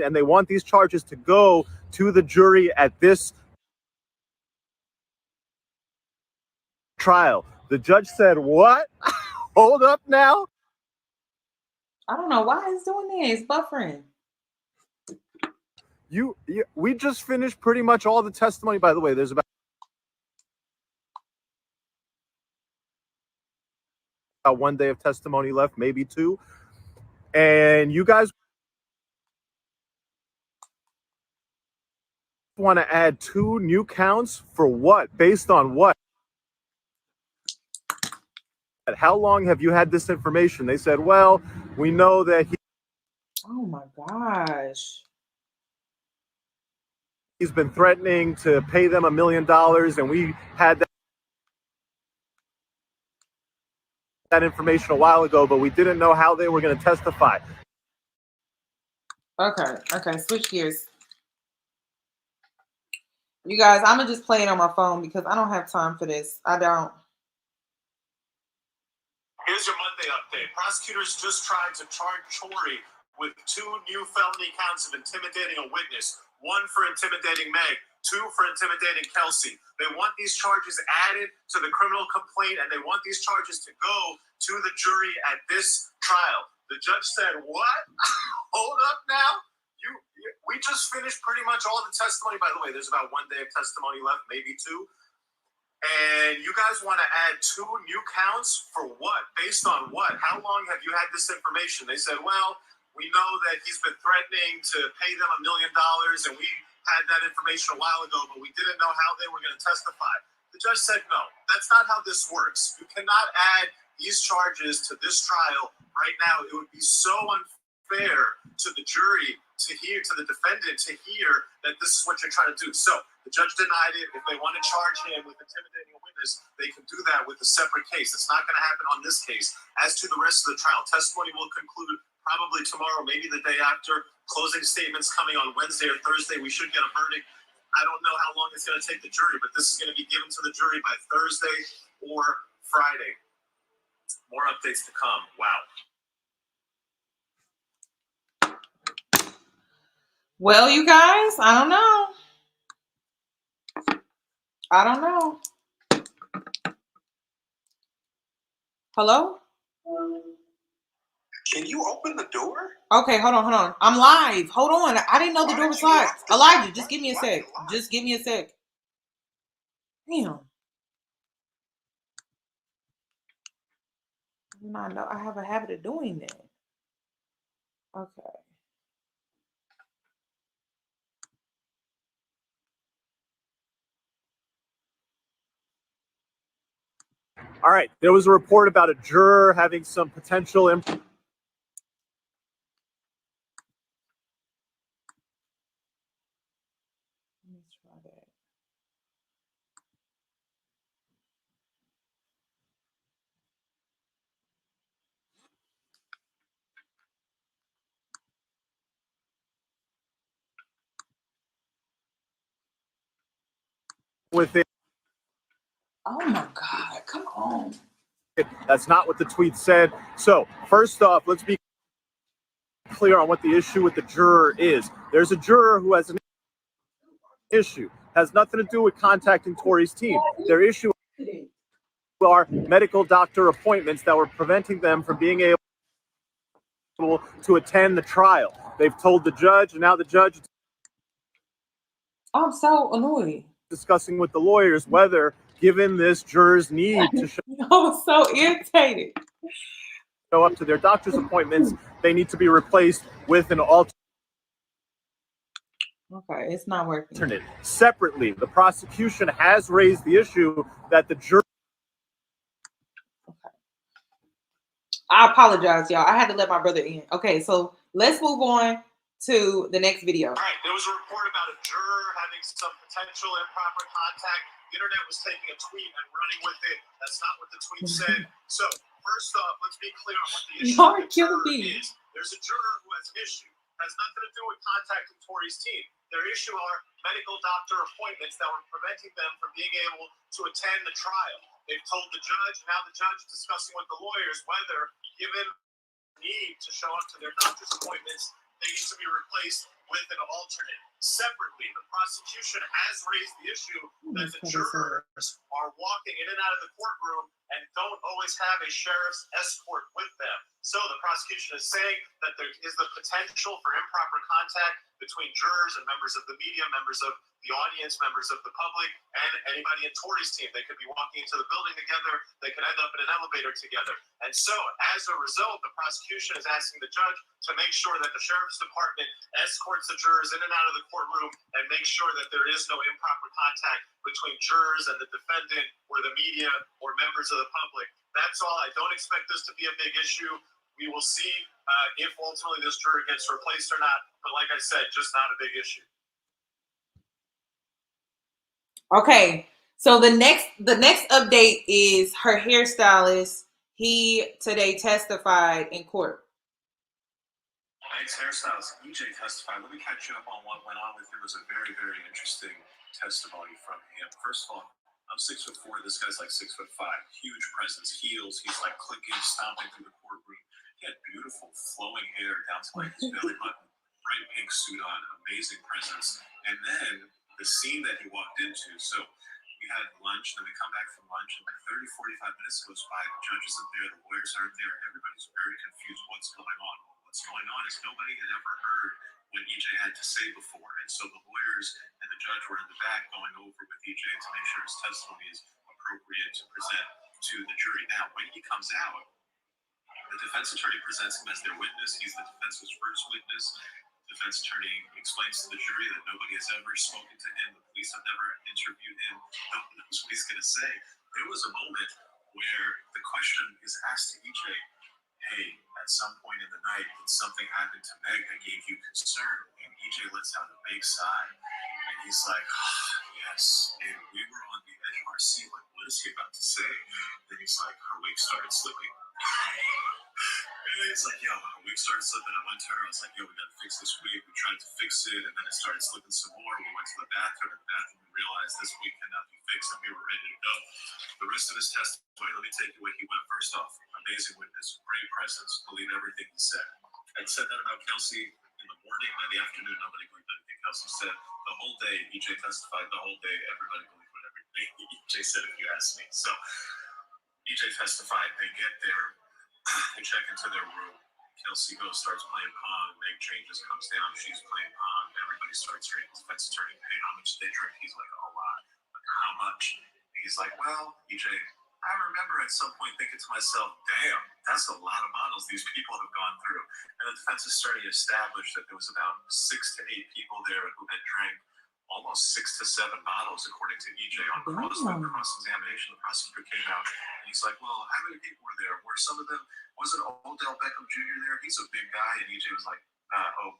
S10: And they want these charges to go to the jury at this trial. The judge said, what? Hold up now.
S1: I don't know why it's doing this. It's buffering.
S10: We just finished pretty much all the testimony. By the way, there's about 1 day of testimony left, maybe 2. And you guys want to add 2 new counts for what? Based on what? How long have you had this information? They said, well, we know that
S1: Oh my gosh.
S10: he's been threatening to pay them $1 million, and we had that information a while ago, but we didn't know how they were going to testify.
S1: Okay, switch gears. You guys, I'm gonna just play it on my phone because I don't have time for this. I don't.
S10: Here's your Monday update. Prosecutors just tried to charge Tori with 2 new felony counts of intimidating a witness, 1 for intimidating Meg, 2 for intimidating Kelsey. They want these charges added to the criminal complaint, and they want these charges to go to the jury at this trial. The judge said, what? Hold up now. We just finished pretty much all the testimony. By the way, there's about 1 day of testimony left, maybe 2. And you guys want to add 2 new counts for what? Based on what? How long have you had this information? They said, well, we know that he's been threatening to pay them $1 million, and we had that information a while ago, but we didn't know how they were going to testify. The judge said, no, that's not how this works. You cannot add these charges to this trial right now. It would be so unfair to the jury to hear, to the defendant to hear that this is what you're trying to do. So the judge denied it. If they want to charge him with intimidating a witness, they can do that with a separate case. It's not going to happen on this case. As to the rest of the trial, testimony will conclude probably tomorrow, maybe the day after. Closing statements coming on Wednesday or Thursday. We should get a verdict. I don't know how long it's going to take the jury, but this is going to be given to the jury by Thursday or Friday. More updates to come. Wow.
S1: Well, you guys, I don't know. I don't know. Hello?
S11: Can you open the door?
S1: Okay, hold on. I'm live. Hold on. I didn't know the door was locked. Elijah, just give me a sec. Just give me a sec. Damn. I know I have a habit of doing that. Okay.
S10: All right. There was a report about a juror having some potential
S1: Let me try that.
S10: with it.
S1: Oh my God, come on.
S10: That's not what the tweet said. So, first off, let's be clear on what the issue with the juror is. There's a juror who has an issue. Has nothing to do with contacting Tori's team. Their issue are medical doctor appointments that were preventing them from being able to attend the trial. They've told the judge, and now the judge is
S1: I'm so annoyed.
S10: discussing with the lawyers whether, given this juror's need to
S1: I'm so irritated.
S10: show up to their doctor's appointments, they need to be replaced with an alternate.
S1: Okay, it's not working.
S10: Separately, the prosecution has raised the issue that the juror.
S1: Okay. I apologize, y'all. I had to let my brother in. Okay, so let's move on to the next video.
S10: All right, there was a report about a juror having some potential improper contact. The internet was taking a tweet and running with it. That's not what the tweet said. So, first off, let's be clear on what the issue with the juror is. There's a juror who has an issue. Has nothing to do with contacting Tori's team. Their issue are medical doctor appointments that were preventing them from being able to attend the trial. They've told the judge, now the judge is discussing with the lawyers whether, given the need to show up to their doctor's appointments, they need to be replaced with an alternate. Separately, the prosecution has raised the issue that the jurors are walking in and out of the courtroom and don't always have a sheriff's escort with them. So the prosecution is saying that there is the potential for improper contact between jurors and members of the media, members of the audience, members of the public, and anybody in Tori's team. They could be walking into the building together. They could end up in an elevator together. And so, as a result, the prosecution is asking the judge to make sure that the sheriff's department escorts the jurors in and out of the courtroom and make sure that there is no improper contact between jurors and the defendant or the media or members of the public. That's all. I don't expect this to be a big issue. We will see if ultimately this juror gets replaced or not. But like I said, just not a big issue.
S1: Okay, so the next update is her hairstylist. He today testified in court.
S8: Ex-hairstylist EJ testified. Let me catch you up on what went on with him. It was a very, very interesting testimony from him. First of all, I'm 6'4". This guy's like 6'5". Huge presence, heels. He's like clicking, stomping through the courtroom. He had beautiful flowing hair down to like his belly button. Bright pink suit on, amazing presence. And then the scene that he walked into. So we had lunch, then we come back from lunch, and like 30, 45 minutes goes by. The judge isn't there, the lawyers aren't there. Everybody's very confused. What's going on? What's going on is nobody had ever heard what EJ had to say before. And so the lawyers and the judge were in the back going over with EJ to make sure his testimony is appropriate to present to the jury. Now, when he comes out, the defense attorney presents him as their witness. He's the defense's first witness. The defense attorney explains to the jury that nobody has ever spoken to him. The police have never interviewed him. No one knows what he's going to say. There was a moment where the question is asked to EJ, hey, at some point in the night, did something happen to Meg that gave you concern? And EJ lets out a big sigh. And he's like, yes. And we were on the edge of our seat, like, what is he about to say? Then he's like, her wig started slipping. And It's like, yo, a wig started slipping. I went to her. I was like, yo, we got to fix this wig. We tried to fix it, and then it started slipping some more. We went to the bathroom. In the bathroom, we realized this wig cannot be fixed, and we were ready to go. The rest of his testimony, let me take you where he went. First off, amazing witness, great presence, believe everything he said. I'd said that about Kelsey in the morning. By the afternoon, nobody believed anything Kelsey said. The whole day, EJ testified. The whole day, everybody believed what everything EJ said, if you ask me. So EJ testified. They get there. They check into their room. Kelsey goes, starts playing pong. Meg changes, comes down. She's playing pong. Everybody starts hearing his defense attorney. Hey, how much did they drink? He's like, a lot. Like, how much? And he's like, well, EJ, I remember at some point thinking to myself, damn, that's a lot of bottles these people have gone through. And the defense attorney established that there was about 6 to 8 people there who had drank almost 6 to 7 bottles, according to EJ. On cross-examination, the prosecutor came out and he's like, well, how many people were there? Were some of them, wasn't Odell Beckham Jr. there? He's a big guy. And EJ was like,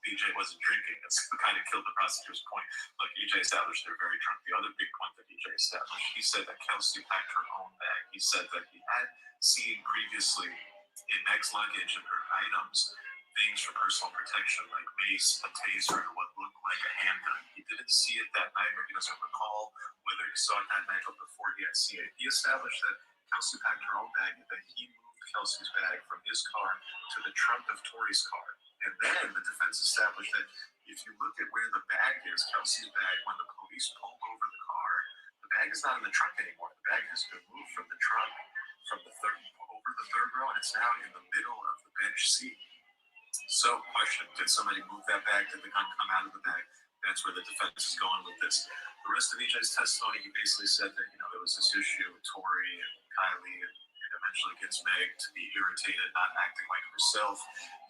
S8: BJ wasn't drinking. That's kind of killed the prosecutor's point. Look, EJ established they're very drunk. The other big point that EJ established, he said that Kelsey packed her own bag. He said that he had seen previously in Meg's luggage and her items things for personal protection like mace, a taser, and what looked like a handgun. He didn't see it that night, or he doesn't recall whether he saw it that night, but before he had seen it. He established that Kelsey packed her own bag and that he moved Kelsey's bag from his car to the trunk of Tori's car. And then the defense established that if you look at where the bag is, Kelsey's bag, when the police pulled over the car, the bag is not in the trunk anymore. The bag has been moved from the trunk, over the third row, and it's now in the middle of the bench seat. So, question, did somebody move that bag? Did the gun come out of the bag? That's where the defense is going with this. The rest of EJ's testimony, he basically said that, there was this issue with Tori and Kylie, and it eventually gets Meg to be irritated, not acting like herself.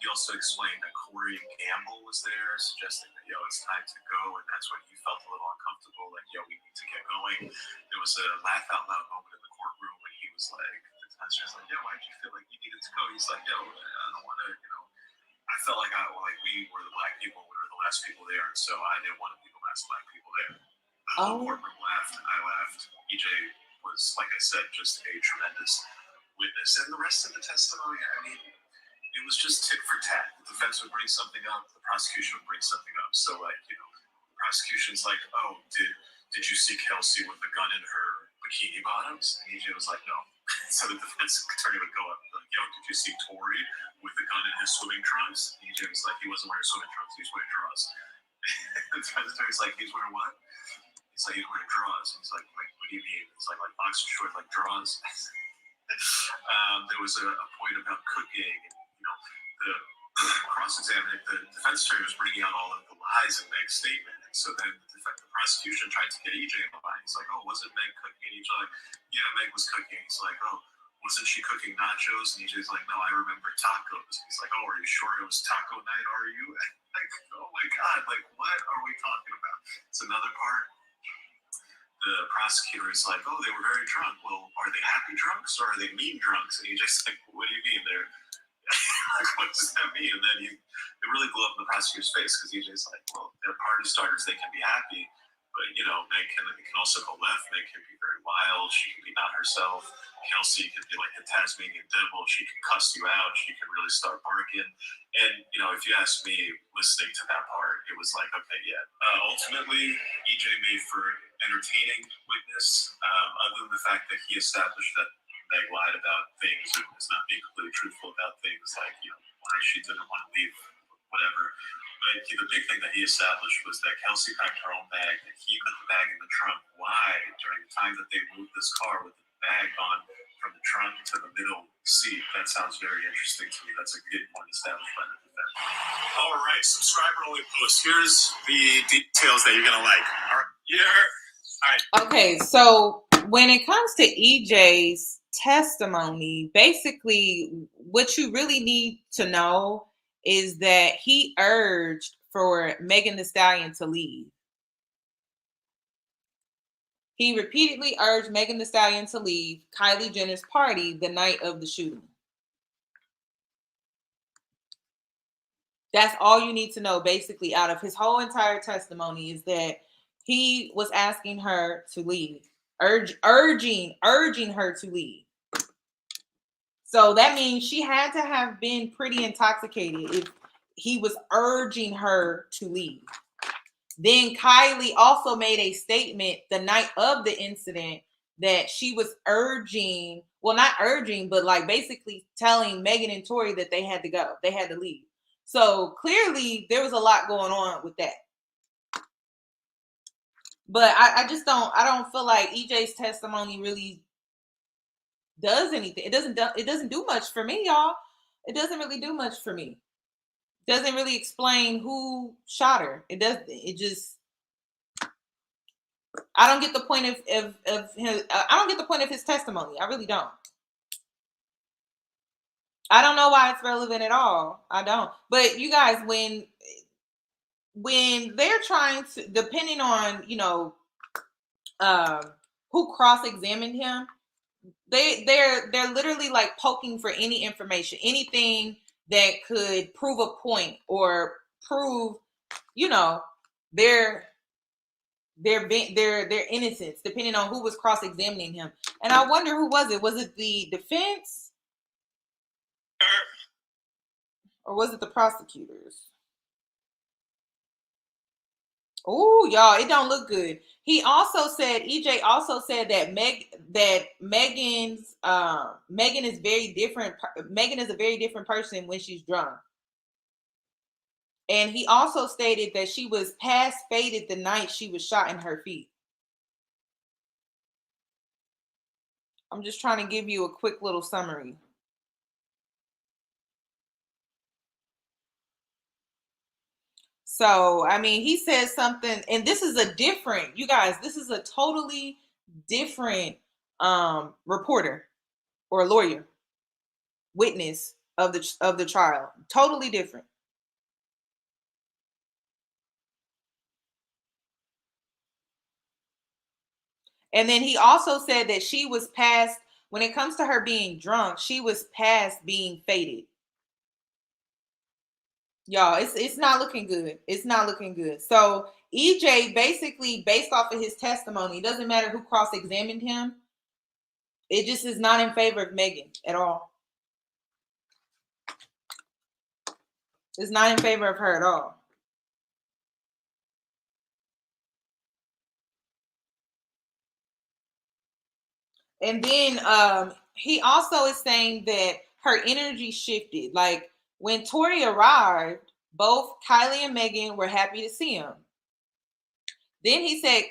S8: He also explained that Corey Gamble was there, suggesting that, it's time to go, and that's when he felt a little uncomfortable, like, we need to get going. There was a laugh out loud moment in the courtroom when he was like, the defense was like, why'd you feel like you needed to go? He's like, I don't want to, I felt like we were the black people. We were the last people there, and so I didn't want to be the last black people there. The whole courtroom laughed. I laughed. EJ was, like I said, just a tremendous witness. And the rest of the testimony, it was just tit for tat. The defense would bring something up. The prosecution would bring something up. So, the prosecution's like, oh, did you see Kelsey with a gun in her bikini bottoms? And EJ was like, no. So the defense attorney would go up and be like, did you see Tori with the gun in his swimming trunks? And EJ was like, he wasn't wearing swimming trunks, he was wearing drawers. The defense attorney's like, he's wearing what? He's like, he's wearing drawers. He's like, what do you mean? It's like boxer short, like drawers. There was a point about cooking, and the cross-examining, the defense attorney was bringing out all of the lies in Meg's statement, and so then the prosecution tried to get EJ in the line. He's like, wasn't Meg cooking? And EJ's like, yeah, Meg was cooking. He's like, wasn't she cooking nachos? And EJ's like, no, I remember tacos. He's like, are you sure it was taco night? Are you? Like, oh my God, what are we talking about? It's another part. The prosecutor is like, they were very drunk. Well, are they happy drunks or are they mean drunks? And EJ's like, what do you mean? They're what does that mean? And then it really blew up in the prosecutor's face because EJ's like, well, they're party starters. They can be happy. But, Meg can also go left. Meg can be very wild. She can be not herself. Kelsey can be like the Tasmanian devil. She can cuss you out. She can really start barking. And, if you ask me, listening to that part, it was like, okay, yeah. Ultimately, EJ made for entertaining witness, other than the fact that he established that Meg lied about things and was not being completely truthful about things like, why she didn't want to leave, whatever. But the big thing that he established was that Kelsey packed her own bag, that he put the bag in the trunk. Why? During the time that they moved this car with the bag on from the trunk to the middle seat. That sounds very interesting to me. That's a good point established by the defense. All right, subscriber only post. Here's the details that you're going to like. All right. All right.
S1: Okay, so when it comes to EJ's testimony, basically what you really need to know is that he urged for Megan Thee Stallion to leave. He repeatedly urged Megan Thee Stallion to leave Kylie Jenner's party the night of the shooting. That's all you need to know, basically, out of his whole entire testimony, is that he was asking her to leave, urging her to leave. So that means she had to have been pretty intoxicated if he was urging her to leave. Then Kylie also made a statement the night of the incident that she was urging, well, not urging, but like basically telling Megan and Tory that they had to go, they had to leave. So clearly there was a lot going on with that. But I don't feel like EJ's testimony really does anything. It doesn't do much for me, y'all. It doesn't really do much for me. It doesn't really explain who shot her. It just I don't get the point of his I don't get the point of his testimony. I really don't. I don't know why it's relevant at all. I don't. But you guys, when they're trying to, depending on, who cross-examined him, they're literally like poking for any information, anything that could prove a point or prove, their innocence, depending on who was cross-examining him. And I wonder, who was it? Was it the defense or was it the prosecutors? Oh, y'all, it don't look good. He also said, EJ also said that Megan is very different. Megan is a very different person when she's drunk. And he also stated that she was past faded the night she was shot in her feet. I'm just trying to give you a quick little summary. So, I mean, he says something, and this is a different, you guys, this is a totally different reporter or lawyer, witness of the trial. Totally different. And then he also said that she was past, when it comes to her being drunk, she was past being faded. Y'all, it's not looking good. It's not looking good. So EJ basically, based off of his testimony, it doesn't matter who cross-examined him, it just is not in favor of Megan at all. It's not in favor of her at all. And then he also is saying that her energy shifted. Like when Tory arrived, both Kylie and Megan were happy to see him. Then he said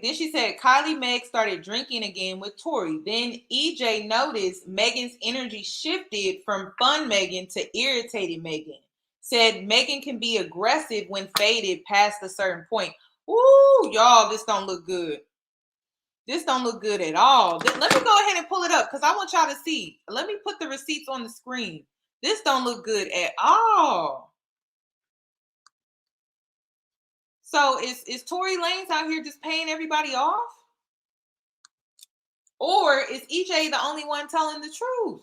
S1: she said Kylie Meg started drinking again with Tory. Then EJ noticed Megan's energy shifted from fun Megan to irritated Megan. Said Megan can be aggressive when faded past a certain point. Ooh, y'all, this don't look good. This don't look good at all. Let me go ahead and pull it up because I want y'all to see. Let me put the receipts on the screen. This don't look good at all. So is Tory Lanez out here just paying everybody off? Or is EJ the only one telling the truth?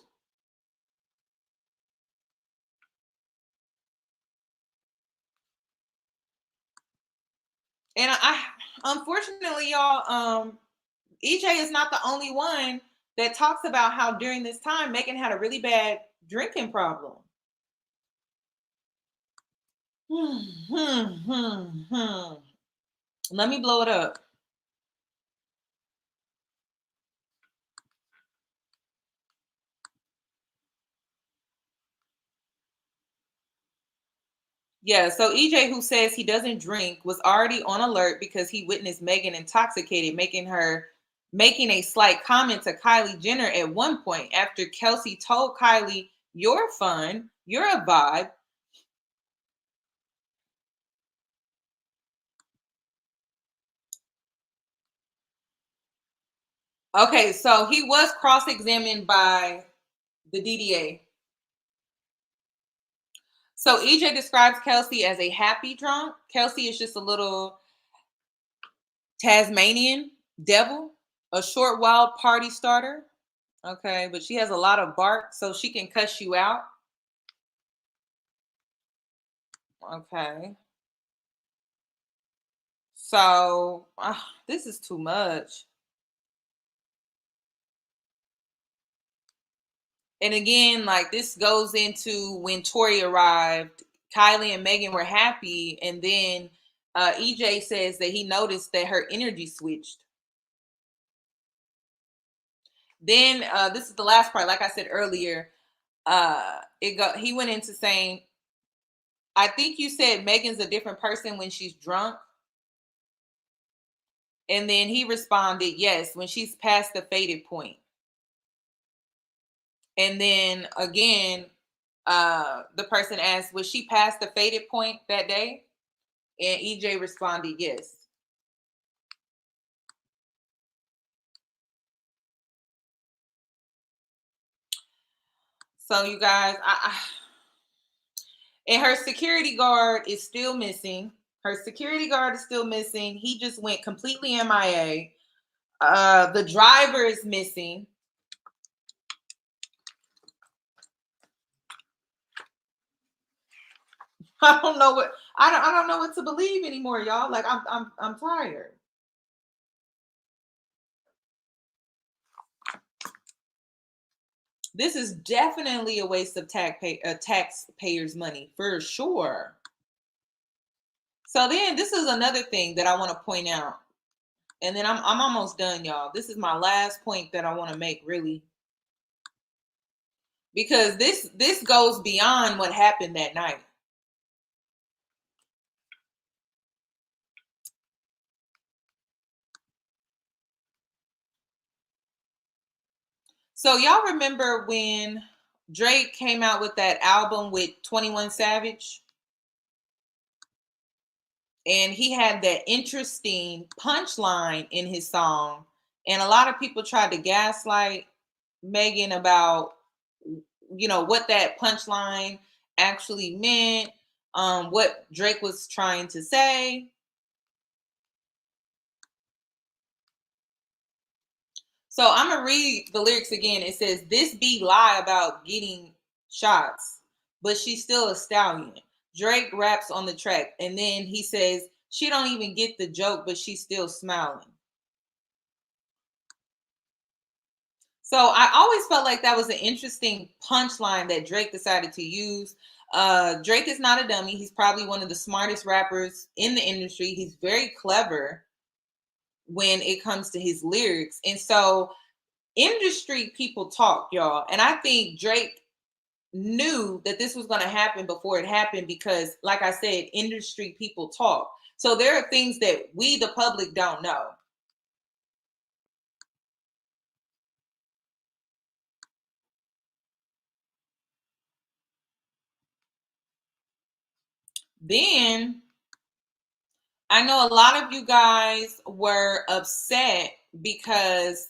S1: And I unfortunately, y'all, EJ is not the only one that talks about how during this time Megan had a really bad drinking problem. Let me blow it up. Yeah, so EJ, who says he doesn't drink, was already on alert because he witnessed Megan intoxicated, making a slight comment to Kylie Jenner at one point after Kelsey told Kylie, "You're fun, you're a vibe." Okay, so he was cross-examined by the DDA. So EJ describes Kelsey as a happy drunk. Kelsey is just a little Tasmanian devil, a short, wild party starter. Okay, but she has a lot of bark, so she can cuss you out. Okay. So this is too much. And again, like this goes into when Tori arrived, Kylie and Megan were happy. And then EJ says that he noticed that her energy switched. Then this is the last part. Like I said earlier, he went into saying, I think you said Megan's a different person when she's drunk. And then he responded, yes, when she's past the faded point. And then again, the person asked, was she past the faded point that day? And EJ responded, yes. So you guys, and her security guard is still missing. Her security guard is still missing. He just went completely MIA. The driver is missing. I don't know what to believe anymore, y'all. Like I'm tired. This is definitely a waste of taxpayers' money for sure. So then this is another thing that I want to point out. And then I'm almost done, y'all. This is my last point that I want to make, really. Because this goes beyond what happened that night. So y'all remember when Drake came out with that album with 21 Savage? And he had that interesting punchline in his song. And a lot of people tried to gaslight Megan about, what that punchline actually meant, what Drake was trying to say. So I'm going to read the lyrics again. It says, this beat lie about getting shots, but she's still a stallion. Drake raps on the track. And then he says, she don't even get the joke, but she's still smiling. So I always felt like that was an interesting punchline that Drake decided to use. Drake is not a dummy. He's probably one of the smartest rappers in the industry. He's very clever when it comes to his lyrics. And so industry people talk, y'all. And I think Drake knew that this was going to happen before it happened because, like I said, industry people talk. So there are things that we, the public, don't know. Then I know a lot of you guys were upset because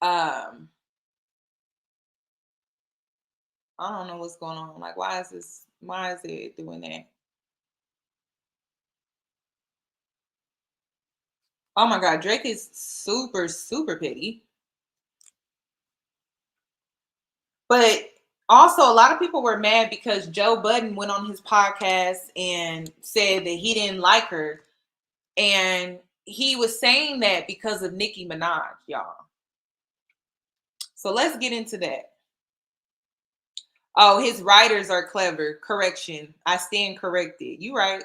S1: I don't know what's going on. Like, why is it doing that? Oh my God, Drake is super, super petty. But also, a lot of people were mad because Joe Budden went on his podcast and said that he didn't like her. And he was saying that because of Nicki Minaj, y'all. So let's get into that. Oh, his writers are clever. Correction. I stand corrected. You right.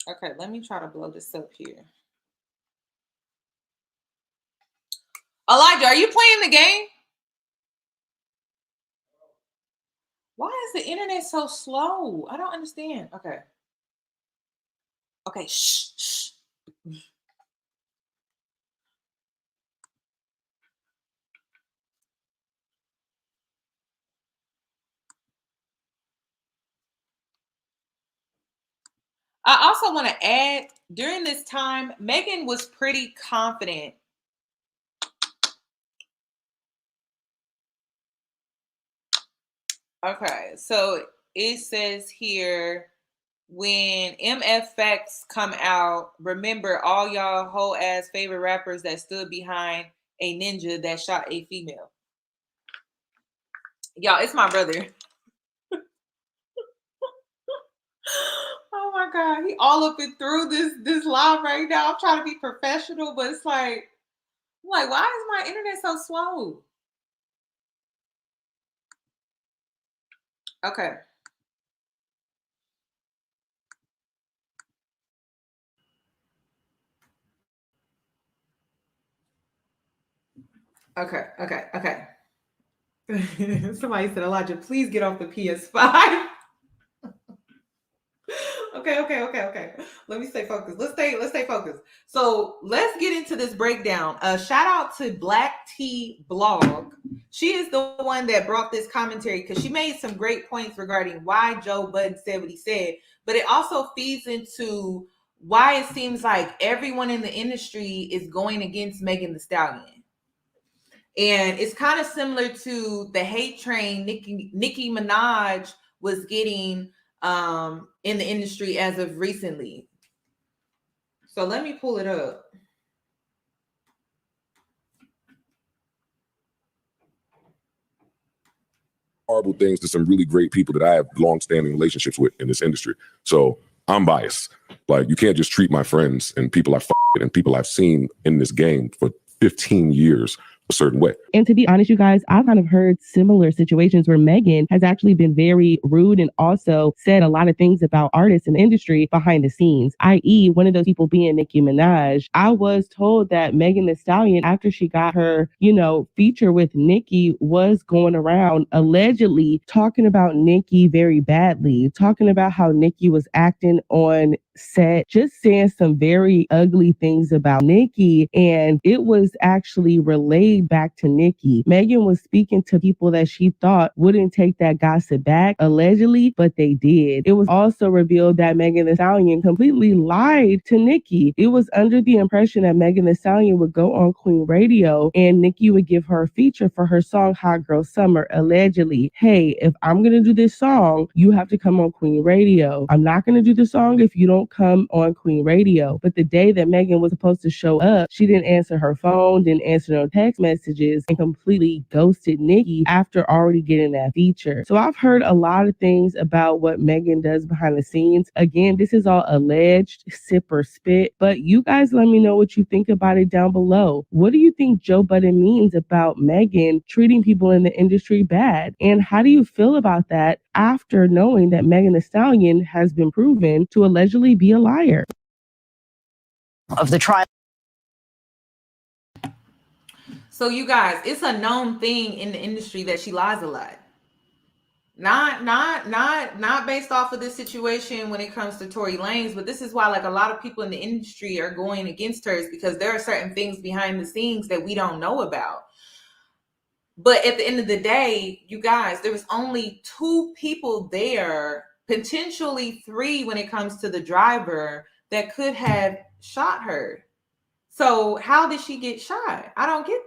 S1: Okay, let me try to blow this up here. Elijah, are you playing the game? Why is the internet so slow? I don't understand. Okay. Okay, shh. I also want to add, during this time, Megan was pretty confident. Okay, so it says here, when MF Facts come out, remember all y'all whole ass favorite rappers that stood behind a ninja that shot a female. Y'all, it's my brother. God, he all up and through this live right now. I'm trying to be professional, but it's like, why is my internet so slow? Okay. Okay. Somebody said, Elijah, please get off the PS5. Okay. Let me stay focused. Let's stay focused. So let's get into this breakdown. Shout out to Black T Blog. She is the one that brought this commentary because she made some great points regarding why Joe Budden said what he said, but it also feeds into why it seems like everyone in the industry is going against Megan Thee Stallion. And it's kind of similar to the hate train Nicki Minaj was getting in the industry as of recently. So let me pull it up.
S11: Horrible things to some really great people that I have long-standing relationships with in this industry. So I'm biased. Like, you can't just treat my friends and people and people I've seen in this game for 15 years a certain way.
S12: And to be honest, you guys, I've kind of heard similar situations where Megan has actually been very rude and also said a lot of things about artists in the industry behind the scenes, i.e. one of those people being Nicki Minaj. I was told that Megan Thee Stallion, after she got her, feature with Nicki, was going around allegedly talking about Nicki very badly, talking about how Nicki was acting on set, just saying some very ugly things about Nicki. And it was actually relayed back to Nicki. Megan was speaking to people that she thought wouldn't take that gossip back, allegedly, but they did. It was also revealed that Megan Thee Stallion completely lied to Nicki. It was under the impression that Megan Thee Stallion would go on Queen Radio and Nicki would give her a feature for her song Hot Girl Summer, allegedly. Hey, if I'm going to do this song, you have to come on Queen Radio. I'm not going to do the song if you don't come on Queen Radio. But the day that Megan was supposed to show up, she didn't answer her phone, didn't answer no text messages, and completely ghosted Nicki after already getting that feature. So I've heard a lot of things about what Megan does behind the scenes. Again, this is all alleged, sip or spit, but you guys let me know what you think about it down below. What do you think Joe Budden means about Megan treating people in the industry bad? And how do you feel about that after knowing that Megan Thee Stallion has been proven to allegedly be a liar?
S5: Of the trial.
S1: So you guys, it's a known thing in the industry that she lies a lot. Not based off of this situation when it comes to Tory Lanez, but this is why like a lot of people in the industry are going against her, is because there are certain things behind the scenes that we don't know about. But at the end of the day, you guys, there was only 2 people there, potentially 3 when it comes to the driver, that could have shot her. So how did she get shot? I don't get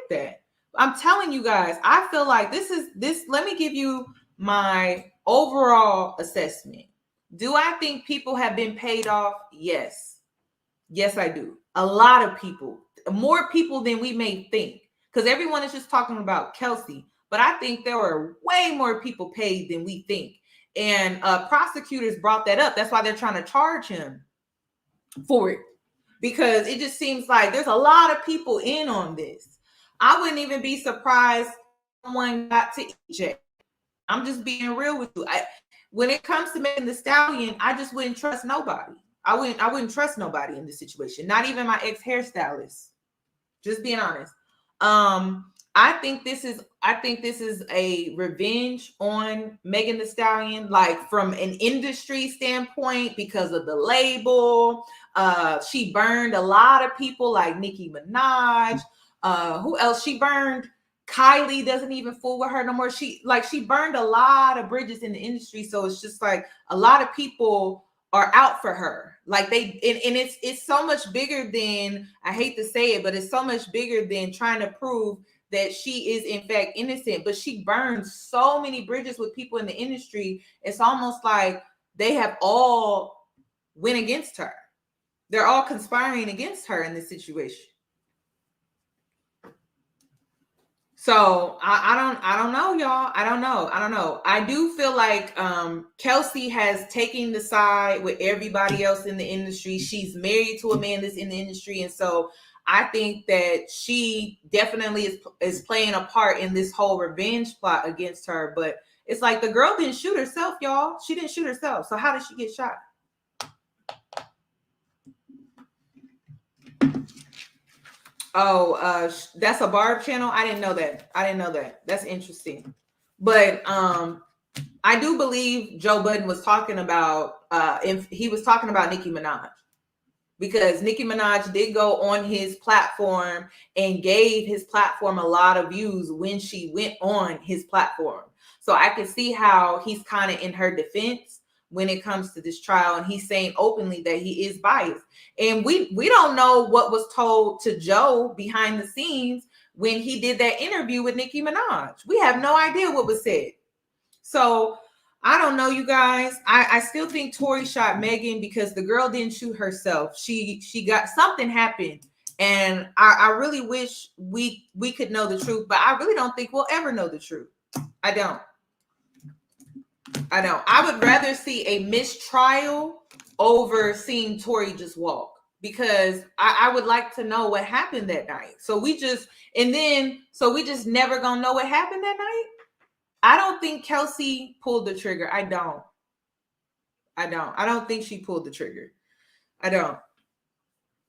S1: that. I'm telling you guys, I feel like this. Let me give you my overall assessment. Do I think people have been paid off? Yes. Yes, I do. A lot of people, more people than we may think, because everyone is just talking about Kelsey, but I think there were way more people paid than we think. And prosecutors brought that up. That's why they're trying to charge him for it, because it just seems like there's a lot of people in on this. I wouldn't even be surprised if someone got to EJ. I'm just being real with you. When it comes to Megan Thee Stallion, I just wouldn't trust nobody. I wouldn't trust nobody in this situation. Not even my ex-hairstylist. Just being honest. I think this is a revenge on Megan Thee Stallion, like from an industry standpoint, because of the label. She burned a lot of people like Nicki Minaj. Who else? She burned Kylie, doesn't even fool with her no more. She burned a lot of bridges in the industry. So it's just like a lot of people are out for her. Like it's so much bigger than, I hate to say it, but it's so much bigger than trying to prove that she is in fact innocent. But she burned so many bridges with people in the industry. It's almost like they have all went against her. They're all conspiring against her in this situation. So I don't know, y'all. I don't know. I do feel like Kelsey has taken the side with everybody else in the industry. She's married to a man that's in the industry, and so I think that she definitely is playing a part in this whole revenge plot against her. But it's like the girl didn't shoot herself, y'all. She didn't shoot herself. So how did she get shot? Oh, that's a Barb channel. I didn't know that. That's interesting. But I do believe Joe Budden was talking about if he was talking about Nicki Minaj, because Nicki Minaj did go on his platform and gave his platform a lot of views when she went on his platform. So I can see how he's kind of in her defense when it comes to this trial, and he's saying openly that he is biased. And we don't know what was told to Joe behind the scenes when he did that interview with Nicki Minaj. We have no idea what was said. So I don't know, you guys. I still think Tory shot Megan because the girl didn't shoot herself. She got something happened. And I really wish we could know the truth, but I really don't think we'll ever know the truth. I don't. I would rather see a mistrial over seeing Tory just walk, because I would like to know what happened that night. So we just never gonna know what happened that night. I don't think Kelsey pulled the trigger. I don't think she pulled the trigger. I don't.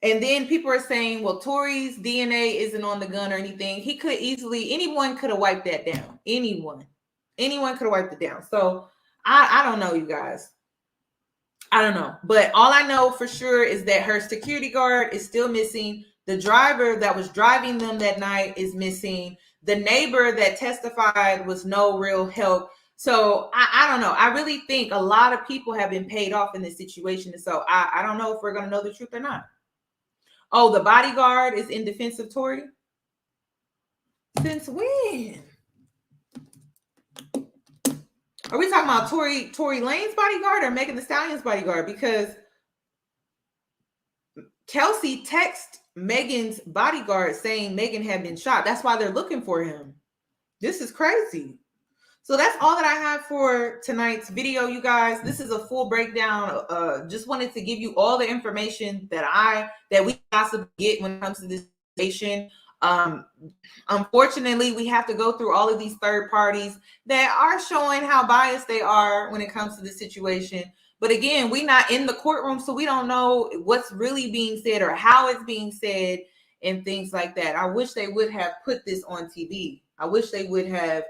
S1: And then people are saying, well, Tory's DNA isn't on the gun or anything. He could easily, anyone could have wiped that down. Anyone could have wiped it down. So I don't know, you guys. I don't know. But all I know for sure is that her security guard is still missing. The driver that was driving them that night is missing. The neighbor that testified was no real help. So I don't know. I really think a lot of people have been paid off in this situation. And so I don't know if we're going to know the truth or not. Oh, the bodyguard is in defense of Tory? Since when? Are we talking about Tory Lane's bodyguard or Megan Thee Stallion's bodyguard? Because Kelsey texted Megan's bodyguard saying Megan had been shot. That's why they're looking for him. This is crazy. So that's all that I have for tonight's video, you guys. This is a full breakdown. Just wanted to give you all the information that we possibly get when it comes to this situation. Unfortunately, we have to go through all of these third parties that are showing how biased they are when it comes to the situation. But again, we're not in the courtroom, so we don't know what's really being said or how it's being said and things like that. I wish they would have put this on TV. I wish they would have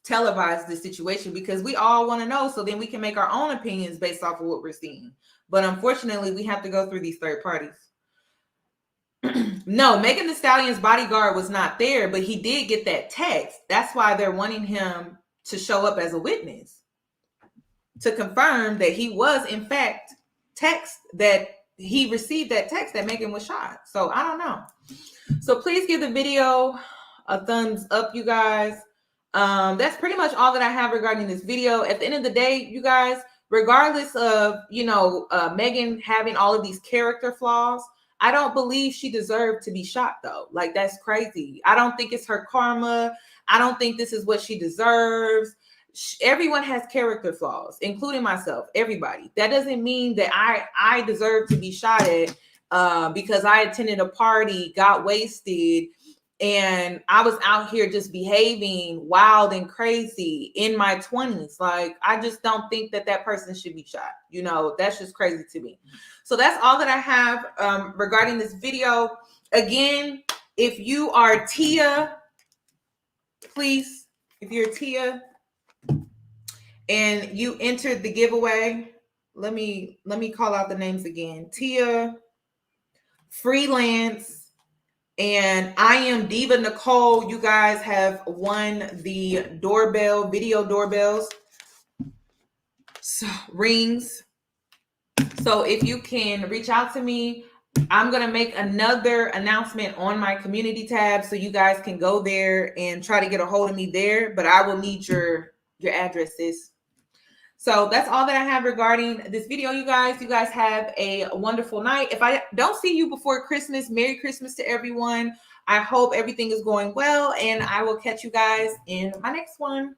S1: televised the situation, because we all want to know, so then we can make our own opinions based off of what we're seeing. But unfortunately, we have to go through these third parties. No, Megan Thee Stallion's bodyguard was not there, but he did get that text. That's why they're wanting him to show up as a witness to confirm that he was, in fact, that he received that text that Megan was shot. So I don't know. So please give the video a thumbs up, you guys. That's pretty much all that I have regarding this video. At the end of the day, you guys, regardless of, Megan having all of these character flaws, I don't believe she deserved to be shot, though. Like, that's crazy. I don't think it's her karma. I don't think this is what she deserves. Everyone has character flaws, including myself, everybody. That doesn't mean that I deserve to be shot at because I attended a party, got wasted, and I was out here just behaving wild and crazy in my 20s. Like, I just don't think that person should be shot. That's just crazy to me. So that's all that I have regarding this video. Again, if you are Tia, please, if you're Tia and you entered the giveaway, let me call out the names again. Tia, Freelance, and I Am Diva Nicole. You guys have won the video doorbells, rings. So if you can reach out to me, I'm going to make another announcement on my community tab so you guys can go there and try to get a hold of me there. But I will need your addresses. So that's all that I have regarding this video, you guys. You guys have a wonderful night. If I don't see you before Christmas, Merry Christmas to everyone. I hope everything is going well, and I will catch you guys in my next one.